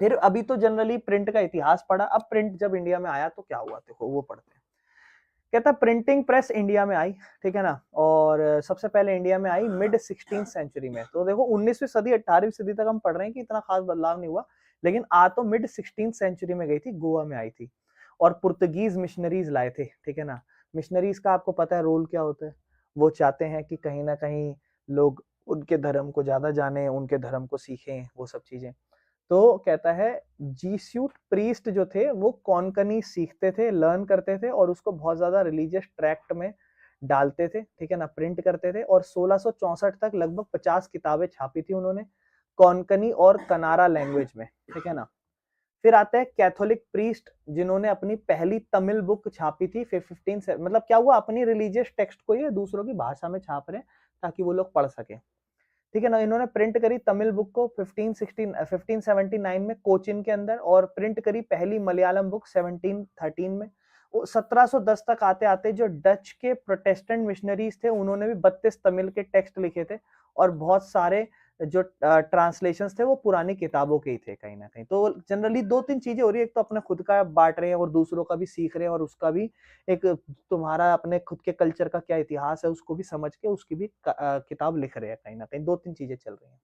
फिर अभी तो जनरली प्रिंट का इतिहास पढ़ा, अब प्रिंट जब इंडिया में आया तो क्या हुआ देखो वो पढ़ते हैं। कहता प्रिंटिंग प्रेस इंडिया में आई, ठीक है ना, और सबसे पहले इंडिया में आई मिड 16th सेंचुरी में। तो देखो 19वीं सदी 18वीं सदी तक हम पढ़ रहे हैं कि इतना खास बदलाव नहीं हुआ, लेकिन आ तो मिड 16th सेंचुरी में गई थी, गोवा में आई थी, और पुर्तगीज मिशनरीज लाए थे, ठीक है ना। मिशनरीज का आपको पता है रोल क्या होता है, वो चाहते हैं कि कहीं ना कहीं लोग उनके धर्म को ज्यादा जाने, उनके धर्म को सीखें, वो सब चीजें। तो कहता है जीस्यूट प्रीस्ट जो थे वो कॉनकनी सीखते थे, लर्न करते थे, और उसको बहुत ज्यादा रिलीजियस ट्रैक्ट में डालते थे, ठीक है ना, प्रिंट करते थे। और 1664 तक लगभग 50 किताबें छापी थी उन्होंने कॉनकनी और कनारा लैंग्वेज में, ठीक है ना। फिर आता है कैथोलिक प्रीस्ट जिन्होंने अपनी पहली तमिल बुक छापी थी 15 मतलब क्या हुआ, अपनी रिलीजियस टेक्स्ट को ये दूसरों की भाषा में छाप रहे हैं ताकि वो लोग पढ़ सके, ठीक है ना। इन्होंने प्रिंट करी तमिल बुक को 1579 में कोचिन के अंदर, और प्रिंट करी पहली मलयालम बुक 1713 में। 1710 तक आते आते जो डच के प्रोटेस्टेंट मिशनरीज थे उन्होंने भी 32 तमिल के टेक्स्ट लिखे थे, और बहुत सारे जो ट्रांसलेशंस थे वो पुरानी किताबों के ही थे कहीं ना कहीं। तो जनरली दो तीन चीजें हो रही है, एक तो अपने खुद का बांट रहे हैं और दूसरों का भी सीख रहे हैं, और उसका भी एक तुम्हारा अपने खुद के कल्चर का क्या इतिहास है उसको भी समझ के उसकी भी किताब लिख रहे हैं कहीं ना कहीं। दो तीन चीजें चल रही हैं।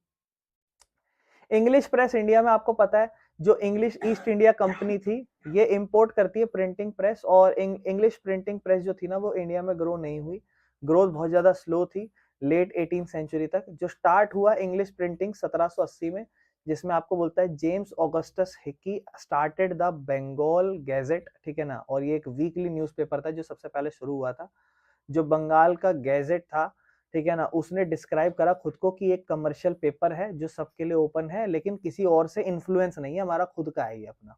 इंग्लिश प्रेस इंडिया में आपको पता है जो इंग्लिश ईस्ट इंडिया कंपनी थी ये इंपोर्ट करती है प्रिंटिंग प्रेस, और इंग्लिश प्रिंटिंग प्रेस जो थी ना वो इंडिया में ग्रो नहीं हुई, ग्रोथ बहुत ज्यादा स्लो थी लेट 18th सेंचुरी तक। जो स्टार्ट हुआ इंग्लिश प्रिंटिंग 1780 में, जिसमें आपको बोलता है James Augustus Hicky started the Bengal Gazette, ठीक है ना। और ये एक वीकली न्यूज़पेपर था जो सबसे पहले शुरू हुआ था। जो बंगाल का गैजेट था, ठीक है ना, उसने डिस्क्राइब करा खुद को कि एक कमर्शियल पेपर है जो सबके लिए ओपन है, लेकिन किसी और से इन्फ्लुएंस नहीं है, हमारा खुद का है ये अपना।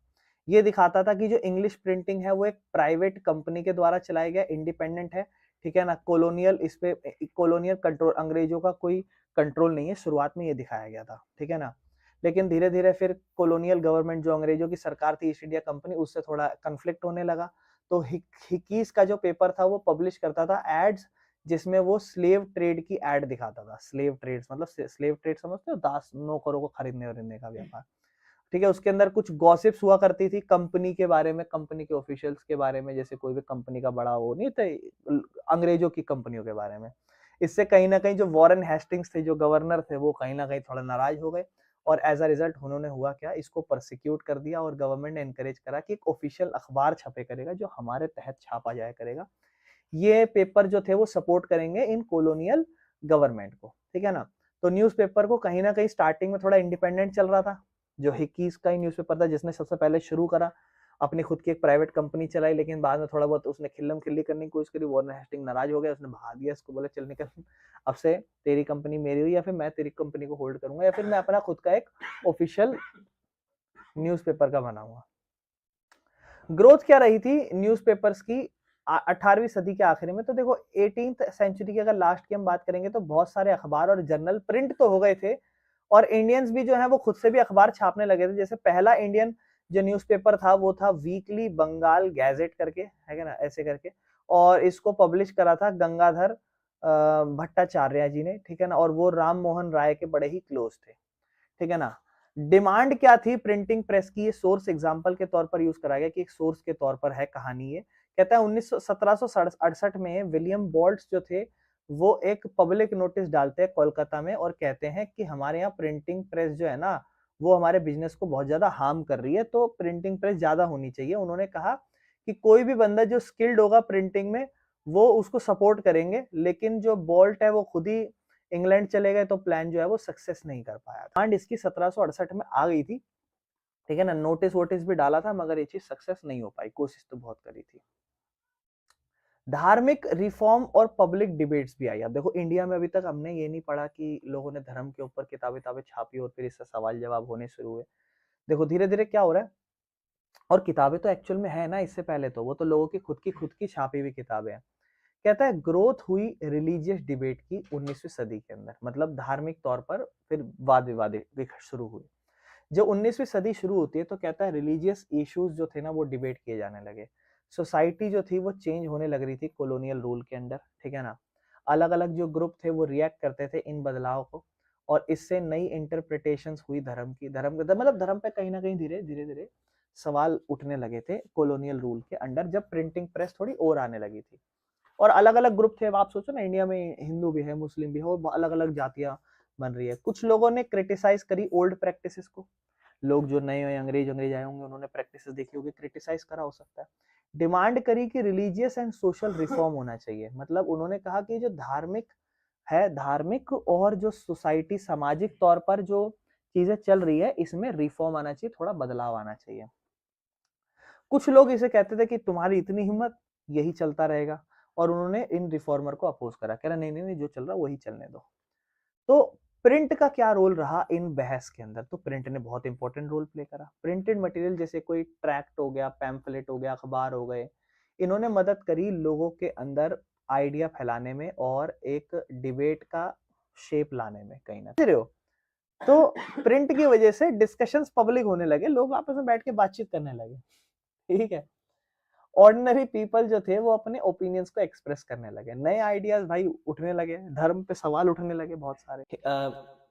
ये दिखाता था कि जो इंग्लिश प्रिंटिंग है वो एक प्राइवेट कंपनी के द्वारा चलाया गया, इंडिपेंडेंट है, ठीक है ना। कॉलोनियल इस पे कॉलोनियल कंट्रोल, अंग्रेजों का कोई कंट्रोल नहीं है, शुरुआत में ये दिखाया गया था, ठीक है ना। लेकिन धीरे धीरे फिर कॉलोनियल गवर्नमेंट जो अंग्रेजों की सरकार थी ईस्ट इंडिया कंपनी, उससे थोड़ा कन्फ्लिक्ट होने लगा। तो हिकीज का जो पेपर था वो पब्लिश करता था एड्स, जिसमें वो स्लेव ट्रेड की एड दिखाता था। स्लेव ट्रेड मतलब स्लेव ट्रेड समझते हो, दास नौकरों को खरीदने वरीदने का व्यापार, ठीक है। उसके अंदर कुछ गॉसिप्स हुआ करती थी कंपनी के बारे में, कंपनी के ऑफिशियल्स के बारे में, जैसे कोई भी कंपनी का बड़ा वो नहीं था, अंग्रेजों की कंपनियों के बारे में। इससे कहीं ना कहीं जो वॉरेन हेस्टिंग्स थे जो गवर्नर थे वो कहीं ना कहीं थोड़ा नाराज हो गए, और एज अ रिजल्ट उन्होंने हुआ क्या, इसको प्रोसिक्यूट कर दिया, और गवर्नमेंट ने एनकरेज करा कि एक ऑफिशियल अखबार छपे करेगा जो हमारे तहत छापा जाया करेगा। ये पेपर जो थे वो सपोर्ट करेंगे इन कॉलोनियल गवर्नमेंट को, ठीक है ना। तो न्यूज़पेपर को कहीं ना कहीं स्टार्टिंग में थोड़ा इंडिपेंडेंट चल रहा था, जो हिकीज का ही न्यूज़पेपर था जिसने सबसे पहले शुरू करा, अपनी खुद की एक प्राइवेट कंपनी चलाई, लेकिन बाद में थोड़ा बहुत उसने खिल्लम खिल्ली करने की कोशिश करी, वॉरेन हेस्टिंग नाराज हो गया, उसने भगा दिया इसको, बोला चल निकल, अब से तेरी कंपनी मेरी हुई, या फिर मैं तेरी कंपनी को होल्ड करूंगा, या फिर मैं अपना खुद का एक ऑफिशियल न्यूज़पेपर का बनाऊंगा। ग्रोथ क्या रही थी न्यूज़पेपर्स की 18वीं सदी के आखिरी में। तो देखो 18th सेंचुरी की अगर लास्ट की हम बात करेंगे तो बहुत सारे अखबार और जर्नल प्रिंट तो हो गए थे, और इंडियंस भी जो है वो खुद से भी अखबार छापने लगे थे। जैसे पहला इंडियन जो न्यूज़पेपर था वो था वीकली बंगाल गैजेट करके, है क्या ना, ऐसे करके, और इसको पब्लिश करा था गंगाधर भट्टाचार्य जी ने, ठीक है ना, और वो राम मोहन राय के बड़े ही क्लोज थे, ठीक है ना। डिमांड क्या थी प्रिंटिंग प्रेस की, ये सोर्स एग्जांपल के तौर पर यूज करा गया कि एक सोर्स के तौर पर है कहानी ये। कहता है 1768 में विलियम बोल्ट्स जो थे वो एक पब्लिक नोटिस डालते हैं कोलकाता में, और कहते हैं कि हमारे यहाँ प्रिंटिंग प्रेस जो है ना वो हमारे बिजनेस को बहुत ज्यादा हार्म कर रही है, तो प्रिंटिंग प्रेस ज्यादा होनी चाहिए। उन्होंने कहा कि कोई भी बंदा जो स्किल्ड होगा प्रिंटिंग में वो उसको सपोर्ट करेंगे, लेकिन जो बोल्ट है वो खुद ही इंग्लैंड चले गए, तो प्लान जो है वो सक्सेस नहीं कर पाया। डिमांड इसकी 1768 में आ गई थी, ठीक है ना, नोटिस वोटिस भी डाला था, मगर ये चीज सक्सेस नहीं हो पाई, कोशिश तो बहुत करी थी। धार्मिक रिफॉर्म और पब्लिक डिबेट्स भी आई। अब देखो इंडिया में अभी तक हमने ये नहीं पढ़ा कि लोगों ने धर्म के ऊपर किताबें छापी और फिर इससे सवाल जवाब होने शुरू हुए। देखो धीरे धीरे क्या हो रहा है, और किताबें तो एक्चुअल में है ना, इससे पहले तो वो तो लोगों की खुद की छापी हुई किताबें हैं। कहता है ग्रोथ हुई रिलीजियस डिबेट की 19वीं सदी के अंदर, मतलब धार्मिक तौर पर फिर वाद विवाद शुरू हुए। जब 19वीं सदी शुरू होती है तो कहता है रिलीजियस इश्यूज जो थे ना वो डिबेट किए जाने लगे। सोसाइटी जो थी वो चेंज होने लग रही थी कॉलोनियल रूल के अंडर, ठीक है ना। अलग अलग जो ग्रुप थे वो रिएक्ट करते थे इन बदलाव को, और इससे नई इंटरप्रिटेशंस हुई धर्म की। मतलब धर्म पे कहीं ना कहीं धीरे धीरे धीरे सवाल उठने लगे थे कॉलोनियल रूल के अंडर, जब प्रिंटिंग प्रेस थोड़ी और आने लगी थी। और अलग अलग ग्रुप थे, अब आप सोचो ना, इंडिया में हिंदू भी है, मुस्लिम भी है, और अलग अलग जातियां बन रही है। कुछ लोगों ने क्रिटिसाइज करी ओल्ड प्रैक्टिसेस को, लोग जो नए नए अंग्रेज अंग्रेज आए होंगे उन्होंने प्रैक्टिसेस देखी होगी, क्रिटिसाइज करा हो सकता है। डिमांड करी कि रिलीजियस एंड सोशल रिफॉर्म होना चाहिए, मतलब उन्होंने कहा कि जो धार्मिक है, धार्मिक और जो सोसाइटी सामाजिक तौर पर जो चीजें चल रही है इसमें रिफॉर्म आना चाहिए, थोड़ा बदलाव आना चाहिए। कुछ लोग इसे कहते थे कि तुम्हारी इतनी हिम्मत, यही चलता रहेगा, और उन्होंने इन रिफॉर्मर को अपोज करा, कह रहा नहीं नहीं नहीं, जो चल रहा वही चलने दो। तो प्रिंट का क्या रोल रहा इन बहस के अंदर? तो प्रिंट ने बहुत इंपॉर्टेंट रोल प्ले करा। प्रिंटेड मटेरियल जैसे कोई ट्रैक्ट हो गया, पैम्फलेट हो गया, अखबार हो गए, इन्होंने मदद करी लोगों के अंदर आइडिया फैलाने में और एक डिबेट का शेप लाने में, कहीं ना कहीं। तो प्रिंट की वजह से डिस्कशंस पब्लिक होने लगे, लोग आपस में बैठ के बातचीत करने लगे, ठीक है। ऑर्डिनरी पीपल जो थे वो अपने ओपिनियंस को एक्सप्रेस करने लगे, नए आइडियाज भाई उठने लगे, धर्म पे सवाल उठने लगे बहुत सारे।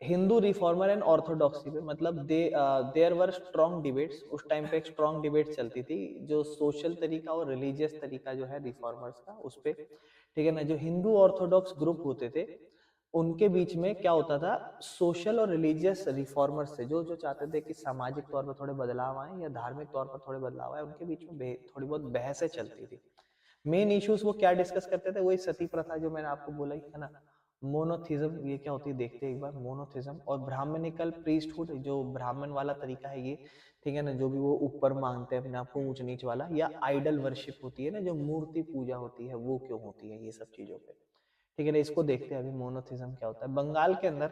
हिंदू रिफॉर्मर एंड ऑर्थोडॉक्सी पे, मतलब देयर वर स्ट्रॉन्ग डिबेट्स, उस टाइम पे एक स्ट्रॉन्ग डिबेट चलती थी, जो सोशल तरीका और रिलीजियस तरीका जो है रिफॉर्मर्स का, उस पे, ठीक है ना। जो हिंदू ऑर्थोडॉक्स ग्रुप होते थे उनके बीच में क्या होता था, सोशल और रिलीजियस रिफॉर्मर्स थे जो जो चाहते थे कि सामाजिक तौर पर थोड़े बदलाव आए या धार्मिक तौर पर थोड़े बदलाव आए, उनके बीच में थोड़ी बहुत बहसें चलती थी। मेन इश्यूज वो क्या डिस्कस करते थे, वही सती प्रथा जो मैंने आपको बोला ही है ना, मोनोथिज्म, ये क्या होती है देखते हैं एक बार, मोनोथिज्म, और ब्राह्मणिकल प्रीस्टहुड, जो ब्राह्मण वाला तरीका है ये, ठीक है ना, जो भी वो ऊपर मांगते हैं अपने आप को, ऊंच नीच वाला, या आइडल वर्शिप होती है ना, जो मूर्ति पूजा होती है, वो क्यों होती है, ये सब चीजों पे, ठीक है ना। इसको देखते हैं अभी मोनोथिज्म क्या होता है बंगाल के अंदर।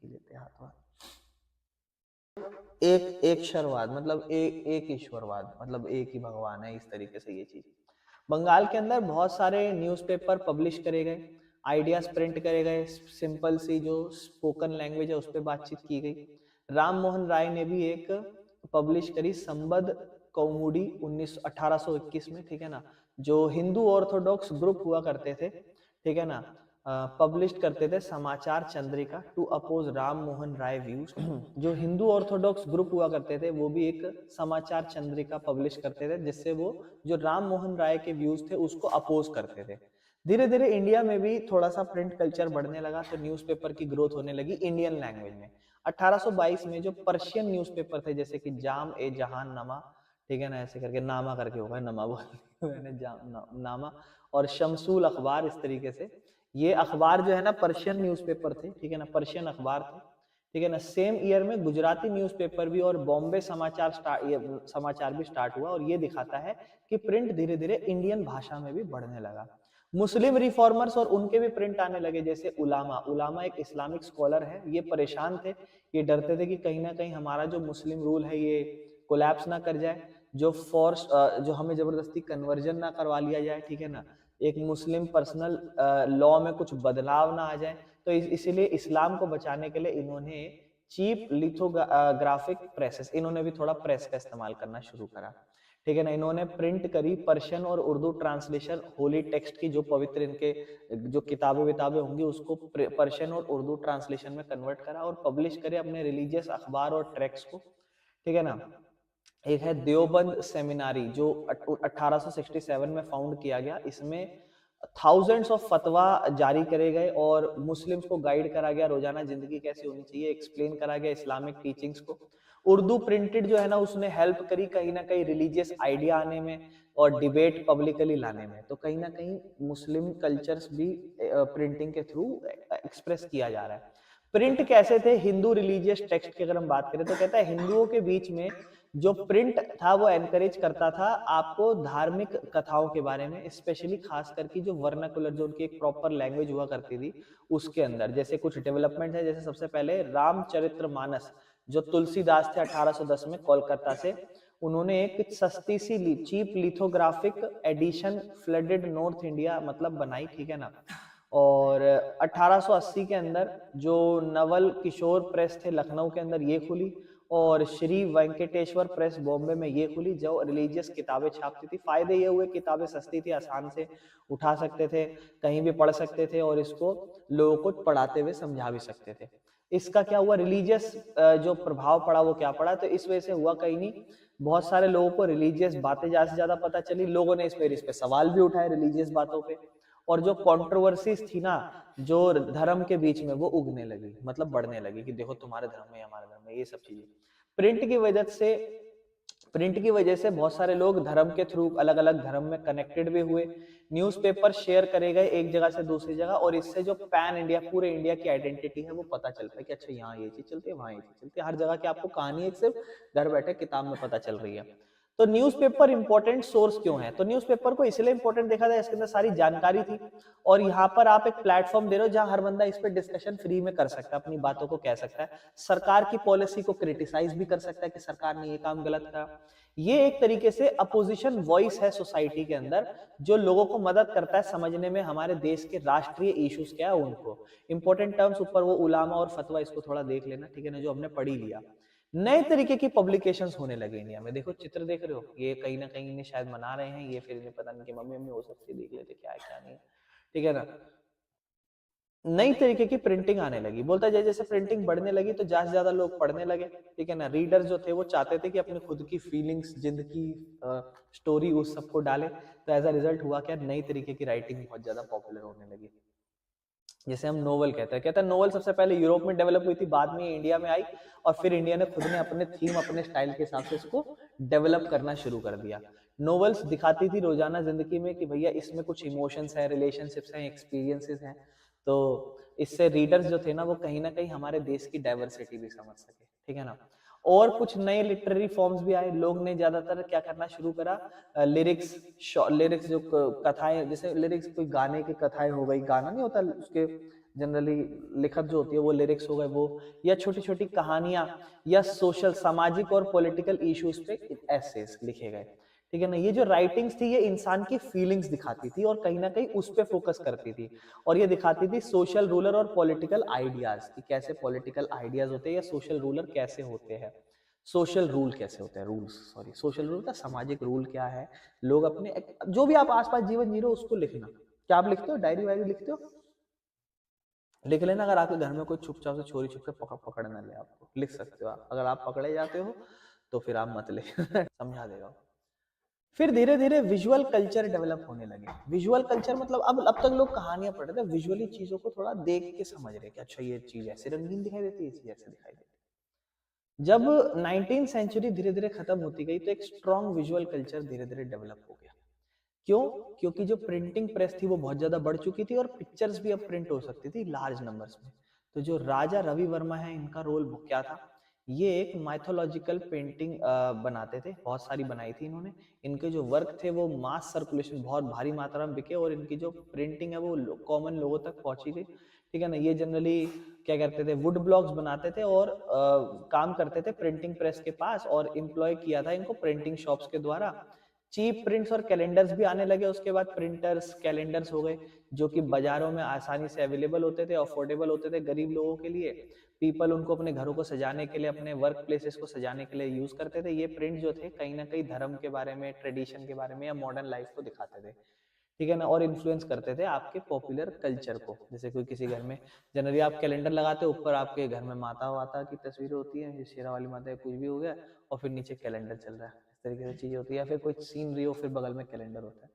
लेते हैं हाथ, एक एक शरवाद, मतलब एक ईश्वरवाद, मतलब एक ही भगवान है, इस तरीके से ये चीज। बंगाल के अंदर बहुत सारे न्यूज़पेपर पब्लिश करे गए, आइडियाज प्रिंट करे गए, सिंपल सी जो स्पोकन लैंग्वेज है उस पर बातचीत की गई। राम मोहन राय ने भी एक पब्लिश करी संबद्ध कौमुदी 1821 में, ठीक है ना। जो हिंदू ऑर्थोडॉक्स ग्रुप हुआ करते थे, ठीक है ना, पब्लिश करते थे Samachar Chandrika to oppose Ram Mohan Roy views. जो हिंदू ऑर्थोडॉक्स ग्रुप हुआ करते थे वो भी एक समाचार चंद्रिका पब्लिश करते थे, जिससे वो जो राम मोहन राय के व्यूज थे उसको अपोज करते थे। धीरे धीरे इंडिया में भी थोड़ा सा प्रिंट कल्चर बढ़ने लगा, तो न्यूज़पेपर की ग्रोथ होने लगी इंडियन लैंग्वेज में। 1822 में जो पर्शियन न्यूज़पेपर थे, जैसे कि जाम ए जहान नमा, ठीक है ना, ऐसे करके नामा करके होगा, नमा बोल मैंने नामा, और शमसूल अखबार, इस तरीके से ये अखबार जो है ना पर्शियन न्यूज़पेपर थे, ठीक है ना, पर्शियन अखबार थे, ठीक है ना। सेम ईयर में गुजराती न्यूज़पेपर भी और बॉम्बे समाचार भी स्टार्ट हुआ, और ये दिखाता है कि प्रिंट धीरे धीरे इंडियन भाषा में भी बढ़ने लगा। मुस्लिम रिफॉर्मर्स और उनके भी प्रिंट आने लगे, जैसे उलामा। उलामा एक इस्लामिक स्कॉलर है, ये परेशान थे, ये डरते थे कि कहीं ना कहीं हमारा जो मुस्लिम रूल है ये कोलैप्स ना कर जाए, जो फोर्स जो हमें जबरदस्ती कन्वर्जन ना करवा लिया जाए, ठीक है ना, एक मुस्लिम पर्सनल लॉ में कुछ बदलाव ना आ जाए। तो इसीलिए इस्लाम को बचाने के लिए इन्होंने चीप लिथोग्राफिक प्रेसेस, इन्होंने भी थोड़ा प्रेस का इस्तेमाल करना शुरू करा, ठीक है ना। इन्होंने प्रिंट करी पर्शियन और उर्दू ट्रांसलेशन, होली टेक्स्ट की, जो पवित्र इनके जो किताबें विताबें होंगी उसको पर्शियन और उर्दू ट्रांसलेशन में कन्वर्ट करा और पब्लिश करे अपने रिलीजियस अखबार और ट्रैक्ट्स को, ठीक है ना। एक है देवबंद सेमिनारी, जो 1867 में फाउंड किया गया। इसमें थाउजेंड्स ऑफ फतवा जारी करे गए और मुस्लिम्स को गाइड करा गया, रोजाना जिंदगी कैसी होनी चाहिए एक्सप्लेन करा गया, इस्लामिक टीचिंग्स को। उर्दू प्रिंटेड जो है ना उसने हेल्प करी कहीं ना कहीं रिलीजियस आइडिया आने में और डिबेट पब्लिकली लाने में। तो कहीं ना कहीं मुस्लिम कल्चर्स भी प्रिंटिंग के थ्रू एक्सप्रेस किया जा रहा है। प्रिंट कैसे थे हिंदू रिलीजियस टेक्स्ट की अगर हम बात करें तो कहता है हिंदुओं के बीच में जो प्रिंट था वो एनकरेज करता था आपको धार्मिक कथाओं के बारे में, स्पेशली खास करके जो वर्नाकुलर, जो उनकी एक प्रॉपर लैंग्वेज हुआ करती थी उसके अंदर। जैसे कुछ डेवलपमेंट है, जैसे सबसे पहले रामचरितमानस, जो तुलसीदास थे 1810 में कोलकाता से, उन्होंने एक सस्ती सी cheap lithographic edition flooded north India मतलब बनाई, ठीक है ना। और 1880 के अंदर जो नवल किशोर प्रेस थे लखनऊ के अंदर ये खुली, और श्री वेंकटेश्वर प्रेस बॉम्बे में ये खुली, जो रिलीजियस किताबें छापती थी। फायदे ये हुए, किताबें सस्ती थी, आसान से उठा सकते थे, कहीं भी पढ़ सकते थे, और इसको लोगों को पढ़ाते हुए समझा भी सकते थे। इसका क्या हुआ, रिलीजियस जो प्रभाव पड़ा वो क्या पड़ा, तो इस वजह से हुआ कहीं नहीं, बहुत सारे लोगों को रिलीजियस बातें ज्यादा से ज्यादा पता चली, लोगों ने इस पे सवाल भी उठाए रिलीजियस बातों पे, और जो कंट्रोवर्सीज थी ना जो धर्म के बीच में, वो उगने लगी, मतलब बढ़ने लगी, कि देखो तुम्हारे धर्म में हमारे धर्म में, ये सब चीजें प्रिंट की वजह से प्रिंट की वजह से बहुत सारे लोग धर्म के थ्रू अलग अलग धर्म में कनेक्टेड भी हुए, न्यूज़पेपर शेयर करे गए एक जगह से दूसरी जगह, और इससे जो पैन इंडिया, पूरे इंडिया की आइडेंटिटी है वो पता चलता है कि अच्छा यहाँ ये चीज चलती है, वहाँ ये चीज चलती है, हर जगह की आपको कहानी एक सिर्फ घर बैठे किताब में पता चल रही है। तो न्यूज़पेपर इंपॉर्टेंट सोर्स क्यों है, तो न्यूज़पेपर को इसलिए इंपॉर्टेंट देखा जाए, इसके अंदर सारी जानकारी थी, और यहाँ पर आप एक प्लेटफॉर्म दे रहे हो जहां हर बंदा इस पे डिस्कशन फ्री में कर सकता है, अपनी बातों को कह सकता है, सरकार की पॉलिसी को क्रिटिसाइज भी कर सकता है कि सरकार ने ये काम गलत करा। ये एक तरीके से अपोजिशन वॉइस है सोसाइटी के अंदर, जो लोगों को मदद करता है समझने में हमारे देश के राष्ट्रीय इश्यूज क्या है उनको, इंपॉर्टेंट टर्म्स ऊपर वो उलामा और फतवा, इसको थोड़ा देख लेना, ठीक है ना, जो हमने पढ़ी लिया। नए तरीके की पब्लिकेशंस होने लगे इंडिया में, देखो चित्र देख रहे हो, ये कहीं ना कहीं इन्हें शायद मना रहे हैं, ये फिर इन्हें पता नहीं कि मम्मी मम्मी हो सकती है, देख लेते क्या है क्या नहीं है, ठीक है ना। नई तरीके की प्रिंटिंग आने लगी, बोलता है जैसे प्रिंटिंग बढ़ने लगी तो ज्यादा से ज्यादा लोग पढ़ने लगे, ठीक है ना। रीडर जो थे वो चाहते थे कि अपने खुद की फीलिंग्स, जिंदगी, स्टोरी उस सबको डाले, तो एज अ रिजल्ट हुआ क्या, नई तरीके की राइटिंग बहुत ज्यादा पॉपुलर होने लगी, जैसे हम नोवेल कहते हैं नोवेल सबसे पहले यूरोप में डेवलप हुई थी, बाद में इंडिया में आई, और फिर इंडिया ने खुद ने अपने थीम, अपने स्टाइल के हिसाब से इसको डेवलप करना शुरू कर दिया। नोवेल्स दिखाती थी रोजाना जिंदगी में कि भैया इसमें कुछ इमोशंस है, रिलेशनशिप्स हैं, एक्सपीरियंसेस हैं, तो इससे रीडर्स जो थे ना कहीं हमारे देश की डाइवर्सिटी भी समझ सके, ठीक है ना। और कुछ नए लिटरेरी फॉर्म्स भी आए, लोग ने ज्यादातर क्या करना शुरू करा, लिरिक्स, लिरिक्स जो कथाएं, जैसे लिरिक्स कोई गाने की कथाएं हो गई, गाना नहीं होता उसके जनरली लिखत जो होती है वो लिरिक्स हो गए वो, या छोटी छोटी कहानियां, या सोशल, सामाजिक और पॉलिटिकल इश्यूज पे एसेस लिखे गए, ठीक है ना। ये जो राइटिंग्स थी ये इंसान की फीलिंग्स दिखाती थी, और कहीं ना कहीं उस पे फोकस करती थी, और ये दिखाती थी सोशल रूलर और पॉलिटिकल आइडियाज, कि कैसे पॉलिटिकल आइडियाज होते हैं, या सोशल रूलर कैसे होते हैं, सोशल रूल कैसे होते हैं, रूल्स, सॉरी, सोशल रूल का सामाजिक रूल क्या है, लोग अपने जो भी आप आसपास जीवन जी रहे हो उसको लिखना। क्या आप लिखते हो, डायरी वायरी लिखते हो, लिख लेना, अगर आपके घर में कोई चुपचाप से चोरी छुप के पकड़ ना ले आपको, लिख सकते हो आप, अगर आप पकड़े जाते हो तो फिर आप मत लिख समझा देगा। फिर धीरे धीरे विजुअल कल्चर डेवलप होने लगे, विजुअल कल्चर मतलब अब तक लोग कहानियां पढ़ रहे थे, विजुअली चीजों को थोड़ा देख के समझ रहे कि अच्छा ये चीज ऐसे रंगीन दिखाई देती है, ये चीज ऐसे दिखाई देती है। जब 19th सेंचुरी धीरे धीरे खत्म होती गई तो एक स्ट्रॉन्ग विजुअल कल्चर धीरे धीरे डेवलप हो गया। क्यों, क्योंकि जो प्रिंटिंग प्रेस थी वो बहुत ज्यादा बढ़ चुकी थी, और पिक्चर्स भी अब प्रिंट हो सकती थी लार्ज नंबर्स में। तो जो राजा रवि वर्मा है, इनका रोल क्या था, ये एक माइथोलॉजिकल पेंटिंग बनाते थे, बहुत सारी बनाई थी इन्होंने। इनके जो वर्क थे वो मास सर्कुलेशन बहुत भारी मात्रा में बिके, और इनकी जो प्रिंटिंग है वो कॉमन लोगों तक पहुंची गई, ठीक है ना। ये जनरली क्या करते थे, वुड ब्लॉक्स बनाते थे, और काम करते थे प्रिंटिंग प्रेस के पास, और एम्प्लॉय किया था इनको प्रिंटिंग शॉप्स के द्वारा। चीप प्रिंट्स और कैलेंडर्स भी आने लगे उसके बाद, प्रिंटर्स, कैलेंडर्स हो गए, जो कि बाजारों में आसानी से अवेलेबल होते थे, अफोर्डेबल होते थे गरीब लोगों के लिए। पीपल उनको अपने घरों को सजाने के लिए, अपने वर्क प्लेसेस को सजाने के लिए यूज करते थे। ये प्रिंट जो थे कहीं ना कहीं धर्म के बारे में, ट्रेडिशन के बारे में, या मॉडर्न लाइफ को दिखाते थे, ठीक है ना, और इन्फ्लुएंस करते थे आपके पॉपुलर कल्चर को। जैसे कोई किसी घर में जनरली आप कैलेंडर लगाते हो, ऊपर आपके घर में माता वाता की तस्वीरें होती है, शेरा वाली माता, कुछ भी हो गया, और फिर नीचे कैलेंडर चल रहा है, इस तरीके से चीजें होती है, या फिर कोई सीनरी हो, फिर बगल में कैलेंडर होता है,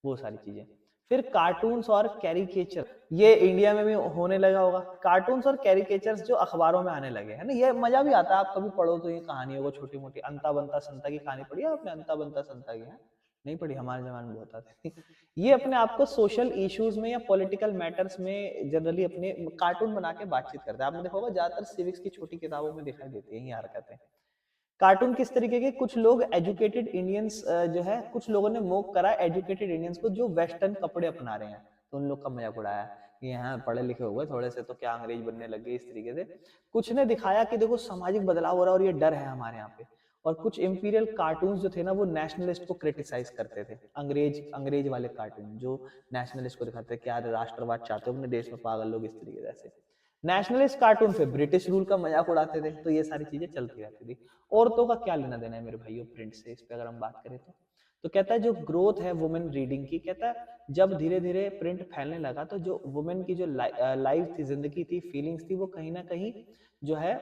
वो सारी चीजें। फिर कार्टून्स और कैरिकेचर, ये इंडिया में भी होने लगा होगा। कार्टून्स और कैरिकेचर्स जो अखबारों में आने लगे, है ना, ये मजा भी आता है, आप कभी पढ़ो तो ये कहानियों को, छोटी मोटी अंता बंता संता की कहानी पढ़ी है आपने, अंता बंता संता की है, नहीं पढ़ी, हमारे जमाने में बहुत आते थे ये अपने आप को सोशल इश्यूज में या पॉलिटिकल मैटर्स में जनरली अपने कार्टून बना के बातचीत करते हैं। आपने देखा होगा ज्यादातर सिविक्स की छोटी किताबों में दिखाई देती है ये हरकतें। कार्टून किस तरीके के, कुछ लोग एजुकेटेड इंडियंस जो है, कुछ लोगों ने मोक करा एजुकेटेड इंडियंस को जो वेस्टर्न कपड़े अपना रहे हैं, तो उन लोग का मजाक उड़ाया। कि हाँ पढ़े लिखे हो गए थोड़े से तो क्या अंग्रेज बनने लग गए, इस तरीके से कुछ ने दिखाया कि देखो सामाजिक बदलाव हो रहा है और ये डर है हमारे यहाँ पे। और कुछ इंपीरियल कार्टून्स जो थे ना वो नेशनलिस्ट को क्रिटिसाइज करते थे, अंग्रेज अंग्रेज वाले कार्टून जो नेशनलिस्ट को दिखाते थे क्या राष्ट्रवाद चाहते हो अपने देश में, पागल लोग, इस तरीके से नेशनलिस्ट कार्टून फिर ब्रिटिश रूल का मजाक उड़ाते थे। तो ये सारी चीजें चलती रहती थी। औरतों का क्या लेना देना है मेरे भाइयों प्रिंट से, इस पे अगर हम बात करें तो कहता है जो ग्रोथ है वुमेन रीडिंग की, कहता है जब धीरे धीरे प्रिंट फैलने लगा तो जो वुमेन की जो लाइफ थी, जिंदगी थी, फीलिंग्स थी, वो कहीं ना कहीं जो है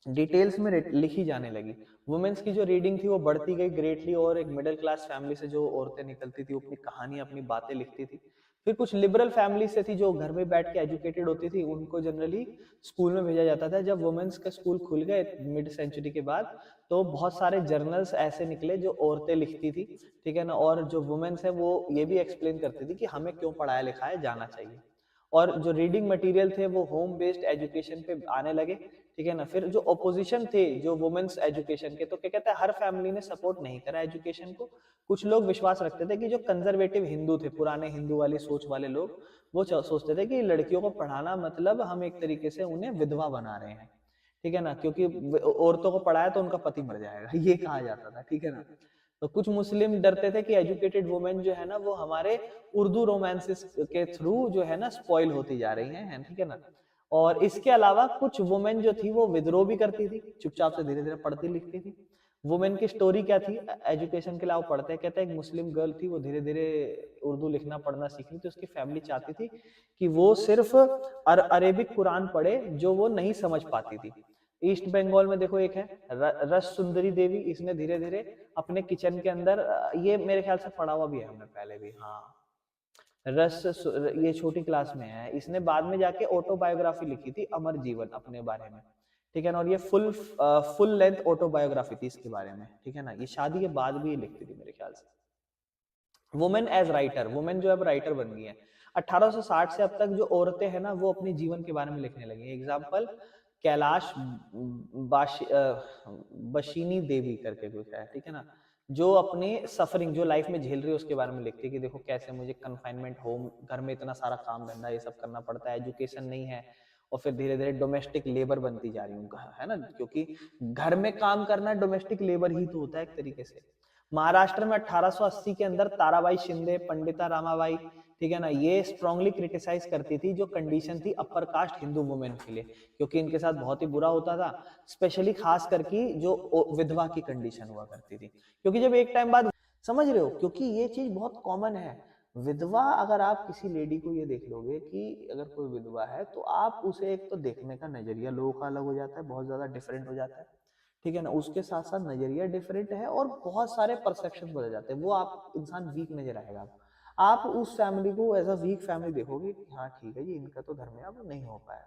डिटेल्स में लिखी जाने लगी। वुमेन्स की जो रीडिंग थी वो बढ़ती गई ग्रेटली, और एक मिडिल क्लास फैमिली से जो औरतें निकलती थी वो अपनी कहानियां अपनी बातें लिखती थी। फिर कुछ लिबरल फैमिली से थी जो घर में बैठ के एजुकेटेड होती थी, उनको जनरली स्कूल में भेजा जाता था। जब वुमेन्स के स्कूल खुल गए मिड सेंचुरी के बाद तो बहुत सारे जर्नल्स ऐसे निकले जो औरतें लिखती थी, ठीक है ना, और जो वुमेन्स है वो ये भी एक्सप्लेन करती थी कि हमें क्यों पढ़ाया लिखाया जाना चाहिए। और जो रीडिंग मटेरियल थे वो होम बेस्ड एजुकेशन पे आने लगे, ठीक है ना। फिर जो ओपोजिशन थे जो वुमेन्स एजुकेशन के, तो क्या कहते हैं हर फैमिली ने सपोर्ट नहीं करा एजुकेशन को। कुछ लोग विश्वास रखते थे कि जो कंजर्वेटिव हिंदू थे, पुराने हिंदू वाली सोच वाले लोग, वो सोचते थे कि लड़कियों को पढ़ाना मतलब हम एक तरीके से उन्हें विधवा बना रहे हैं, ठीक है ना, क्योंकि औरतों को पढ़ाया तो उनका पति मर जाएगा, ये कहा जाता था, ठीक है ना। तो कुछ मुस्लिम डरते थे कि एजुकेटेड वुमेन जो है ना वो हमारे उर्दू रोमांसेस के थ्रू जो है ना स्पॉइल होती जा रही हैं, ठीक है ना। और इसके अलावा कुछ वुमेन जो थी वो विद्रोह भी करती थी, चुपचाप से धीरे धीरे पढ़ती लिखती थी। वुमेन की स्टोरी क्या थी एजुकेशन के अलावा पढ़ते, कहते हैं एक मुस्लिम गर्ल थी, वो धीरे धीरे उर्दू लिखना पढ़ना सीख रही थी। उसकी फैमिली चाहती थी कि वो सिर्फ अरेबिक कुरान पढ़े जो वो नहीं समझ पाती थी। ईस्ट बंगाल में देखो एक है रस सुंदरी देवी, इसने धीरे धीरे अपने किचन के अंदर ये मेरे ख्याल से पढ़ा हुआ भी है हमने पहले भी, हाँ ये छोटी क्लास में है। इसने बाद में जाके ऑटोबायोग्राफी लिखी थी अमर जीवन अपने बारे में, ठीक है ना, और ये फुल लेंथ ऑटोबायोग्राफी थी इसके बारे में, ठीक है ना। ये शादी के बाद भी ये लिखती थी मेरे ख्याल से। वुमेन एज राइटर, वुमेन जो अब राइटर बन गई है। 1860 से अब तक जो औरतें हैं ना वो अपने जीवन के बारे में लिखने लगी। एग्जाम्पल कैलाश बशीनी देवी करके कुछ है, ठीक है ना, जो अपनी सफरिंग जो लाइफ में झेल रही है उसके बारे में लिखती है कि देखो कैसे मुझे कन्फाइनमेंट होम, घर में इतना सारा काम धंधा ये सब करना पड़ता है, एजुकेशन नहीं है, और फिर धीरे धीरे डोमेस्टिक लेबर बनती जा रही हूँ, है ना, क्योंकि घर में काम करना डोमेस्टिक लेबर ही तो होता है एक तरीके से। महाराष्ट्र में 1880 के अंदर ताराबाई शिंदे, पंडिता रामाबाई, ठीक है ना, ये स्ट्रांगली क्रिटिसाइज करती थी जो कंडीशन थी अपर कास्ट हिंदू वुमेन के लिए, क्योंकि इनके साथ बहुत ही बुरा होता था, स्पेशली खास करके जो विधवा की कंडीशन हुआ करती थी। क्योंकि जब एक टाइम बाद, समझ रहे हो, क्योंकि ये चीज बहुत कॉमन है। विधवा, अगर आप किसी लेडी को ये देख लोगे कि अगर कोई विधवा है तो आप उसे एक तो देखने का नजरिया लोगों का अलग हो जाता है, बहुत ज्यादा डिफरेंट हो जाता है, ठीक है ना। उसके साथ साथ नजरिया डिफरेंट है और बहुत सारे परसेप्शन बदल जाते हैं, वो आप इंसान वीक नजर आएगा। आप उस फैमिली को एज अ वीक फैमिली देखोगे कि हाँ ठीक है जी इनका तो घर में अब नहीं हो पाया।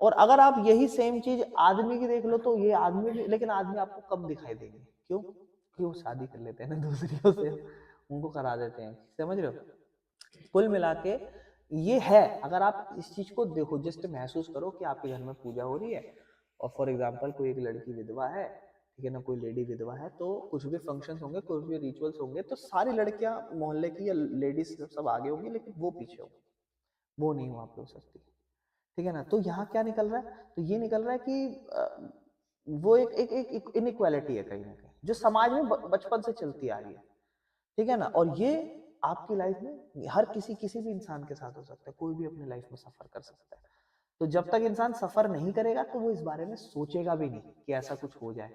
और अगर आप यही सेम चीज आदमी की देख लो तो ये आदमी भी, लेकिन आदमी आपको कब दिखाई देंगे, क्यों, क्योंकि वो शादी कर लेते हैं ना दूसरियों से, उनको करा देते हैं, समझ रहे हो। कुल मिला के ये है, अगर आप इस चीज को देखो, जस्ट महसूस करो कि आपके घर में पूजा हो रही है और फॉर एग्जाम्पल कोई एक लड़की विधवा है, ठीक है ना, कोई लेडी विधवा है, तो कुछ भी फंक्शंस होंगे, कुछ भी रिचुअल्स होंगे, तो सारी लड़कियां मोहल्ले की या लेडीज सब आगे होंगी लेकिन वो पीछे होंगी, वो नहीं वहां पे हो सकती, ठीक है ना। तो यहाँ क्या निकल रहा है, तो ये निकल रहा है कि वो एक इनइक्वालिटी है कहीं ना कहीं जो समाज में बचपन से चलती आ रही है, ठीक है ना। और ये आपकी लाइफ में हर किसी भी इंसान के साथ हो सकता है, कोई भी अपनी लाइफ में सफर कर सकता है। तो जब तक इंसान सफर नहीं करेगा तो वो इस बारे में सोचेगा भी नहीं कि ऐसा कुछ हो जाए,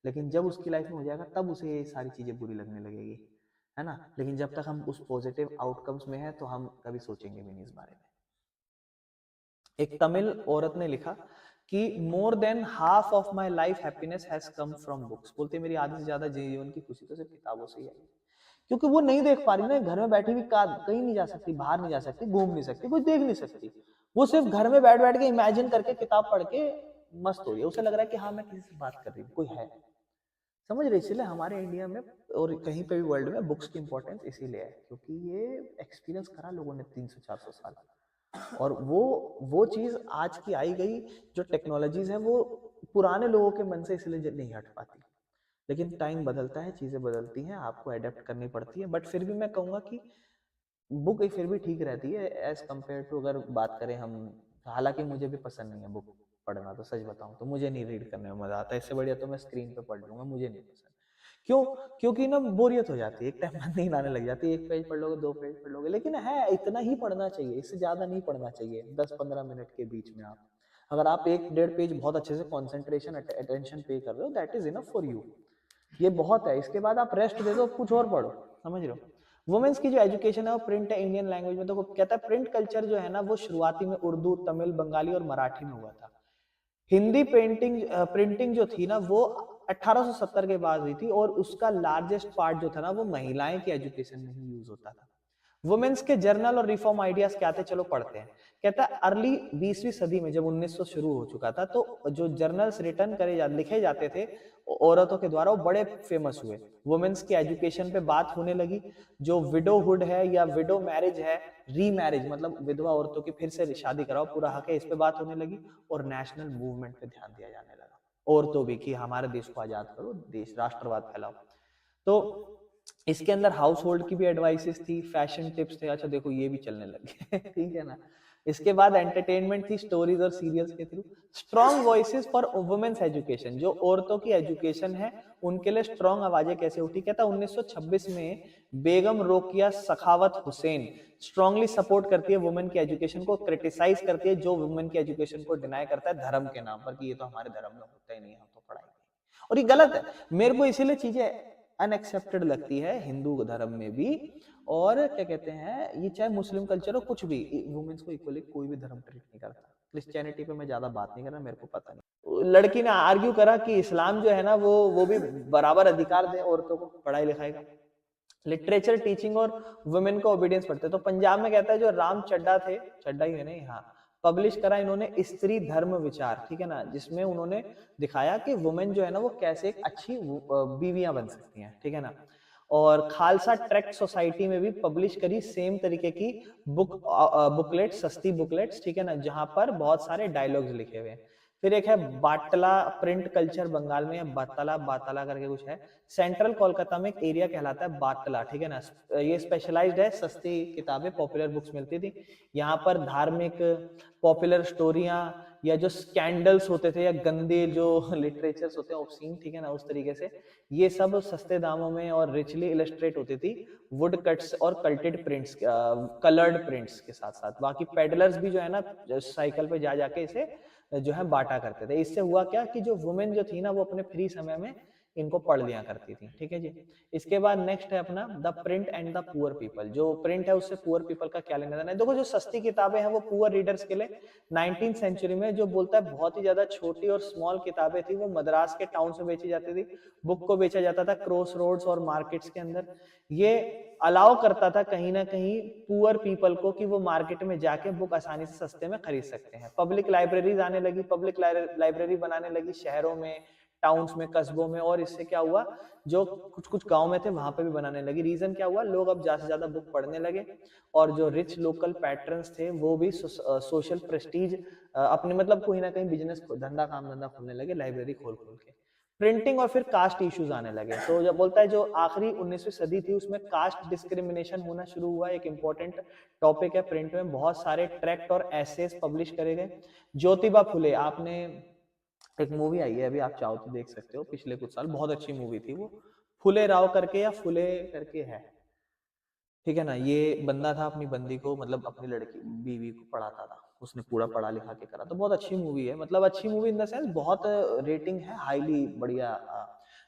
लेकिन जब उसकी लाइफ में हो जाएगा तब उसे ये सारी चीजें बुरी लगने लगेगी, है ना। लेकिन जब तक हम उस पॉजिटिव आउटकम्स में है तो हम कभी सोचेंगे भी नहीं इस बारे में। एक तमिल औरत ने लिखा कि more than half of my life happiness has come from books, बोलते मेरी आधी से ज्यादा जीवन की खुशी तो सिर्फ किताबों से ही आई, क्योंकि वो नहीं देख पा रही ना, घर में बैठी हुई कहीं नहीं जा सकती, बाहर नहीं जा सकती, घूम नहीं सकती, कुछ देख नहीं सकती, वो सिर्फ घर में बैठ बैठ के इमेजिन करके किताब पढ़ के मस्त हो रही है, उसे लग रहा है कि हाँ मैं किसी से बात कर रही हूँ, कोई है, समझ रही। इसलिए हमारे इंडिया में और कहीं पे भी वर्ल्ड में बुक्स की इंपॉर्टेंस इसीलिए है क्योंकि ये एक्सपीरियंस करा लोगों ने 300-400 साल, और वो चीज आज की आई गई जो टेक्नोलॉजीज है वो पुराने लोगों के मन से इसलिए नहीं हट पाती। लेकिन टाइम बदलता है, चीजें बदलती हैं, आपको अडेप्ट करनी पड़ती है, बट फिर भी मैं कहूंगा कि बुक फिर भी ठीक रहती है एज कम्पेयर टू, अगर बात करें हम। हालांकि मुझे भी पसंद नहीं है बुक पढ़ना, तो सच बताऊं तो मुझे नहीं रीड करने में मजा आता है। इससे बढ़िया तो मैं स्क्रीन पे पढ़ लूंगा, मुझे नहीं पसंद। क्यों? क्योंकि ना बोरियत हो जाती है, एक टाइम बाद नींद आने लग जाती है। एक पेज पढ़ लोगे, दो पेज पढ़ लोगे, लेकिन है इतना ही पढ़ना चाहिए, इससे ज्यादा नहीं पढ़ना चाहिए 10-15 मिनट के बीच में। आप अगर आप 1-1.5 पेज बहुत अच्छे से कॉन्सेंट्रेशन अटेंशन पे कर रहे हो, that is enough for you, ये बहुत है। इसके बाद आप रेस्ट दे दो, कुछ और पढ़ो। समझ रहे हो? वुमेन्स की जो एजुकेशन है वो प्रिंट है इंडियन लैंग्वेज में। तो कहता है प्रिंट कल्चर जो है ना वो शुरुआती में उर्दू, तमिल, बंगाली और मराठी में हुआ था। हिंदी प्रिंटिंग जो थी ना वो 1870 के बाद हुई थी, और उसका लार्जेस्ट पार्ट जो था ना वो महिलाएं की एजुकेशन में ही यूज होता था। वुमेन्स के जर्नल और रिफॉर्म आइडियाज क्या थे, चलो पढ़ते हैं। कहता है अर्ली 20वीं सदी में, जब 1900 शुरू हो चुका था, तो जो जर्नल्स लिखे जाते थे औरतों के द्वारा, वो बड़े फेमस हुए। वुमेन्स की एजुकेशन पे बात होने लगी। जो विडोहुड है या विडो मैरिज है, रीमैरिज मतलब विधवा औरतों की फिर से शादी कराओ, पूरा हक है, इस पे बात होने लगी। और नेशनल मूवमेंट पे ध्यान दिया जाने लगा, औरतों भी, कि हमारे देश को आजाद करो, देश राष्ट्रवाद फैलाओ। तो इसके अंदर हाउस होल्ड की भी एडवाइसेस थी, फैशन टिप्स थे। अच्छा देखो ये भी चलने लगे ठीक है ना। इसके बाद एंटरटेनमेंट थी, स्टोरीज और सीरियल्स के through. Strong voices for women's education, जो औरतों की एजुकेशन है उनके लिए स्ट्रॉन्ग आवाजें कैसे उठी। कहता 1926 में बेगम रोकिया सखावत हुसैन स्ट्रांगली सपोर्ट करती है वुमेन की एजुकेशन को, क्रिटिसाइज करती है जो वुमेन की एजुकेशन को डिनाई करता है धर्म के नाम पर, कि ये तो हमारे धर्म में होता ही नहीं, हम तो पढ़ाई नहीं। और ये गलत है। मेरे को इसीलिए चीजें अनएक्सेप्टेड लगती है हिंदू धर्म में भी, और क्या कहते हैं, ये चाहे मुस्लिम कल्चर हो, कुछ भी, वुमेन्स को इक्वली कोई भी धर्म ट्रीट नहीं करता। क्रिश्चियनिटी पे मैं ज्यादा बात नहीं कर रहा, मेरे को पता नहीं। लड़की ने आर्ग्यू करा कि इस्लाम जो है ना वो भी बराबर अधिकार दे औरतों को पढ़ाई लिखाई का। लिटरेचर, टीचिंग और वुमेन को ओबीडियंस पढ़ते। तो पंजाब में कहता है जो राम चड्डा थे, चड्डा ही है नहीं, हाँ, पब्लिश करा इन्होंने स्त्री धर्म विचार, ठीक है ना, जिसमें उन्होंने दिखाया कि वुमेन जो है ना वो कैसे एक अच्छी बीवियां बन सकती हैं, ठीक है ना। और खालसा ट्रैक्ट सोसाइटी में भी पब्लिश करी सेम तरीके की बुकलेट, सस्ती बुकलेट्स, ठीक है ना, जहां पर बहुत सारे डायलॉग्स लिखे हुए हैं। फिर एक है बाटला प्रिंट कल्चर, बंगाल में, या बातला बातला करके कुछ है। सेंट्रल कोलकाता में एक एरिया कहलाता है बाटला, ठीक है ना। ये स्पेशलाइज्ड है, सस्ती किताबें, पॉपुलर बुक्स मिलती थी यहाँ पर। धार्मिक, पॉपुलर स्टोरियां, या जो स्कैंडल्स होते थे, या गंदे जो लिटरेचर्स होते हैं ऑब्सीन, ठीक है ना, उस तरीके से ये सब सस्ते दामों में और रिचली इलस्ट्रेट होती थी, वुड कट्स और कल्टेड प्रिंट्स, कलर्ड प्रिंट्स के साथ साथ। बाकी पेडलर्स भी जो है ना साइकिल पे जा जाके इसे जो है बांटा करते थे। इससे हुआ क्या कि जो वुमेन जो थी ना वो अपने फ्री समय में इनको पढ़ लिया करती थी, ठीक है जी। इसके बाद नेक्स्ट है अपना the print and the poor people. जो प्रिंट है उससे पुअर पीपल का क्या लेना देना है। देखो जो सस्ती किताबें हैं वो पुअर रीडर्स के लिए 19th सेंचुरी में, जो बोलता है बहुत ही ज्यादा छोटी और स्मॉल किताबें थी, वो मद्रास के टाउन में बेची जाती थी। बुक को बेचा जाता था क्रॉस रोड्स और मार्केट्स के अंदर। ये अलाउ करता था कहीं ना कहीं पुअर पीपल को कि वो मार्केट में जाके बुक आसानी से सस्ते में खरीद सकते हैं। पब्लिक लाइब्रेरीज आने लगी, पब्लिक लाइब्रेरी बनाने लगी शहरों में, टाउन्स में, कस्बों में। और इससे क्या हुआ, जो कुछ कुछ गांव में थे वहां पे भी बनाने लगी। रीजन क्या हुआ, लोग अब ज्यादा से ज्यादा बुक पढ़ने लगे, और जो रिच लोकल पैट्रन्स थे वो भी सोशल प्रेस्टीज अपने मतलब कोई ना कहीं बिजनेस धंधा काम धंधा खोलने लगे, लाइब्रेरी खोल खोल के। प्रिंटिंग और फिर कास्ट इश्यूज आने लगे। तो जब बोलता है जो आखिरी 19वीं सदी थी उसमें कास्ट डिस्क्रिमिनेशन होना शुरू हुआ। एक इंपॉर्टेंट टॉपिक है प्रिंट में, बहुत सारे ट्रैक्ट और एसेस पब्लिश करे गए। ज्योतिबा फुले, आपने एक मूवी आई है अभी, आप चाहो तो देख सकते हो, पिछले कुछ साल बहुत अच्छी मूवी थी वो, फुले राव करके या फुले करके है, ठीक है ना। ये बंदा था अपनी बंदी को, मतलब अपनी लड़की बीवी को पढ़ाता था, उसने पूरा पढ़ा लिखा के करा। तो बहुत अच्छी मूवी है, मतलब अच्छी मूवी इन द सेंस बहुत रेटिंग है, हाईली बढ़िया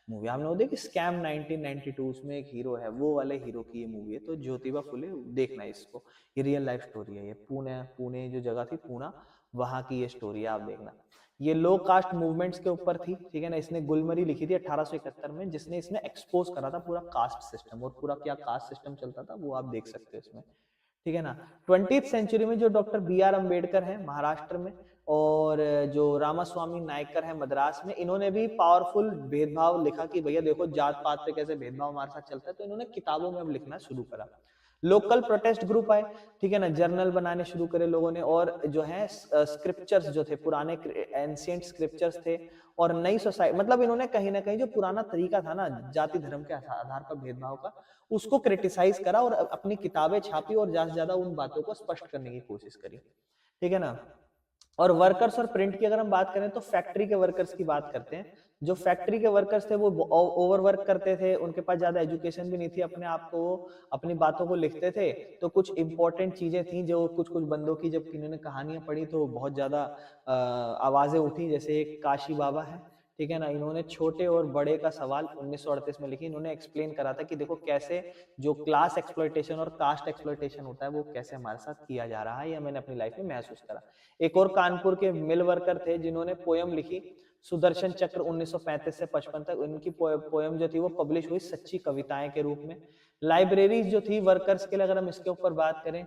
मूवी। आपने वो देखी स्कैम 1992, उसमें एक हीरो है, वो वाले हीरो की ये मूवी है। तो ज्योतिबा फुले देखना इसको, ये रियल लाइफ स्टोरी है। ये पुणे पुणे जो जगह थी पूना, वहां की ये स्टोरी है, आप देखना। ये लो कास्ट मूवमेंट्स के ऊपर थी, ठीक है ना। इसने गुलमरी लिखी थी 1871 में, जिसने इसने एक्सपोज करा था पूरा कास्ट सिस्टम, और पूरा क्या कास्ट सिस्टम चलता था वो आप देख सकते हो इसमें, ठीक है ना। 20th सेंचुरी में जो डॉक्टर बी.आर. अम्बेडकर है महाराष्ट्र में, और जो रामास्वामी नायकर है मद्रास में, इन्होंने भी पावरफुल भेदभाव लिखा कि भैया देखो जात पात पे कैसे भेदभाव हमारे साथ चलता है। तो इन्होंने किताबों में अब लिखना शुरू करा। लोकल प्रोटेस्ट ग्रुप आए, ठीक है ना, जर्नल बनाने शुरू करे लोगों ने, और जो है स्क्रिप्चर्स जो थे पुराने एंशिएंट स्क्रिप्चर्स थे, और नई सोसाइटी, मतलब इन्होंने कहीं ना कहीं जो पुराना तरीका था ना जाति धर्म के आधार पर भेदभाव का, उसको क्रिटिसाइज करा और अपनी किताबें छापी और ज्यादा से ज्यादा उन बातों को स्पष्ट करने की कोशिश करी, ठीक है ना। और वर्कर्स और प्रिंट की अगर हम बात करें तो फैक्ट्री के वर्कर्स की बात करते हैं। जो फैक्ट्री के वर्कर्स थे वो ओवरवर्क करते थे, उनके पास ज्यादा एजुकेशन भी नहीं थी, अपने आप को अपनी बातों को लिखते थे। तो कुछ इंपॉर्टेंट चीजें थी जो कुछ कुछ बंदों की जब इन्होंने कहानियां पढ़ी तो बहुत ज्यादा आवाजें उठी, जैसे एक काशी बाबा है, ठीक है ना। इन्होंने छोटे और बड़े का सवाल 1938 में लिखी। इन्होंने एक्सप्लेन करा था कि देखो कैसे जो क्लास एक्सप्लॉयटेशन और कास्ट एक्सप्लॉयटेशन होता है वो कैसे हमारे साथ किया जा रहा है, या मैंने अपनी लाइफ में महसूस करा। एक और कानपुर के मिल वर्कर थे जिन्होंने पोयम लिखी, सुदर्शन चक्र 1935 से 55 तक। उनकी पोयम जो थी वो पब्लिश हुई सच्ची कविताएं के रूप में। लाइब्रेरीज जो थी वर्कर्स के लिए, अगर हम इसके ऊपर बात करें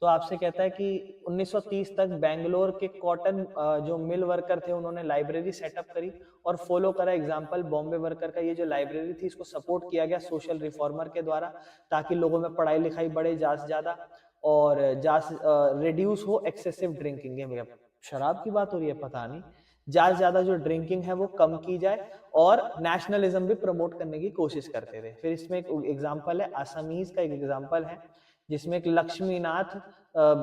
तो आपसे कहता है कि 1930 तक बेंगलोर के कॉटन जो मिल वर्कर थे उन्होंने लाइब्रेरी सेटअप करी और फॉलो करा एग्जांपल बॉम्बे वर्कर का। ये जो लाइब्रेरी थी इसको सपोर्ट किया गया सोशल रिफॉर्मर के द्वारा, ताकि लोगों में पढ़ाई लिखाई बढ़े ज्यादा से ज्यादा, और रिड्यूस हो एक्सेसिव ड्रिंकिंग। ये शराब की बात हो रही है, पता नहीं, ज्यादा से ज्यादा जो ड्रिंकिंग है वो कम की जाए, और नेशनलिज्म भी प्रमोट करने की कोशिश करते थे। फिर इसमें एक एग्जांपल है असमीज का, एक एग्जांपल है जिसमें एक लक्ष्मीनाथ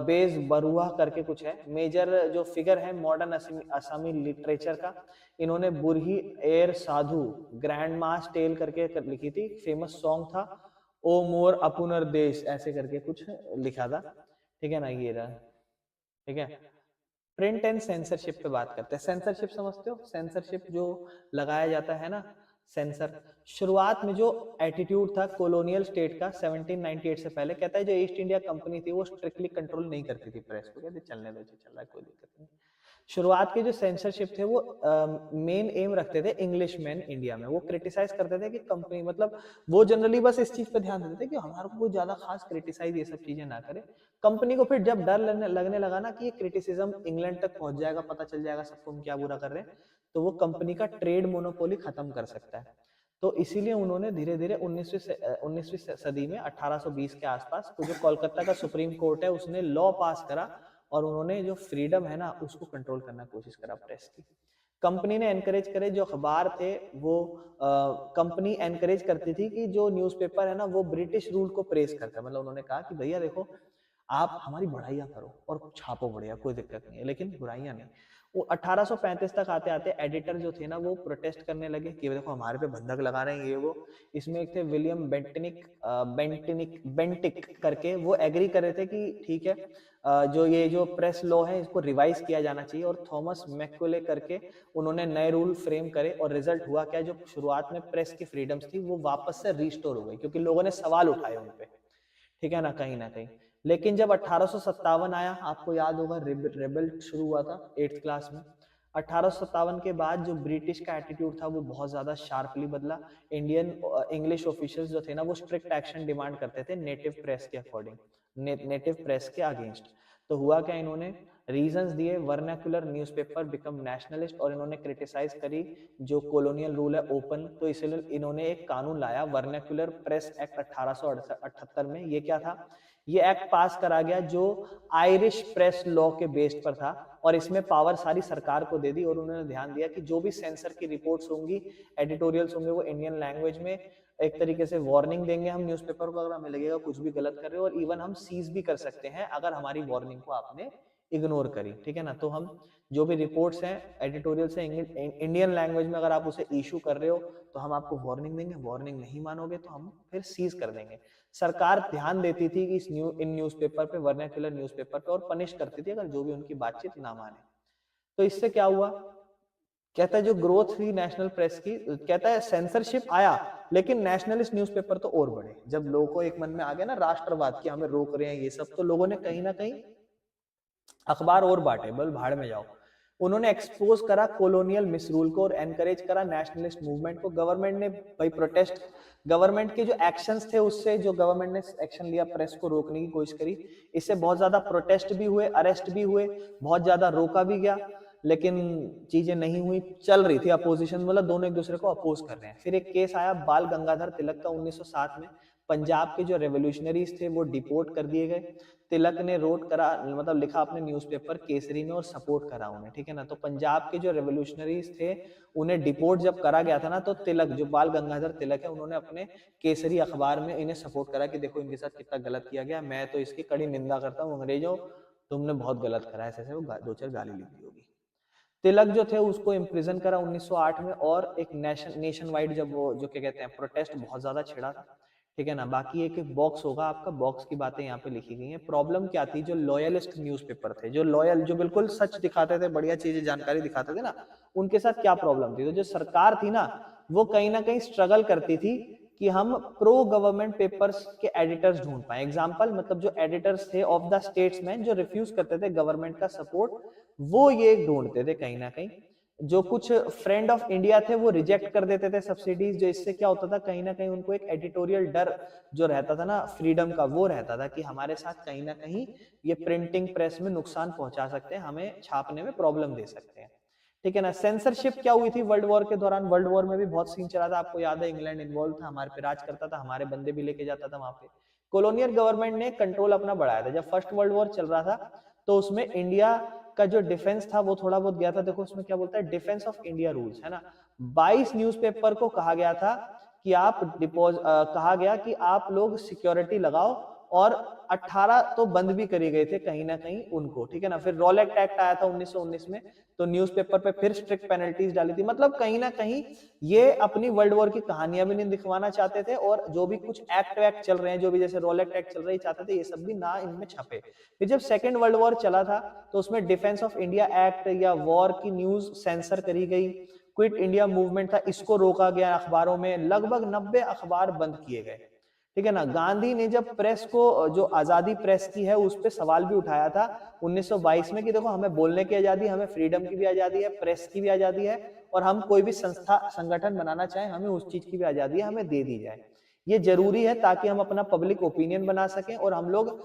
बेज बरुआ करके कुछ है, मेजर जो फिगर है मॉडर्न असमी लिटरेचर का। इन्होंने बुरही एर साधु ग्रैंड मास टेल करके लिखी थी, फेमस सॉन्ग था ओ मोर अपुनर देश ऐसे करके कुछ लिखा था, ठीक है ना। ये रहा, ठीक है। प्रिंट एंड सेंसरशिप पे बात करते हैं। सेंसरशिप समझते हो? सेंसरशिप जो लगाया जाता है ना, सेंसर। शुरुआत में जो एटीट्यूड था कॉलोनियल स्टेट का 1798 से पहले, कहता है जो ईस्ट इंडिया कंपनी थी वो स्ट्रिक्टली कंट्रोल नहीं करती थी प्रेस को, कहते चलने दो, चल रहा है कोई दिक्कत नहीं। शुरुआत के जो सेंसरशिप थे वो मेन एम रखते थे इंग्लिश मैन इंडिया में। वो क्रिटिसाइज करते थे कि कंपनी, मतलब वो जनरली बस इस चीज पे ध्यान देते थे कि हमारे को ज्यादा खास क्रिटिसाइज ये सब चीजें ना करे कंपनी को। फिर जब डर लगने लगा ना कि ये क्रिटिसिज्म इंग्लैंड तक पहुंच जाएगा, पता चल जाएगा सबको हम क्या बुरा कर रहे हैं, तो वो कंपनी का ट्रेड मोनोपोली खत्म कर सकता है। तो इसीलिए उन्होंने धीरे धीरे 19वीं सदी में 1820 के आसपास तो जो कोलकाता का सुप्रीम कोर्ट है उसने लॉ पास करा, और उन्होंने जो फ्रीडम है ना उसको कंट्रोल करने की कोशिश करा प्रेस की। कंपनी ने एनकरेज करे, जो अखबार थे वो कंपनी एनकरेज करती थी कि जो न्यूज़पेपर है ना वो ब्रिटिश रूल को प्रेस करता है। मतलब उन्होंने कहा कि भैया देखो आप हमारी बढ़ाइयाँ करो और छापो बढ़िया, कोई दिक्कत नहीं है, लेकिन बुराइयां नहीं। वो 1835 तक आते आते एडिटर जो थे ना वो प्रोटेस्ट करने लगे कि देखो हमारे पे बंधक लगा रहे हैं ये वो। इसमें एक थे विलियम बेंटिक करके, वो एग्री कर रहे थे कि ठीक है जो ये जो प्रेस लॉ है इसको रिवाइज किया जाना चाहिए, और थॉमस मैक्यूले करके उन्होंने नए रूल फ्रेम करे। और रिजल्ट हुआ क्या, जो शुरुआत में प्रेस की फ्रीडम्स थी वो वापस से रिस्टोर हो गई, क्योंकि लोगों ने सवाल उठाए उन पे, ठीक है ना, कहीं ना कहीं। लेकिन जब 1857 आया, आपको याद होगा रेबल शुरू हुआ था 8th क्लास में। 1857 के बाद जो ब्रिटिश का एटीट्यूड था वो बहुत ज्यादा शार्पली बदला। इंग्लिश ऑफिशियल्स जो थे ना वो स्ट्रिक्ट एक्शन डिमांड करते थे नेटिव प्रेस के अकॉर्डिंग, नेटिव प्रेस के अगेंस्ट। तो हुआ क्या, इन्होंने रीजंस दिए, वर्नाक्युलर न्यूज़पेपर बिकम नेशनलिस्ट, और इन्होंने क्रिटिसाइज करी जो कॉलोनियल रूल है ओपन। तो इसलिए इन्होंने एक कानून लाया वर्नाक्युलर प्रेस एक्ट 1878 में। ये क्या था, ये एक्ट पास करा गया जो आयरिश प्रेस लॉ के बेस्ड पर था, और इसमें पावर सारी सरकार को दे दी। और उन्होंने ध्यान दिया कि जो भी सेंसर की रिपोर्ट्स होंगी, एडिटोरियल्स होंगे, वो इंडियन लैंग्वेज में एक तरीके से वार्निंग देंगे हम न्यूज़पेपर को अगर हमें लगेगा कुछ भी गलत कर रहे हो, और इवन हम सीज भी कर सकते हैं अगर हमारी वार्निंग को आपने इग्नोर करी, ठीक है ना। तो हम जो भी रिपोर्ट्स हैं एडिटोरियल से इंडियन लैंग्वेज में अगर आप उसे इशू कर रहे हो तो हम आपको वार्निंग देंगे, वार्निंग नहीं मानोगे तो हम फिर सीज कर देंगे। सरकार ध्यान देती थी कि इन न्यूज़पेपर पे, वर्नाक्युलर न्यूज़पेपर पे, और पनिश करती थी अगर जो भी उनकी बातचीत ना माने। तो इससे क्या हुआ, कहता है जो ग्रोथ हुई नेशनल प्रेस की, कहता है सेंसरशिप आया लेकिन नेशनलिस्ट न्यूज़पेपर तो और बढ़े। जब लोगों को एक मन में आ गया ना राष्ट्रवाद की हमें रोक रहे हैं ये सब, तो लोगों ने कहीं ना कहीं अखबार और बांटे, बोल भाड़ में जाओ। उन्होंने एक्सपोज करा कॉलोनियल मिसरूल को और एनकरेज करा नेशनलिस्ट मूवमेंट को। गवर्नमेंट ने भाई प्रोटेस्ट, गवर्नमेंट के जो एक्शंस थे उससे, जो गवर्नमेंट ने एक्शन लिया प्रेस को रोकने की कोशिश करी, इससे बहुत ज्यादा प्रोटेस्ट भी हुए, अरेस्ट भी हुए, बहुत ज्यादा रोका भी गया। लेकिन चीजें नहीं हुई, चल रही थी अपोजिशन, मतलब दोनों एक दूसरे को अपोज कर रहे हैं। फिर एक केस आया बाल गंगाधर तिलक का 1907 में। पंजाब के जो रेवोल्यूशनरीज थे वो डिपोर्ट कर दिए गए। तिलक ने रोट करा, मतलब लिखा अपने न्यूज़पेपर केसरी में और सपोर्ट करा उन्हें, ठीक है ना। तो पंजाब के जो रेवोल्यूशनरीज थे उन्हें डिपोर्ट जब करा गया था ना, तो तिलक, जो बाल गंगाधर तिलक है, उन्होंने अपने केसरी अखबार में इन्हें सपोर्ट करा कि देखो इनके साथ कितना गलत किया गया, मैं तो इसकी कड़ी निंदा करता हूँ, अंग्रेजों तुमने बहुत गलत करा, ऐसे वो दो चार गाली लिख दी होगी। तिलक जो थे उसको इम्प्रिजन करा 1908 में, और एक नेशन वाइड जब वो जो क्या कहते हैं प्रोटेस्ट बहुत ज्यादा छिड़ा था, ठीक है ना। बाकी एक एक बॉक्स होगा आपका, बॉक्स की बातें यहाँ पे लिखी गई हैं। प्रॉब्लम क्या थी, जो लॉयलिस्ट न्यूज़पेपर थे, जो लॉयल, जो बिल्कुल सच दिखाते थे, बढ़िया चीजें जानकारी दिखाते थे ना, उनके साथ क्या प्रॉब्लम थी। तो जो सरकार थी ना, वो कहीं ना कहीं स्ट्रगल करती थी कि हम प्रो गवर्नमेंट पेपर्स के एडिटर्स ढूंढ पाए। एग्जाम्पल, मतलब जो एडिटर्स थे ऑफ द स्टेट्समैन, जो रिफ्यूज करते थे गवर्नमेंट का सपोर्ट, वो ये ढूंढते थे कहीं ना कहीं। जो कुछ फ्रेंड ऑफ इंडिया थे वो रिजेक्ट कर देते थे सब्सिडीज, जो इससे क्या होता था, कहीं ना कहीं उनको एक एडिटोरियल डर जो रहता था ना फ्रीडम का, वो रहता था कि हमारे साथ कहीं ना कहीं ये प्रिंटिंग प्रेस में नुकसान पहुंचा सकते हैं, हमें छापने में प्रॉब्लम दे सकते हैं, ठीक है ना। सेंसरशिप क्या हुई थी वर्ल्ड वॉर के दौरान, वर्ल्ड वॉर में भी बहुत सीन चला था, आपको याद है, इंग्लैंड इन्वॉल्व था, हमारे पे राज करता था, हमारे बंदे भी लेके जाता था वहां पे। कॉलोनियल गवर्नमेंट ने कंट्रोल अपना बढ़ाया था। जब फर्स्ट वर्ल्ड वॉर चल रहा था तो उसमें इंडिया का जो डिफेंस था वो थोड़ा बहुत गया था। देखो उसमें क्या बोलता है, डिफेंस ऑफ इंडिया रूल्स, है ना। 22 न्यूज़पेपर को कहा गया था कि आप कहा गया कि आप लोग सिक्योरिटी लगाओ, और 18 तो बंद भी करे गए थे कहीं ना कहीं उनको, ठीक है ना। फिर रॉलेट एक्ट आया था 1919 में, तो न्यूज़पेपर पे फिर स्ट्रिक्ट पेनल्टीज डाली थी। मतलब कहीं ना कहीं ये अपनी वर्ल्ड वॉर की कहानियां भी नहीं दिखवाना चाहते थे, और जो भी कुछ एक्ट वैक्ट चल रहे हैं, जो भी जैसे रॉलेट एक्ट चल रही चाहते थे, ये सब भी ना इनमें छपे। फिर जब सेकेंड वर्ल्ड वॉर चला था तो उसमें डिफेंस ऑफ इंडिया एक्ट या वॉर की न्यूज सेंसर करी गई। क्विट इंडिया मूवमेंट था, इसको रोका गया अखबारों में, लगभग 90 अखबार बंद किए गए, ठीक है ना। गांधी ने जब प्रेस को, जो आजादी प्रेस की है, उस पर सवाल भी उठाया था 1922 में कि देखो हमें बोलने की आजादी, हमें फ्रीडम की भी आजादी है, प्रेस की भी आजादी है, और हम कोई भी संस्था संगठन बनाना चाहें हमें उस चीज की भी आजादी है, हमें दे दी जाए। ये जरूरी है ताकि हम अपना पब्लिक ओपिनियन बना सकें और हम लोग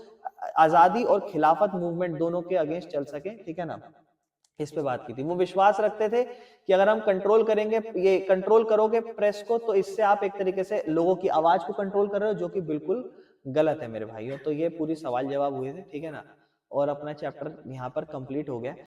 आजादी और खिलाफत मूवमेंट दोनों के अगेंस्ट चल सकें, ठीक है ना। इस पे बात की थी। वो विश्वास रखते थे कि अगर हम कंट्रोल करेंगे, ये कंट्रोल करोगे प्रेस को, तो इससे आप एक तरीके से लोगों की आवाज को कंट्रोल कर रहे हो, जो कि बिल्कुल गलत है मेरे भाइयों। तो ये पूरी सवाल जवाब हुए थे, ठीक है ना। और अपना चैप्टर यहाँ पर कंप्लीट हो गया।